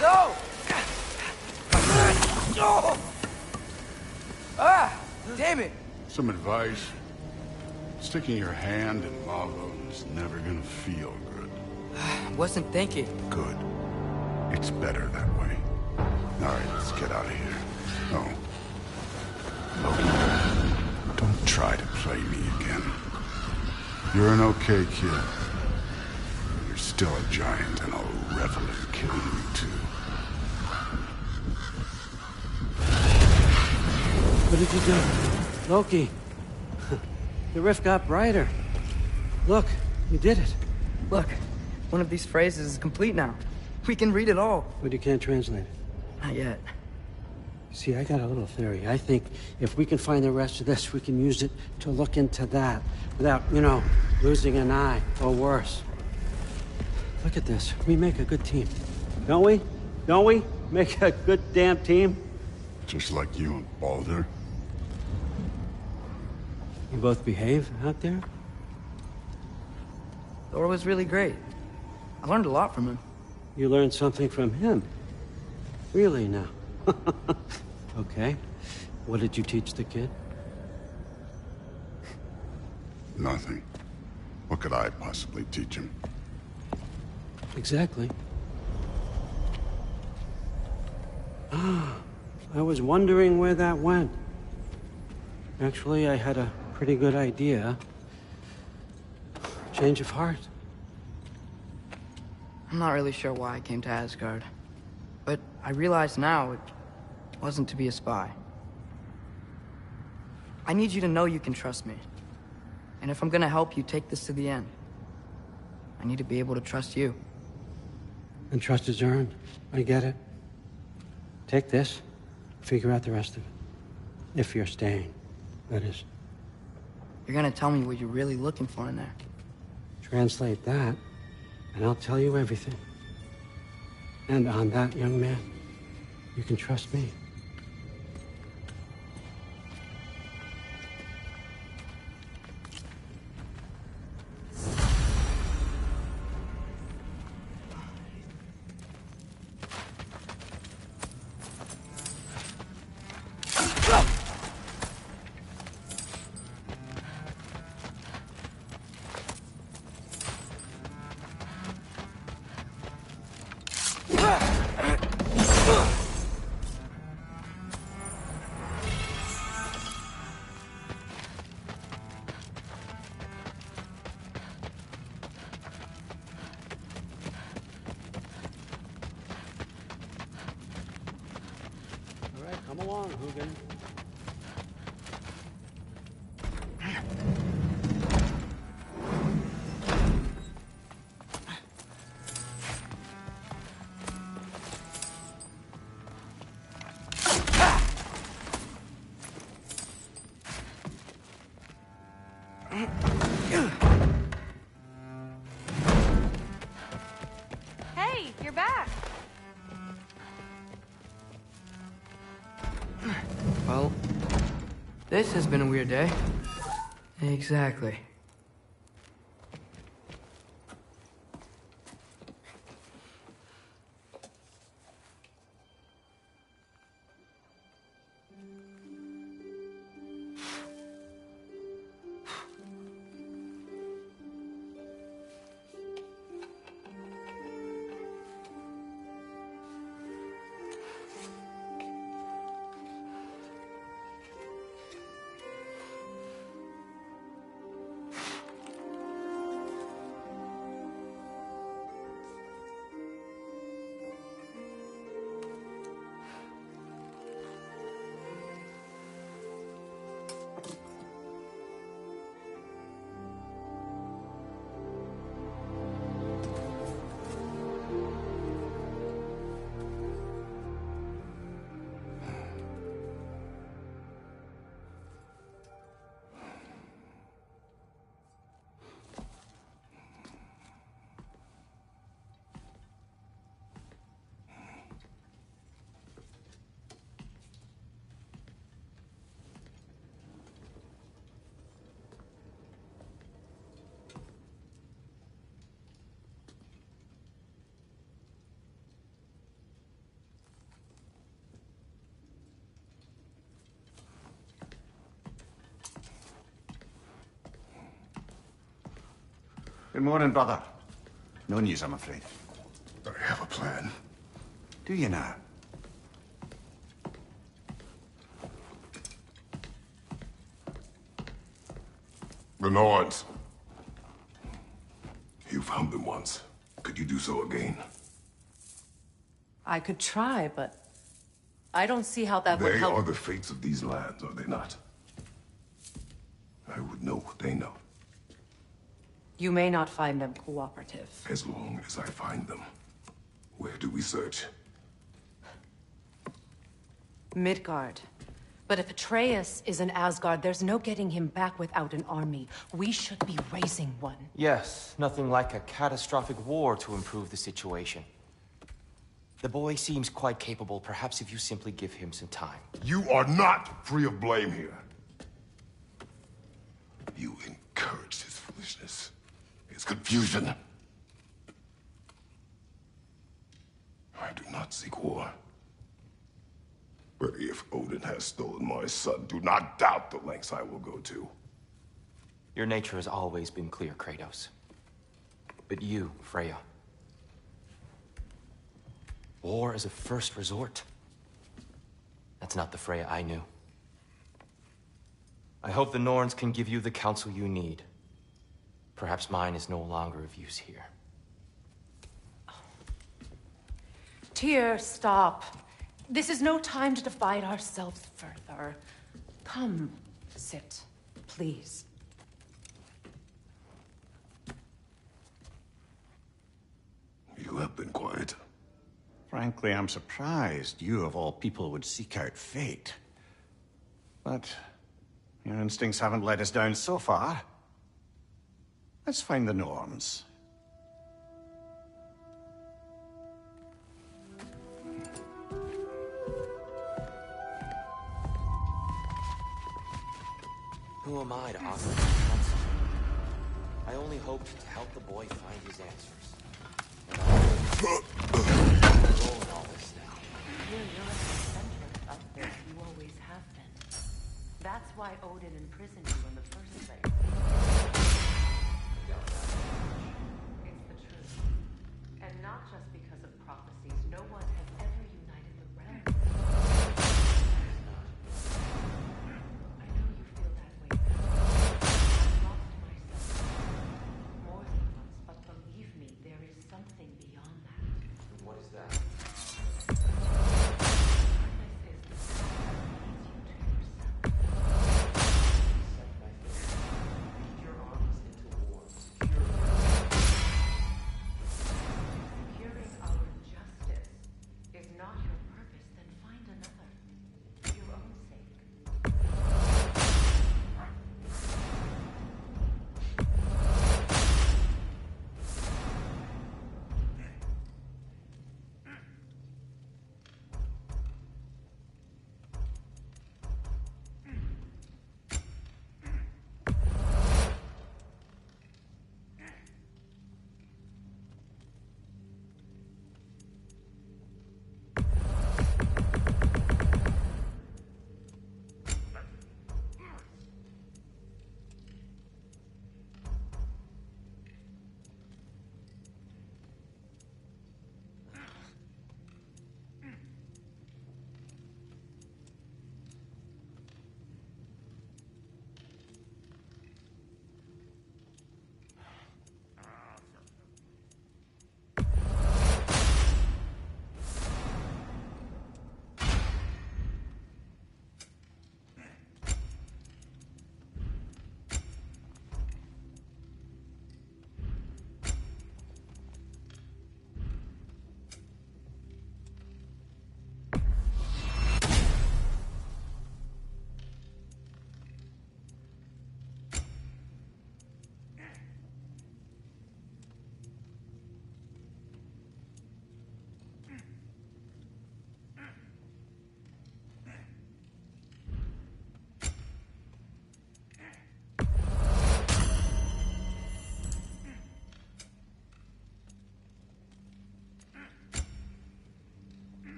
No! No! Ah! Damn it! Some advice? Sticking your hand in lava is never gonna feel good. Wasn't thinking. Good. It's better that way. Alright, let's get out of here. Oh. Loki, don't try to play me again. You're an okay kid. You're still a giant, and I'll revel in killing you too. What did you do? Loki. The rift got brighter. Look, you did it. Look, one of these phrases is complete now. We can read it all. But you can't translate it. Not yet. See, I got a little theory. I think if we can find the rest of this, we can use it to look into that without, losing an eye or worse. Look at this. We make a good team. Don't we? Don't we? Make a good damn team? Just like you and Baldur. You both behave out there? Thor was really great. I learned a lot from him. You learned something from him? Really now? Okay. What did you teach the kid? Nothing. What could I possibly teach him? Exactly. Ah, I was wondering where that went. Actually, I had a pretty good idea. Change of heart. I'm not really sure why I came to Asgard. But I realize now it wasn't to be a spy. I need you to know you can trust me. And if I'm gonna help you take this to the end, I need to be able to trust you. And trust is earned. I get it. Take this, figure out the rest of it. If you're staying, that is. You're gonna tell me what you're really looking for in there. Translate that, and I'll tell you everything. And on that, young man, you can trust me. Come along, Hugin. Hey, you're back. Well, this has been a weird day. Exactly. Good morning, brother. No news, I'm afraid. I have a plan. Do you now? The Norns. You found them once. Could you do so again? I could try, but I don't see how that would They help. are the fates of these lands, are they not? I would know what they know. You may not find them cooperative. As long as I find them. Where do we search? Midgard. But if Atreus is in Asgard, there's no getting him back without an army. We should be raising one. Yes, nothing like a catastrophic war to improve the situation. The boy seems quite capable. Perhaps if you simply give him some time. You are not free of blame here. You encouraged his foolishness, his confusion. I do not seek war. But if Odin has stolen my son, do not doubt the lengths I will go to. Your nature has always been clear, Kratos. But you, Freya. War is a first resort. That's not the Freya I knew. I hope the Norns can give you the counsel you need. Perhaps mine is no longer of use here. Tyr, stop. This is no time to divide ourselves further. Come, sit, please. You have been quiet. Frankly, I'm surprised you, of all people, would seek out fate. But your instincts haven't led us down so far. Let's find the Norns. Who am I to offer counsel? I only hoped to help the boy find his answers. Role in all this now. You're at the center of this. You always have been. That's why Odin imprisoned you in the first place. It's the truth. And not just because of prophecies. No one has ever united the realm. I know you feel that way now. I've lost myself. More than once, but believe me, there is something beyond that. What is that? Securing our justice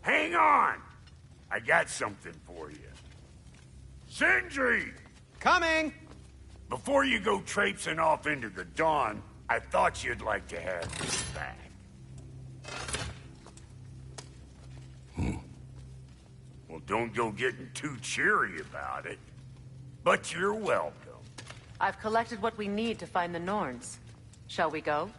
Hang on! I got something for you. Sindri! Coming! Before you go traipsing off into the dawn, I thought you'd like to have this back. Well, don't go getting too cheery about it. But you're welcome. I've collected what we need to find the Norns. Shall we go?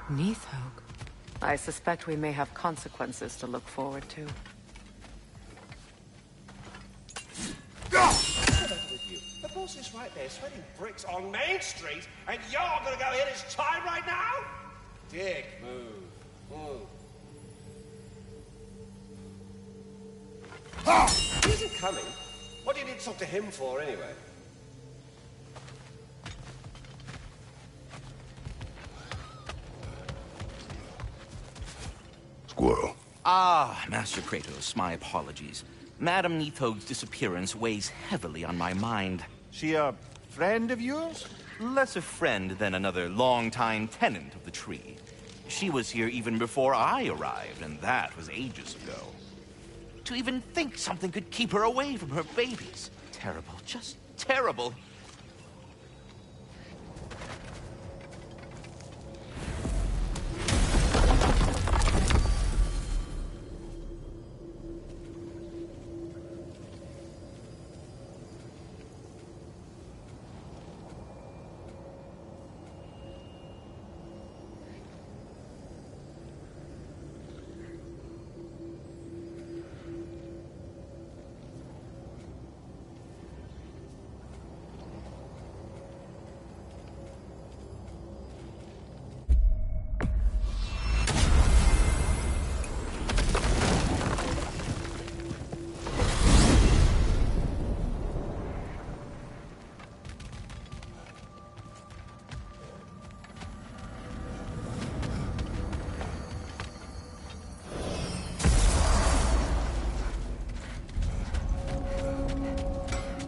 Neathog. I suspect we may have consequences to look forward to. The boss is right there, sweating bricks on Main Street, and you're gonna go hit his time right now? Dick, move. He isn't coming. What do you need to talk to him for, anyway? Squirrel. Ah, Master Kratos, my apologies. Madame Neathog's disappearance weighs heavily on my mind. She a friend of yours? Less a friend than another longtime tenant of the tree. She was here even before I arrived, and that was ages ago. To even think something could keep her away from her babies. Terrible, just terrible.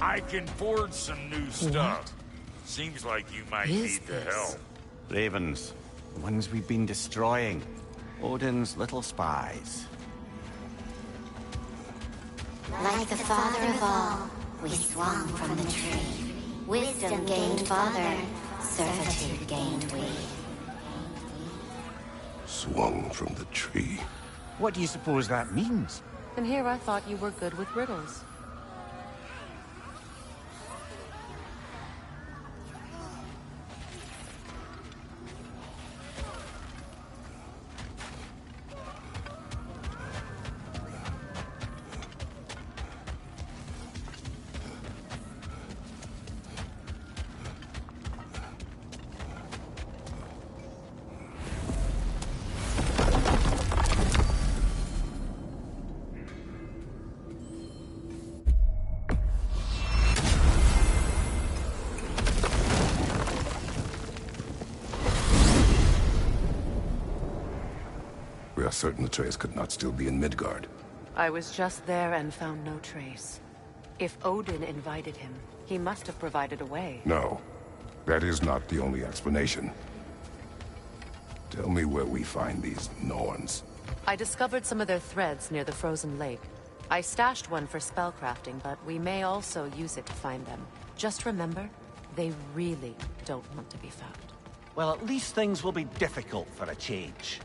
I can forge some new stuff. Seems like you might need the help. Ravens. The ones we've been destroying. Odin's little spies. Like the father of all, we swung from the tree. Wisdom gained father, servitude gained we. Swung from the tree. What do you suppose that means? And here I thought you were good with riddles. We are certain the trace could not still be in Midgard. I was just there and found no trace. If Odin invited him, he must have provided a way. No, that is not the only explanation. Tell me where we find these Norns. I discovered some of their threads near the frozen lake. I stashed one for spellcrafting, but we may also use it to find them. Just remember, they really don't want to be found. Well, at least things will be difficult for a change.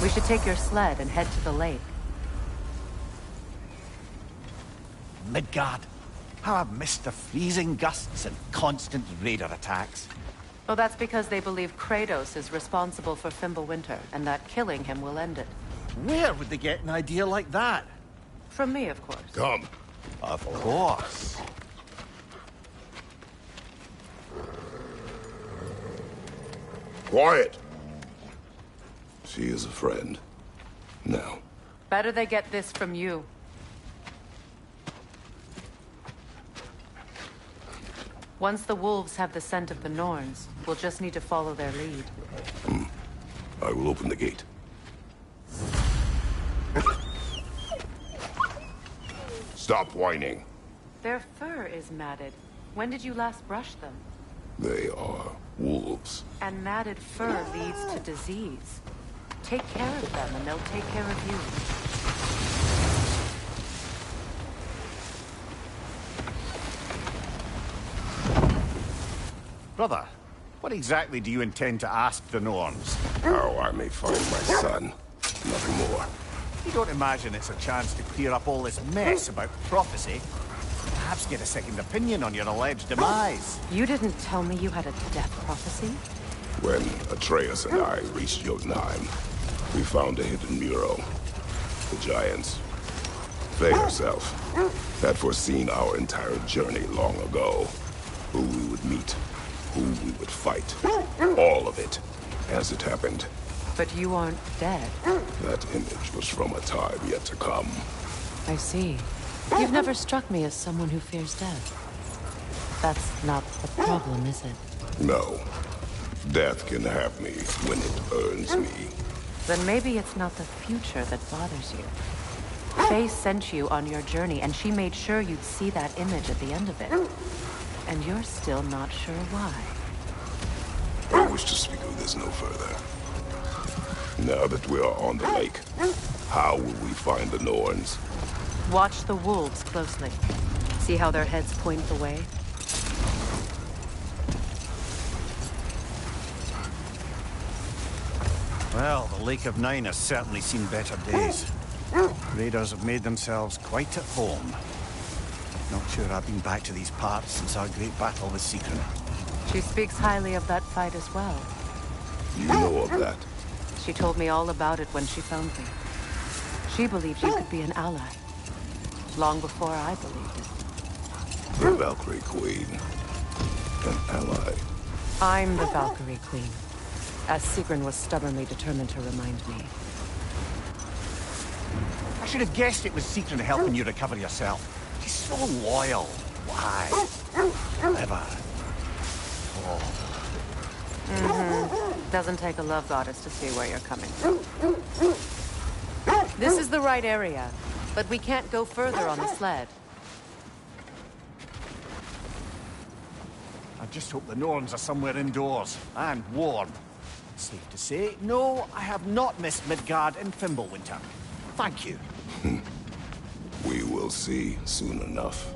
We should take your sled and head to the lake. Midgard. How I've missed the freezing gusts and constant raider attacks. Oh, that's because they believe Kratos is responsible for Fimbulwinter, and that killing him will end it. Where would they get an idea like that? From me, of course. Come. Of course. Quiet. She is a friend. Now. Better they get this from you. Once the wolves have the scent of the Norns, we'll just need to follow their lead. I will open the gate. Stop whining. Their fur is matted. When did you last brush them? They are wolves. And matted fur leads to disease. Take care of them and they'll take care of you. Brother, what exactly do you intend to ask the Norns? How I may find my son. Nothing more. You don't imagine it's a chance to clear up all this mess about prophecy? Perhaps get a second opinion on your alleged demise. You didn't tell me you had a death prophecy? When Atreus and I reached Jotunheim, we found a hidden mural. The giants, Faye herself, had foreseen our entire journey long ago. Who we would meet, who we would fight. All of it, as it happened. But you aren't dead. That image was from a time yet to come. I see. You've never struck me as someone who fears death. That's not the problem, is it? No. Death can have me when it earns me. Then maybe it's not the future that bothers you. Faye sent you on your journey, and she made sure you'd see that image at the end of it. And you're still not sure why. I wish to speak of this no further. Now that we are on the lake, how will we find the Norns? Watch the wolves closely. See how their heads point the way? Well, the Lake of Nine has certainly seen better days. Raiders have made themselves quite at home. Not sure I've been back to these parts since our great battle with Sigrun. She speaks highly of that fight as well. You know of that? She told me all about it when she found me. She believed you could be an ally. Long before I believed it. The Valkyrie Queen. An ally. I'm the Valkyrie Queen, as Sigrun was stubbornly determined to remind me. I should have guessed it was Sigrun helping you recover yourself. She's so loyal. Why? Clever. Doesn't take a love goddess to see where you're coming from. This is the right area, but we can't go further on the sled. I just hope the Norns are somewhere indoors and warm. Safe to say, no, I have not missed Midgard in Fimbulwinter. Thank you. We will see soon enough.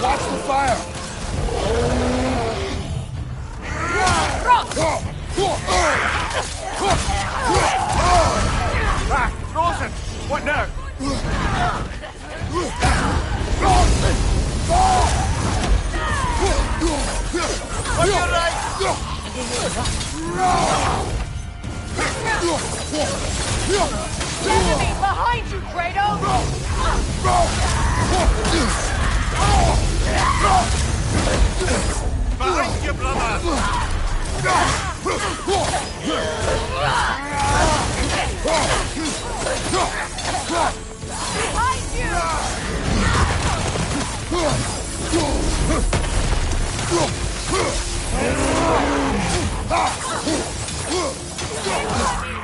Watch the fire! Ah, frozen! What now? On your right! Enemy behind you, Kratos! Behind you, brother! Behind you!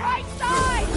Right side!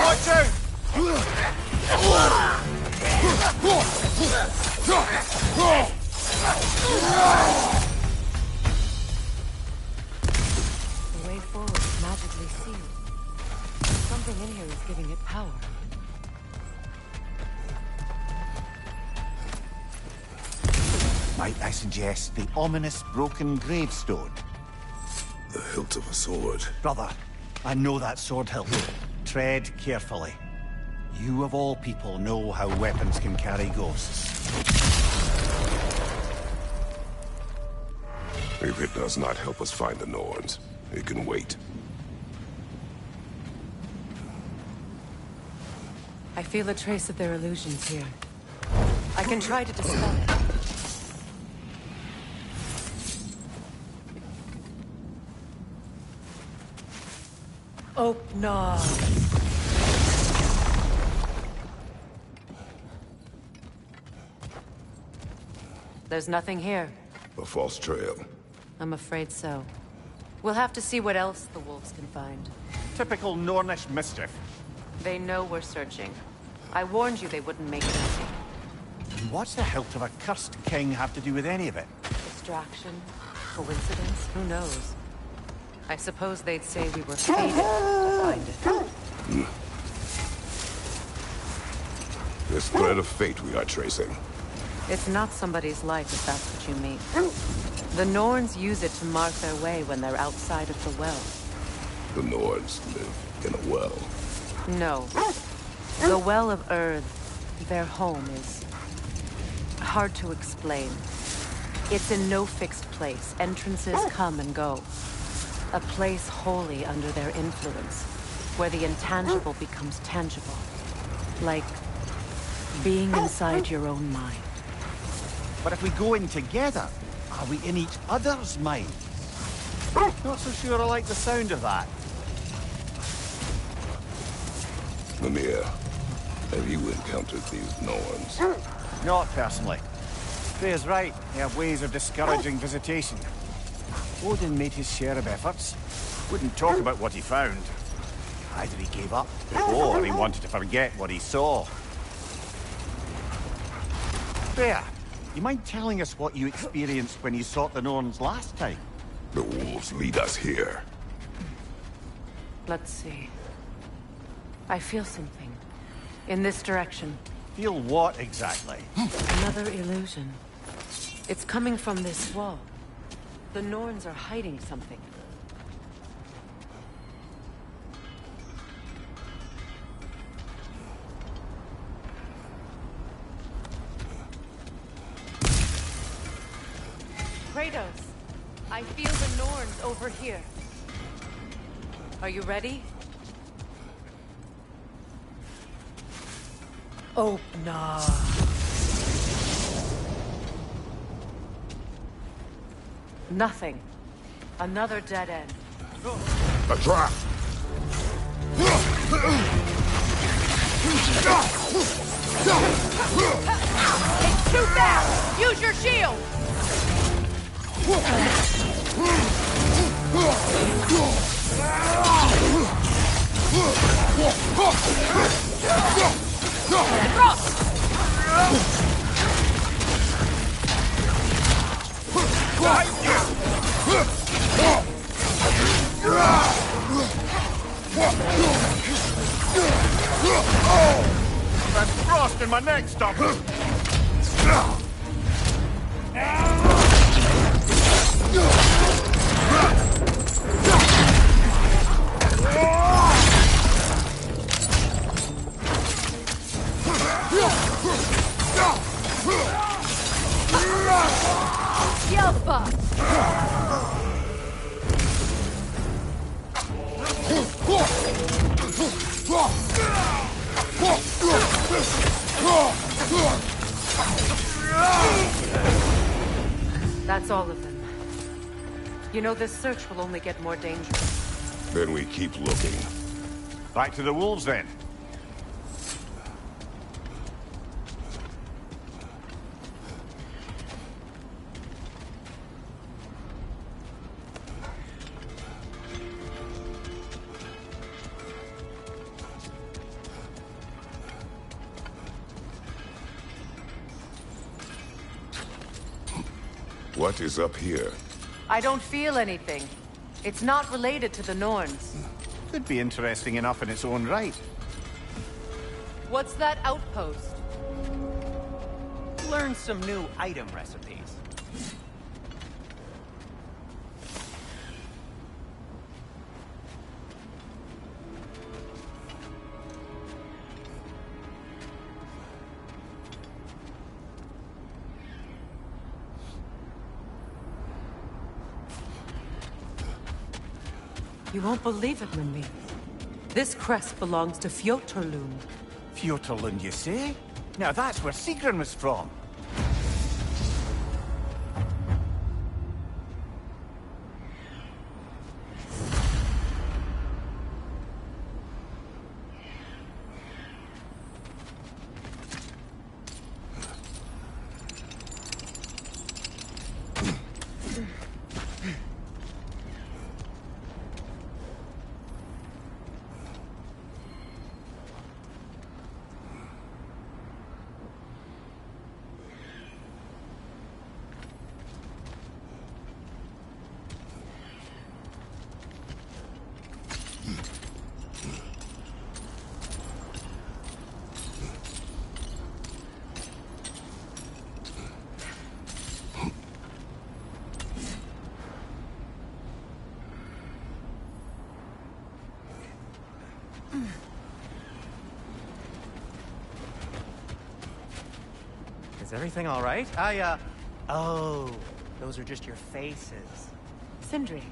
Watch out! The way forward is magically sealed. Something in here is giving it power. Might I suggest the ominous broken gravestone? The hilt of a sword. Brother, I know that sword hilt. Tread carefully. You of all people know how weapons can carry ghosts. If it does not help us find the Norns, it can wait. I feel a trace of their illusions here. I can try to dispel it. Oh, no. There's nothing here. A false trail. I'm afraid so. We'll have to see what else the wolves can find. Typical Nornish mischief. They know we're searching. I warned you they wouldn't make it easy. And what's the hilt of a cursed king have to do with any of it? Distraction? Coincidence? Who knows? I suppose they'd say we were fated to find it. This thread of fate we are tracing. It's not somebody's life, if that's what you mean. The Norns use it to mark their way when they're outside of the well. The Norns live in a well. No. The Well of Earth, their home, is hard to explain. It's in no fixed place. Entrances come and go. A place wholly under their influence, where the intangible becomes tangible. Like being inside your own mind. But if we go in together, are we in each other's minds? Not so sure I like the sound of that. Mimir, have you encountered these Norns? Not personally. Freya's right. They have ways of discouraging visitation. Odin made his share of efforts. Wouldn't talk about what he found. Either he gave up, Or he wanted to forget what he saw. Freya, you mind telling us what you experienced when you sought the Norns last time? The wolves lead us here. Let's see. I feel something. In this direction. Feel what exactly? Another illusion. It's coming from this wall. The Norns are hiding something. Kratos! I feel the Norns over here. Are you ready? Open up. Nothing. Another dead end. A trap! It's too fast! Use your shield! That's frost in my neck, stop it! That's all of them. You know, this search will only get more dangerous. Then we keep looking. Back to the wolves, then. What is up here? I don't feel anything. It's not related to the Norns. Could be interesting enough in its own right. What's that outpost? Learn some new item recipes. You won't believe it, Minmi. This crest belongs to Fjotorlund. Fjotorlund, you say? Now that's where Sigrun was from. Is everything all right? Oh, those are just your faces. Sindri.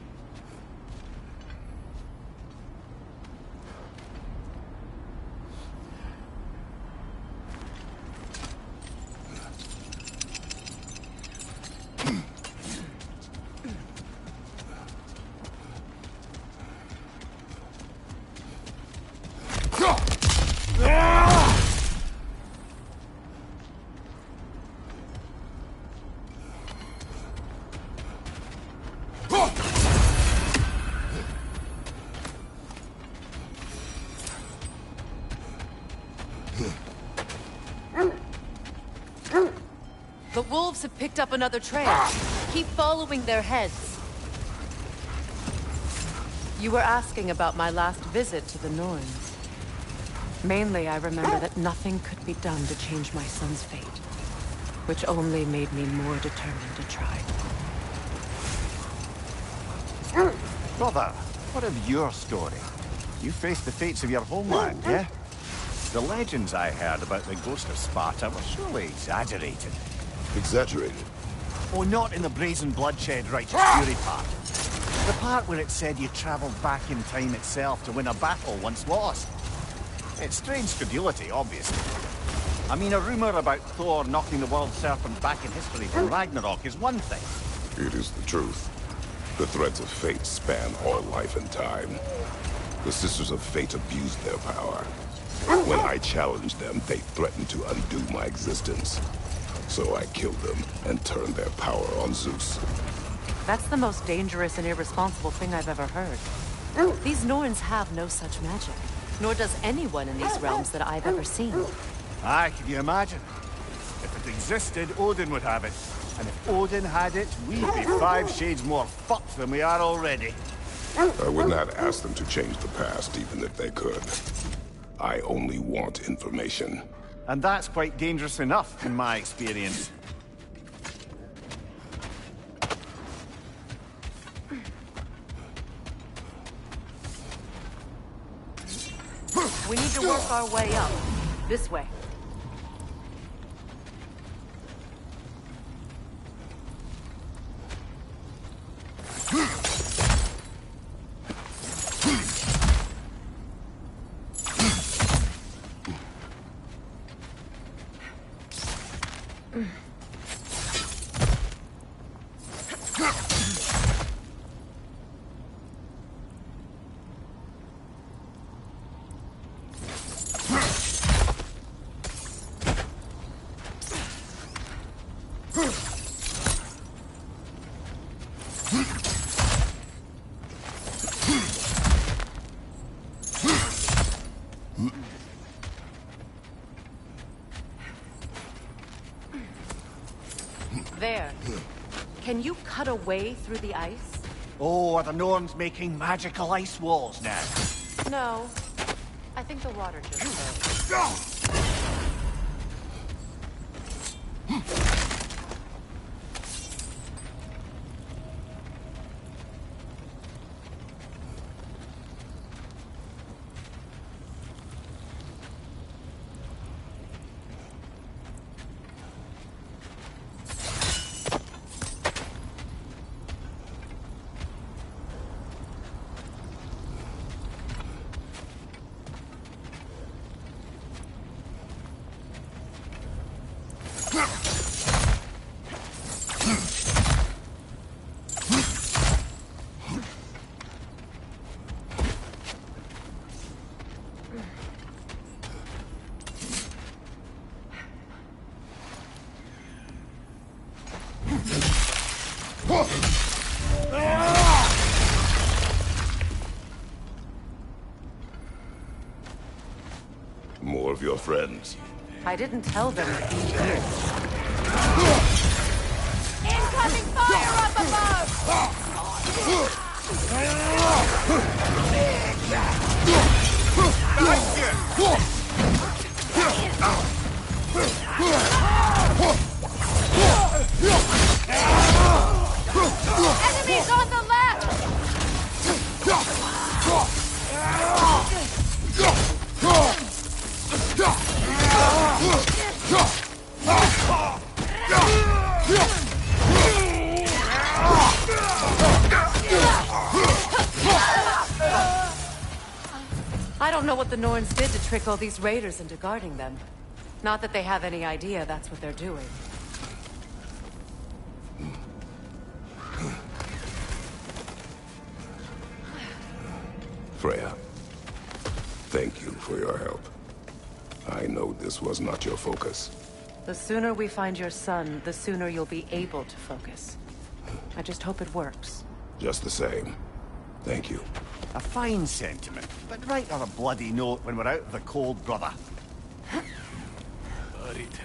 The wolves have picked up another trail. Keep following their heads. You were asking about my last visit to the Norns. Mainly, I remember that nothing could be done to change my son's fate, which only made me more determined to try. Brother, what of your story? You faced the fates of your homeland, yeah? The legends I heard about the ghost of Sparta were surely exaggerated. Exaggerated? Oh, not in the brazen bloodshed righteous fury part. The part where it said you travelled back in time itself to win a battle once lost. It's strange credulity, obviously. I mean, a rumour about Thor knocking the world serpent back in history from Ragnarok is one thing. It is the truth. The threads of fate span all life and time. The Sisters of Fate abused their power. When I challenged them, they threatened to undo my existence. So I killed them and turned their power on Zeus. That's the most dangerous and irresponsible thing I've ever heard. These Norns have no such magic, nor does anyone in these realms that I've ever seen. Aye, can you imagine? If it existed, Odin would have it. And if Odin had it, we'd be 5 shades more fucked than we are already. I would not ask them to change the past, even if they could. I only want information. And that's quite dangerous enough, in my experience. We need to work our way up. This way. There. Can you cut a way through the ice? Oh, are the Norns making magical ice walls now? No. I think the water just froze. More of your friends. I didn't tell them to be here. Incoming fire up above! Enemies on the left! I don't know what the Norns did to trick all these raiders into guarding them. Not that they have any idea that's what they're doing. Freya, thank you for your help. I know this was not your focus. The sooner we find your son, the sooner you'll be able to focus. I just hope it works. Just the same. Thank you. A fine sentiment, but write her a bloody note when we're out of the cold, brother. It's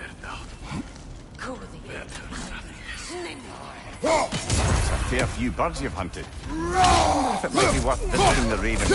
a fair few birds you've hunted. I wonder if it might be worth visiting the Raven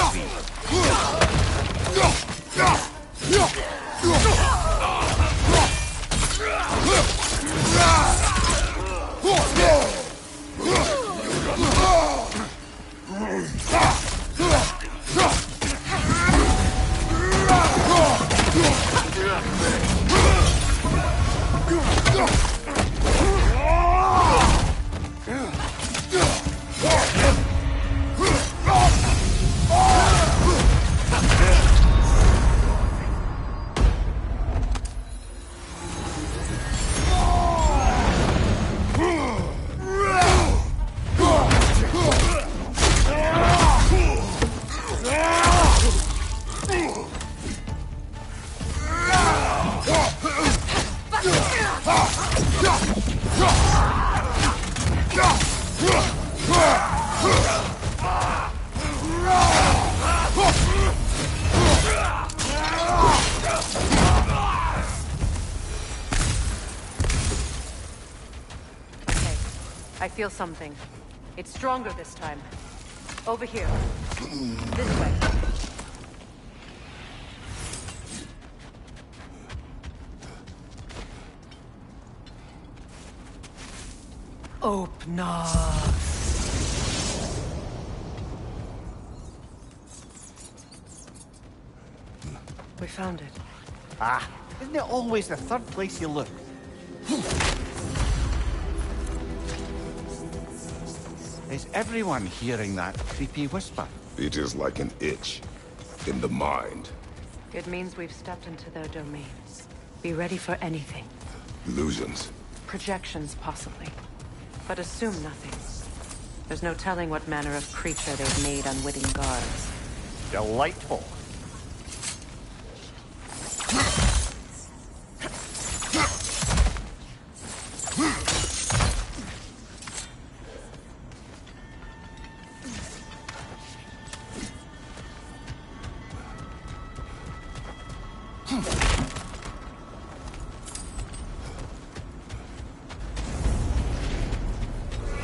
I feel something. It's stronger this time. Over here. This way. Open up. We found it. Ah, isn't it always the third place you look? Is everyone hearing that creepy whisper? It is like an itch in the mind. It means we've stepped into their domains. Be ready for anything. Illusions. Projections, possibly. But assume nothing. There's no telling what manner of creature they've made unwitting guards. Delightful.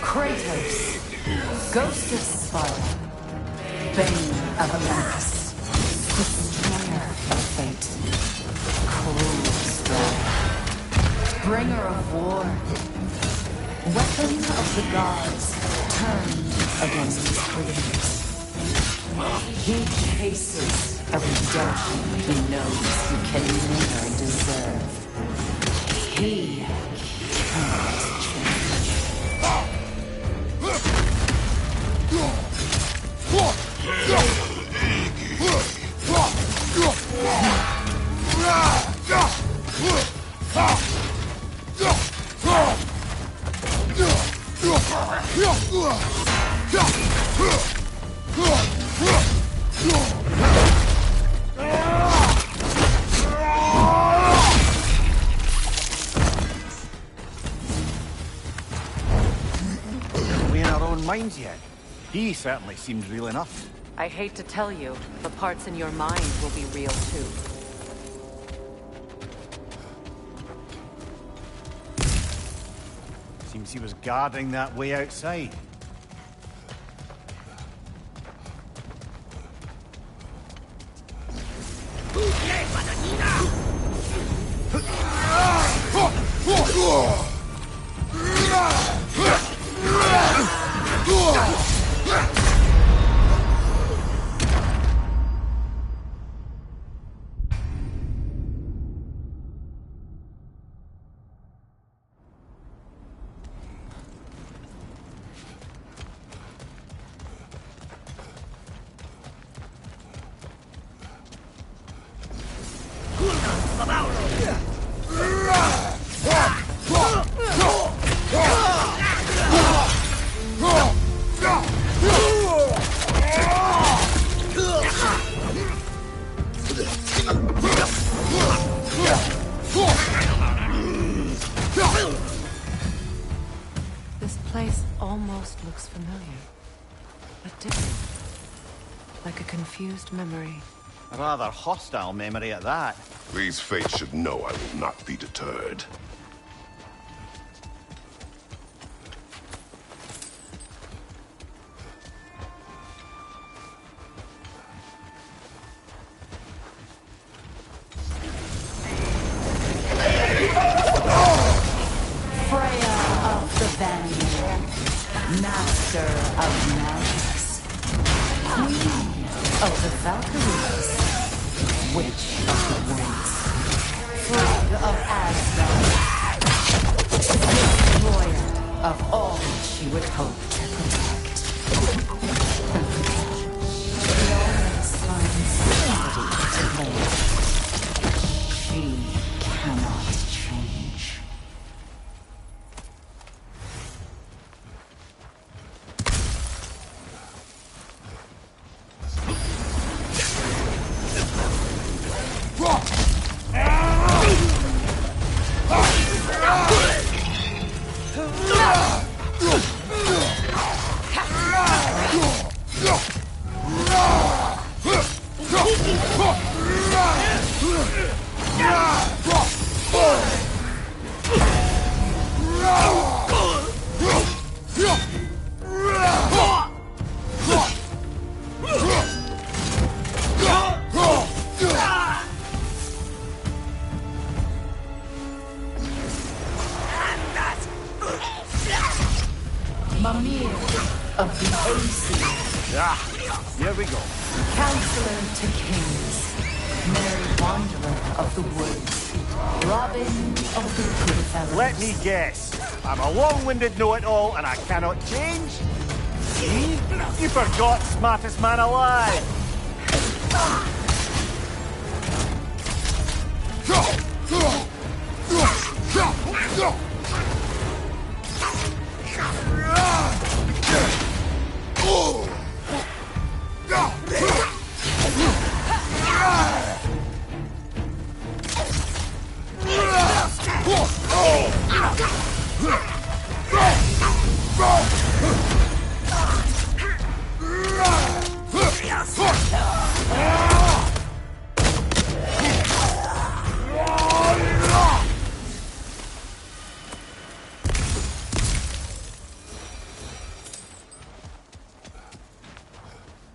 Kratos, Ghost of Sparta, Bane of Olympus, Destroyer of Fate, Cruel Strife, Bringer of War, Weapon of the Gods, turned against his creators. He chases a redemption he knows he can never deserve. He cannot change. We in our own minds yet? He certainly seems real enough. I hate to tell you, the parts in your mind will be real too. Seems he was guarding that way outside. This place almost looks familiar, but different. Like a confused memory. A rather hostile memory at that. These fates should know I will not be deterred. Freya of the Vanguard, Master of Magics, Queen of the Valkyries, Witch of the Woods, Frigg of Asgard, Destroyer of all she would hope to protect. She always finds somebody to blame. She cannot change. Mimir of the AC. Ah, here we go. Counselor to kings. Merry wanderer of the woods. Robin of the Goodfellas. Let me guess. I'm a long-winded know-it-all and I cannot change? See? You forgot smartest man alive.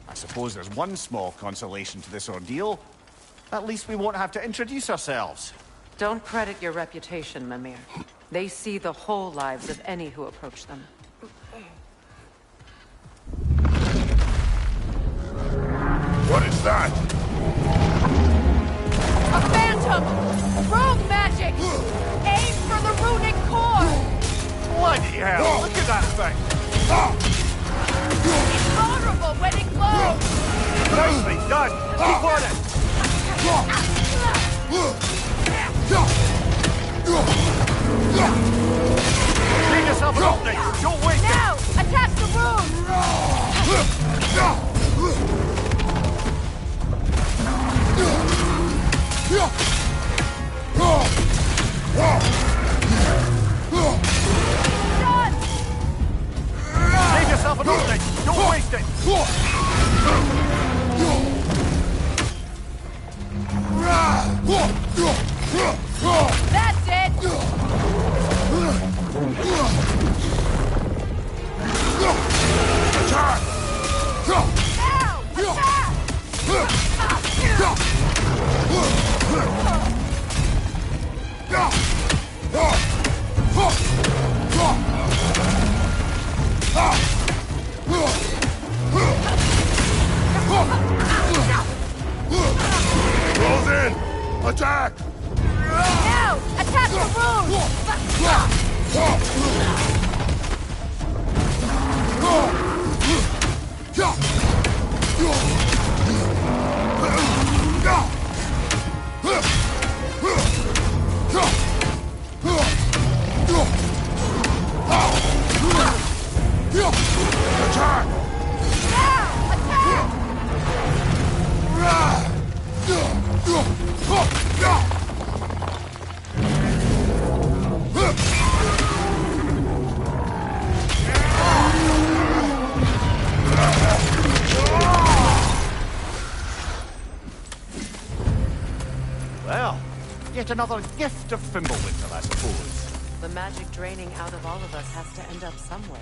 I suppose there's one small consolation to this ordeal. At least we won't have to introduce ourselves. Don't credit your reputation, Mimir. They see the whole lives of any who approach them. What is that? A phantom! Rogue magic! Aim for the runic core! Bloody hell! Look at that thing! It's vulnerable when it glows! Nicely done! Keep on it! Leave yourself an opening! Don't waste it! Now! Attack the rune! Done! Leave yourself an opening! Don't waste it! That's it! Attack! Now! Attack! Close in! Attack! Now! Attack the Attack! Now! Attack! Well, yet another gift of Fimbulwinter, I suppose. The magic draining out of all of us has to end up somewhere.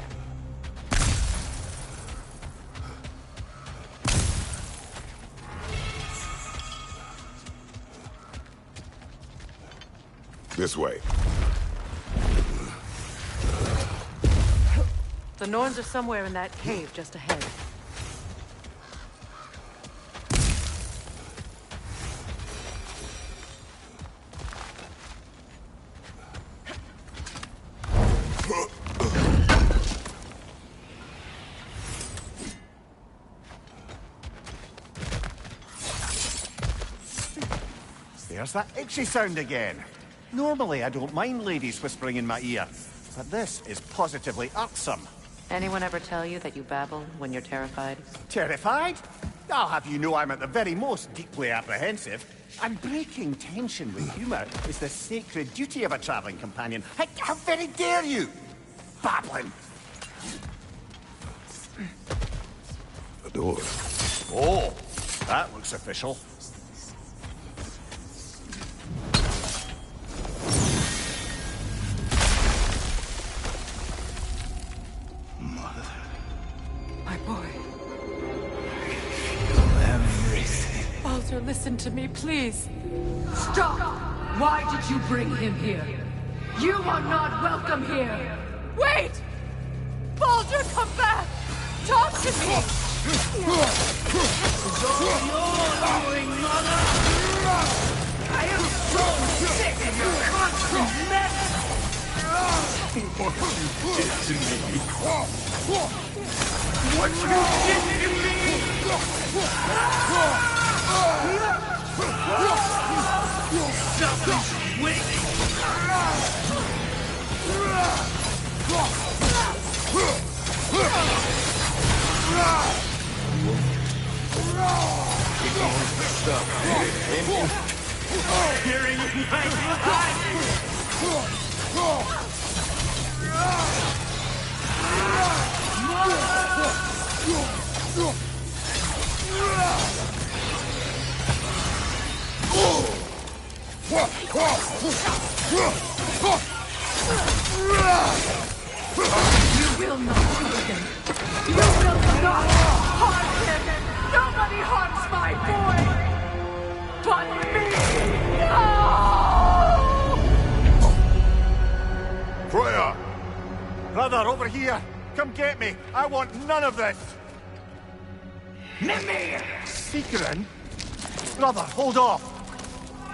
This way. The Norns are somewhere in that cave just ahead. There's that itchy sound again. Normally, I don't mind ladies whispering in my ear, but this is positively irksome. Anyone ever tell you that you babble when you're terrified? Terrified? I'll have you know I'm at the very most deeply apprehensive. And breaking tension with humour is the sacred duty of a travelling companion. How very dare you! Babbling! A door. Oh, that looks official. My boy. Everything. Walter, listen to me, please. Stop! Why did you bring him here? You are not welcome here! Wait! Baldur! Baldur, come back! Talk to me! It's all you're doing, Mother! I am so sick of your constant mess! What you did to me! What you did to me! Selfish witch! Hearing my You will not harm him! You will not harm him! Nobody harms my boy! But me! No! Freya! Brother, over here! Come get me! I want none of this! Mimir! Secret? Brother, hold off!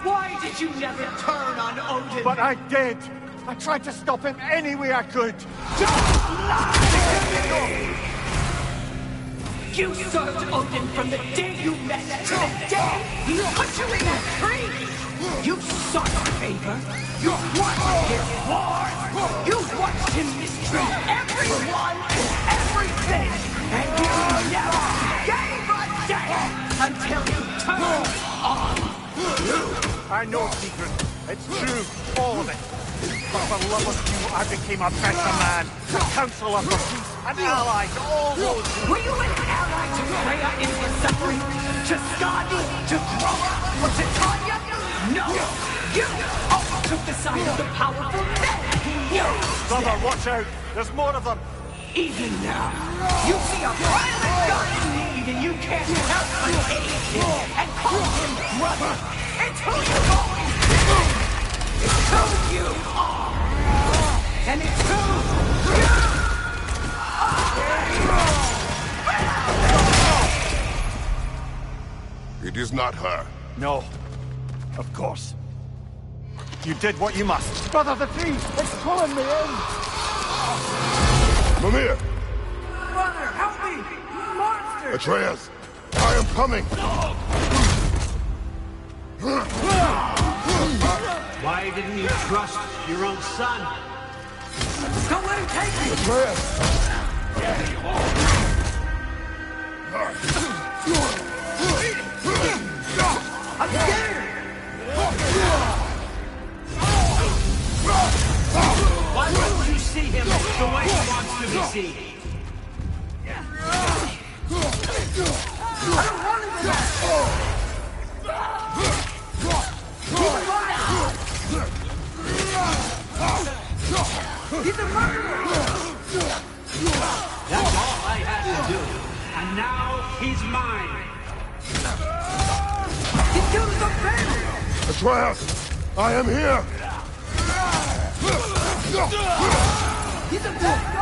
Why did you never turn on Odin? But I did! I tried to stop him any way I could! You served Odin from the day you met to the day he put you in that tree! You sought favor! You watched his wars! You watched him mistreat everyone and everything! And you never gave a damn until you turned on you! I know, Secret. It's true, all of it. But for love of you, I became a better man, a counselor for peace, an ally to all those who... Were you an ally to Freya in her suffering? To Skadi? To Groa? Or to Tanya? No! You always took the side of the powerful men! You! Brother, watch out! There's more of them! Even now, you see a violent god in need and you can't help but aid him and call him brother! It's who you've always been! It's who you are! And it's who you are! It is not her. No. Of course. You did what you must. Brother, the tree! It's pulling me in! Mimir! Brother, help me! Monster! Atreus! I am coming! Why didn't you trust your own son? Don't let him take me! Atreus! I'm scared! Why wouldn't you see him the way he wants to be seen? I don't want him to Keep him alive! He's a murderer! That's all I had to do. And now he's mine. He killed the family! Atreus! I am here! He's a bad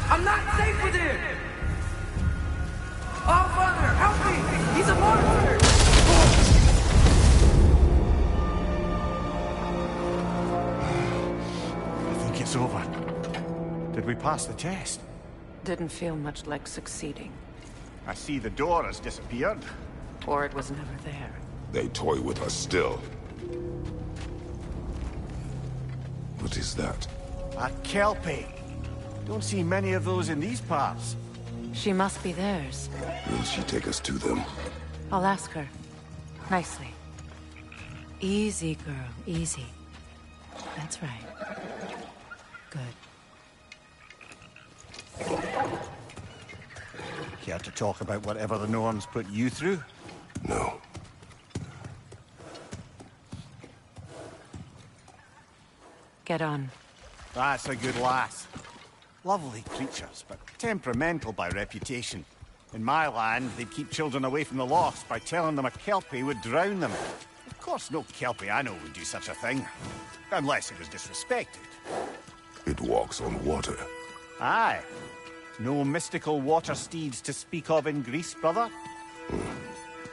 I'm not safe with him! Oh, Father, help me! He's a monster! I think it's over. Did we pass the test? Didn't feel much like succeeding. I see the door has disappeared. Or it was never there. They toy with us still. What is that? A Kelpie. Don't see many of those in these parts. She must be theirs. Will she take us to them? I'll ask her. Nicely. Easy, girl. Easy. That's right. Good. Care to talk about whatever the norms put you through? No. Get on. That's a good lass. Lovely creatures, but temperamental by reputation. In my land, they'd keep children away from the lost by telling them a Kelpie would drown them. Of course, no Kelpiano would do such a thing. Unless it was disrespected. It walks on water. Aye. No mystical water steeds to speak of in Greece, brother?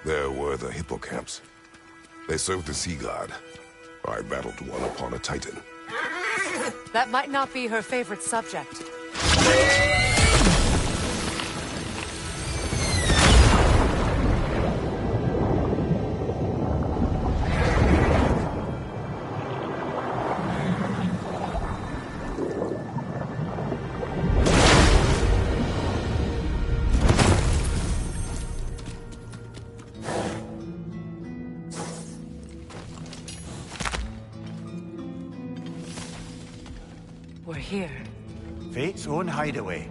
There were the hippocamps. They served the sea god. I battled one upon a titan. That might not be her favorite subject. We're here. Fate's own hideaway.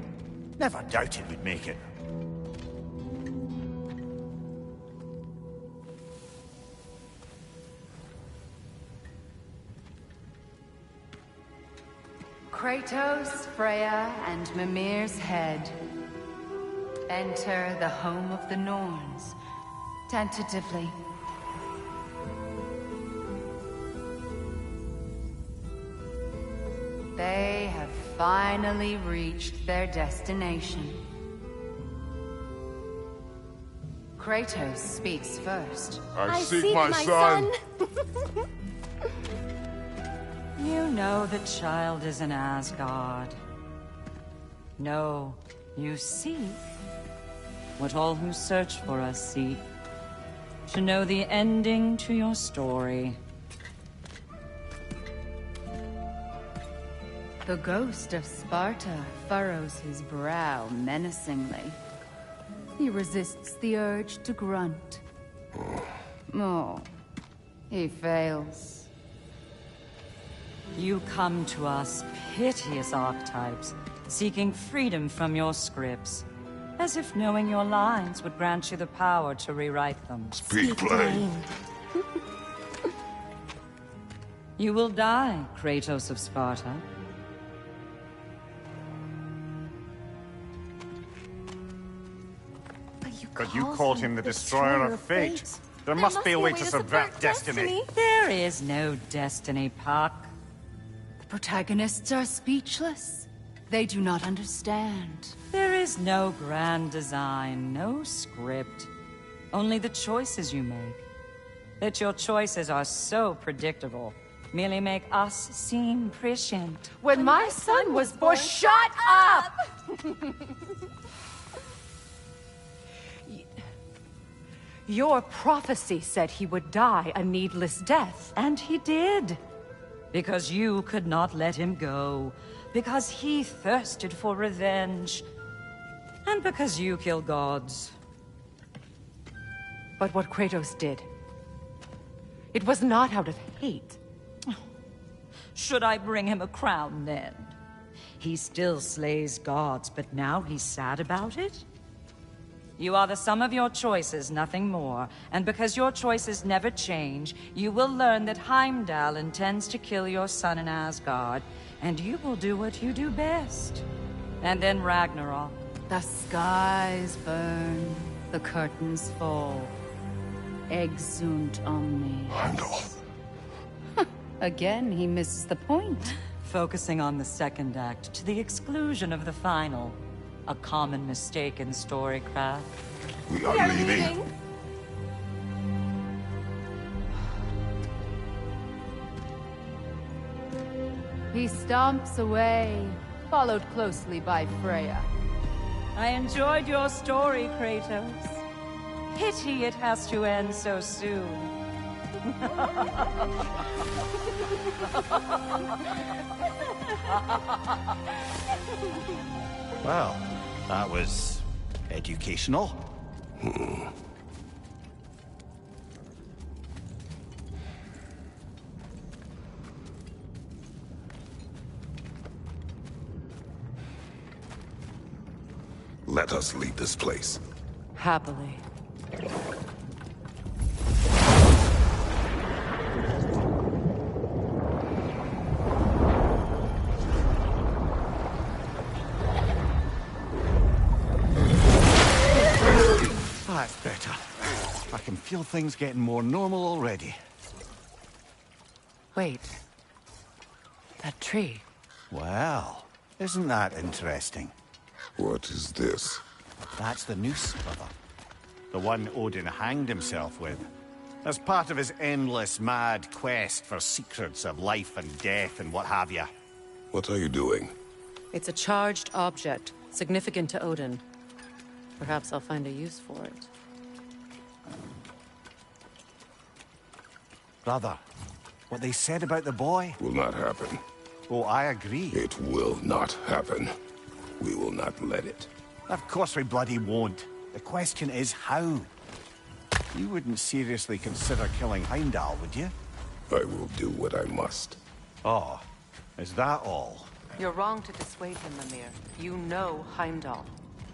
Never doubted we'd make it. Kratos, Freya, and Mimir's head. Enter the home of the Norns, tentatively. They have finally reached their destination. Kratos speaks first. I seek my son. You know the child is in Asgard. No, you seek what all who search for us seek. To know the ending to your story. The ghost of Sparta furrows his brow menacingly. He resists the urge to grunt. Oh, he fails. You come to us, piteous archetypes, seeking freedom from your scripts. As if knowing your lines would grant you the power to rewrite them. Speak plain. You will die, Kratos of Sparta. But you called him the Destroyer of Fate. There must be a way to subvert destiny. There is no destiny, Puck. The protagonists are speechless. They do not understand. There is no grand design, no script. Only the choices you make. That your choices are so predictable merely make us seem prescient. When my son was born, shut up! Your prophecy said he would die a needless death. And he did. Because you could not let him go. Because he thirsted for revenge. And because you kill gods. But what Kratos did, it was not out of hate. Should I bring him a crown then? He still slays gods, but now he's sad about it? You are the sum of your choices, nothing more. And because your choices never change, you will learn that Heimdall intends to kill your son in Asgard, and you will do what you do best. And then Ragnarok. The skies burn, the curtains fall. Exunt omnes. Heimdall. Again, he misses the point. Focusing on the second act to the exclusion of the final. A common mistake in storycraft. We are leaving. He stomps away, followed closely by Freya. I enjoyed your story, Kratos. Pity it has to end so soon. Well, that was educational. Let us leave this place. Happily. That's better. I can feel things getting more normal already. Wait. That tree. Well, isn't that interesting? What is this? That's the noose, brother. The one Odin hanged himself with. As part of his endless, mad quest for secrets of life and death and what have you. What are you doing? It's a charged object, significant to Odin. Perhaps I'll find a use for it. Brother, what they said about the boy? Will not happen. Oh, I agree. It will not happen. We will not let it. Of course we bloody won't. The question is how? You wouldn't seriously consider killing Heimdall, would you? I will do what I must. Oh, is that all? You're wrong to dissuade him, Mimir. You know Heimdall.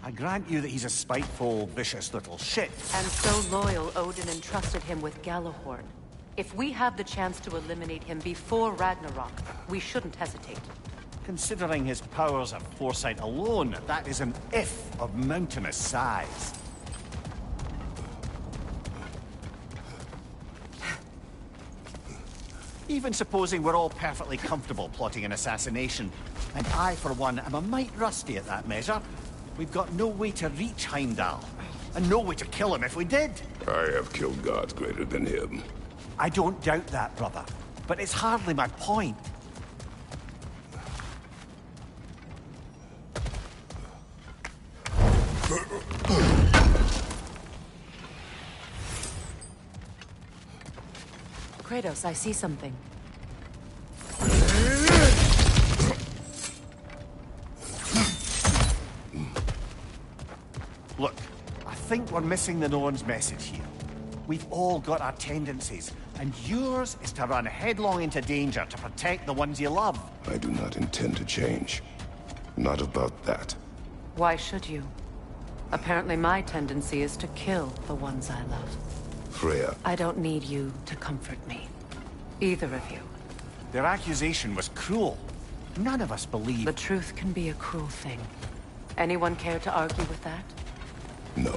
I grant you that he's a spiteful, vicious little shit. And so loyal, Odin entrusted him with Galahorn. If we have the chance to eliminate him before Ragnarok, we shouldn't hesitate. Considering his powers of foresight alone, that is an if of mountainous size. Even supposing we're all perfectly comfortable plotting an assassination, and I, for one, am a mite rusty at that measure, we've got no way to reach Heimdall, and no way to kill him if we did. I have killed gods greater than him. I don't doubt that, brother, but it's hardly my point. Kratos, I see something. Look, I think we're missing the Norn's message here. We've all got our tendencies, and yours is to run headlong into danger to protect the ones you love. I do not intend to change. Not about that. Why should you? Apparently my tendency is to kill the ones I love. Freya. I don't need you to comfort me. Either of you. Their accusation was cruel. None of us believe... The truth can be a cruel thing. Anyone care to argue with that? No.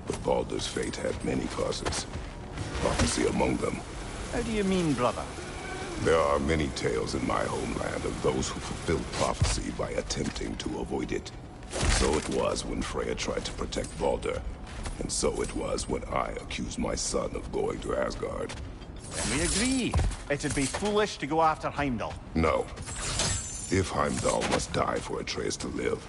But Baldur's fate had many causes. Prophecy among them. How do you mean, brother? There are many tales in my homeland of those who fulfilled prophecy by attempting to avoid it. So it was when Freya tried to protect Baldur. And so it was when I accused my son of going to Asgard. Then we agree. It'd be foolish to go after Heimdall. No. If Heimdall must die for Atreus to live,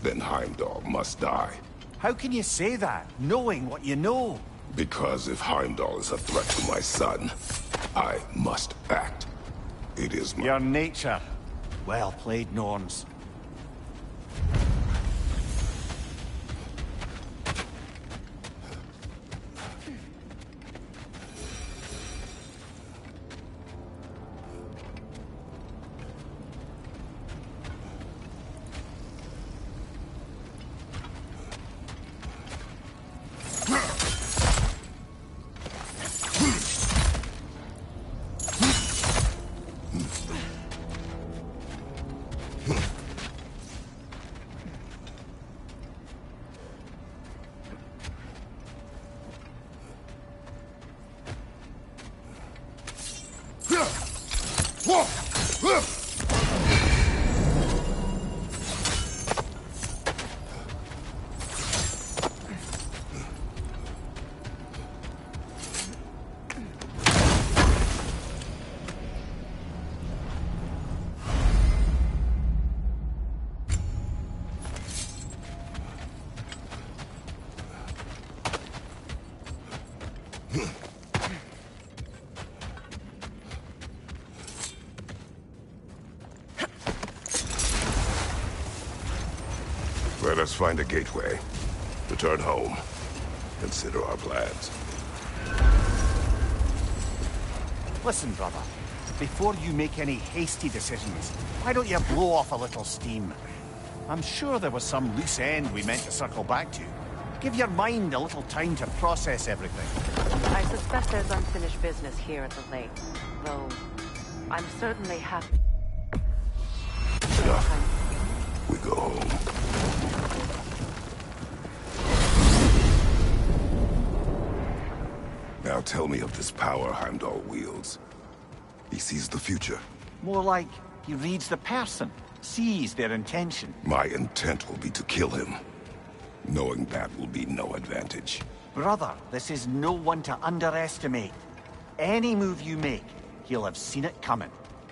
then Heimdall must die. How can you say that, knowing what you know? Because if Heimdall is a threat to my son, I must act. It is my... Your nature. Well played, Norns. Let us find a gateway. Return home. Consider our plans. Listen, brother. Before you make any hasty decisions, why don't you blow off a little steam? I'm sure there was some loose end we meant to circle back to. Give your mind a little time to process everything. I suspect there's unfinished business here at the lake, though I'm certainly happy. Enough. We go home. Now tell me of this power Heimdall wields. He sees the future. More like he reads the person, sees their intention. My intent will be to kill him. Knowing that will be no advantage. Brother, this is no one to underestimate. Any move you make, he'll have seen it coming.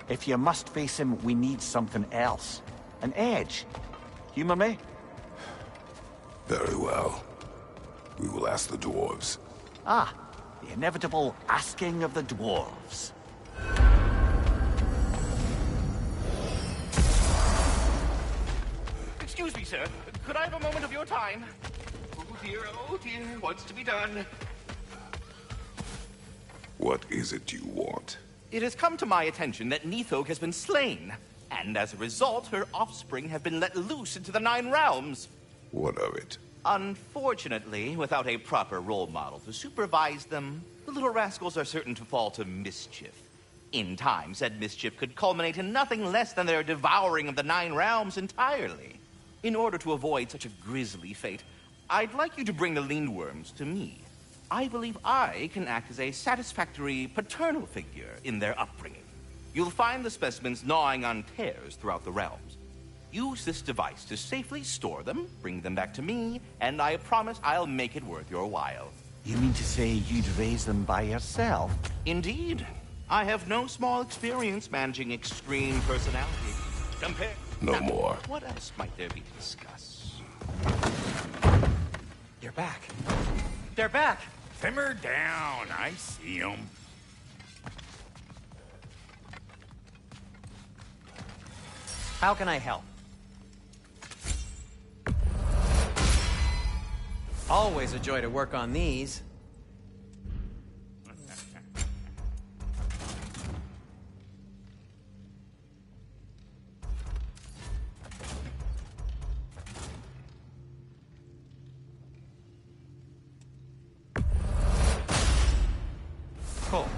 If you must face him, we need something else. An edge. Humor me? Very well. We will ask the dwarves. Ah, the inevitable asking of the dwarves. Excuse me, sir. Could I have a moment of your time? Oh dear, what's to be done? What is it you want? It has come to my attention that Nithog has been slain, and as a result, her offspring have been let loose into the Nine Realms. What of it? Unfortunately, without a proper role model to supervise them, the little rascals are certain to fall to mischief. In time, said mischief could culminate in nothing less than their devouring of the Nine Realms entirely. In order to avoid such a grisly fate, I'd like you to bring the Lindworms to me. I believe I can act as a satisfactory paternal figure in their upbringing. You'll find the specimens gnawing on tears throughout the realms. Use this device to safely store them, bring them back to me, and I promise I'll make it worth your while. You mean to say you'd raise them by yourself? Indeed. I have no small experience managing extreme personality. Compare... No more. What else might there be to discuss? You're back. They're back! Simmer down. I see them. How can I help? Always a joy to work on these. Cool.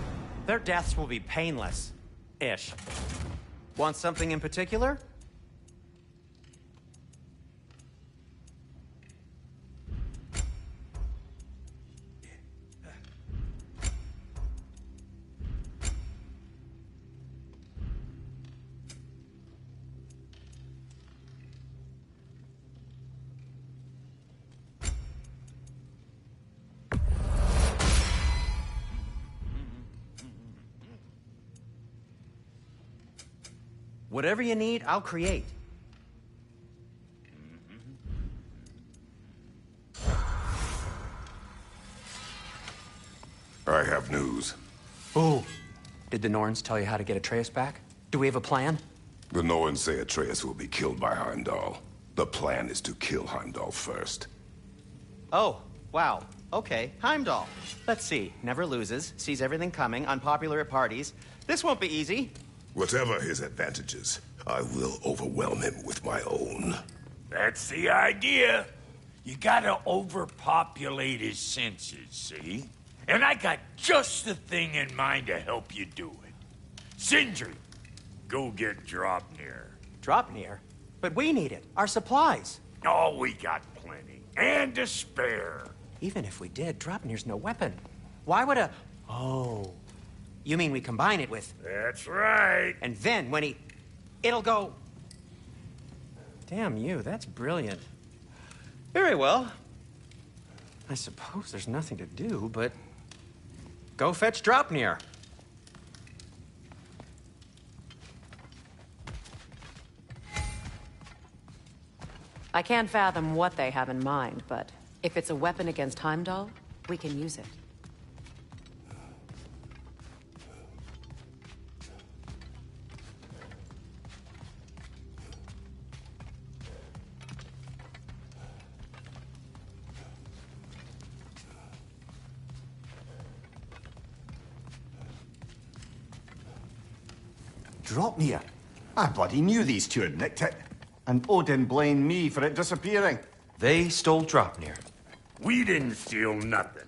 Their deaths will be painless-ish. Want something in particular? Whatever you need, I'll create. I have news. Oh, did the Norns tell you how to get Atreus back? Do we have a plan? The Norns say Atreus will be killed by Heimdall. The plan is to kill Heimdall first. Oh, wow. Okay, Heimdall. Let's see. Never loses, sees everything coming, unpopular at parties. This won't be easy. Whatever his advantages, I will overwhelm him with my own. That's the idea. You gotta overpopulate his senses, see? And I got just the thing in mind to help you do it. Sindri, go get Dropnir. Dropnir? But we need it. Our supplies. Oh, we got plenty. And to spare. Even if we did, Dropnir's no weapon. Why would a... Oh. You mean we combine it with... That's right. And then when he... It'll go... Damn you, that's brilliant. Very well. I suppose there's nothing to do, but... Go fetch Dropnir. I can't fathom what they have in mind, but if it's a weapon against Heimdall, we can use it. Dropnir? I bloody knew these two had nicked it. And Odin blamed me for it disappearing. They stole Dropnir. We didn't steal nothing.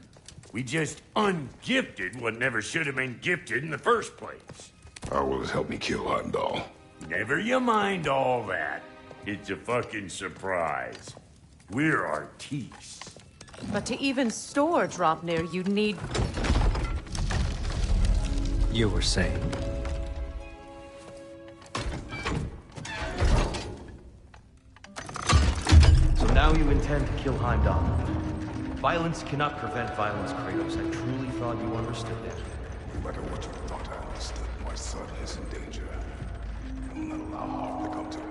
We just ungifted what never should have been gifted in the first place. How will it help me kill Heimdall? Never you mind all that. It's a fucking surprise. We're artistes. But to even store Dropnir, you'd need... You were saying? now you intend to kill Heimdall. Violence cannot prevent violence, Kratos. I truly thought you understood that. No matter what you thought I understood, my son is in danger. I will not allow harm to come to him.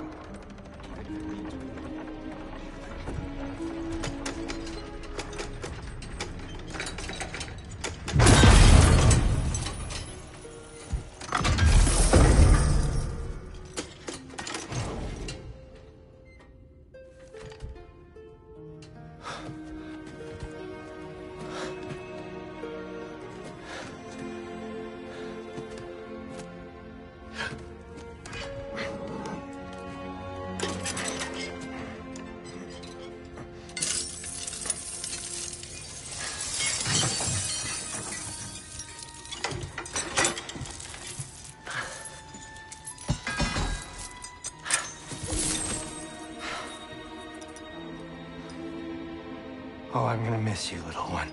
Oh, I'm gonna miss you, little one.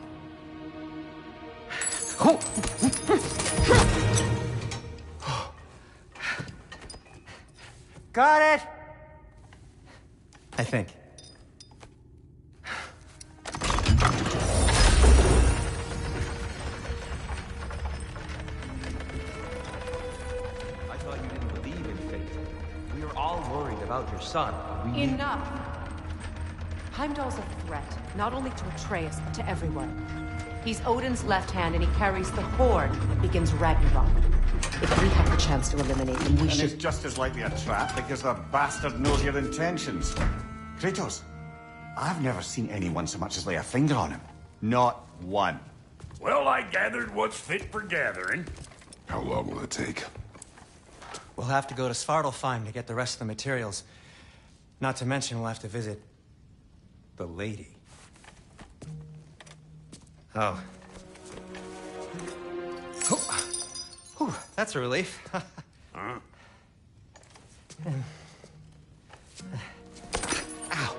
Got it! I think. I thought you didn't believe in fate. We are all worried about your son. Enough! Heimdall's a threat, not only to Atreus, but to everyone. He's Odin's left hand, and he carries the horde that begins Ragnarok. If we have the chance to eliminate him, we and should... it's just as likely a trap because the bastard knows your intentions. Kratos, I've never seen anyone so much as lay a finger on him. Not one. Well, I gathered what's fit for gathering. How long will it take? We'll have to go to Svartalfheim to get the rest of the materials. Not to mention we'll have to visit the lady. Oh. Whew, that's a relief. Huh? Ow.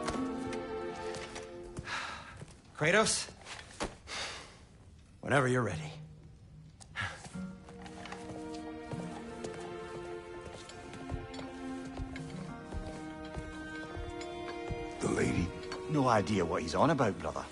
Kratos? Whenever you're ready. The lady? No idea what he's on about, brother.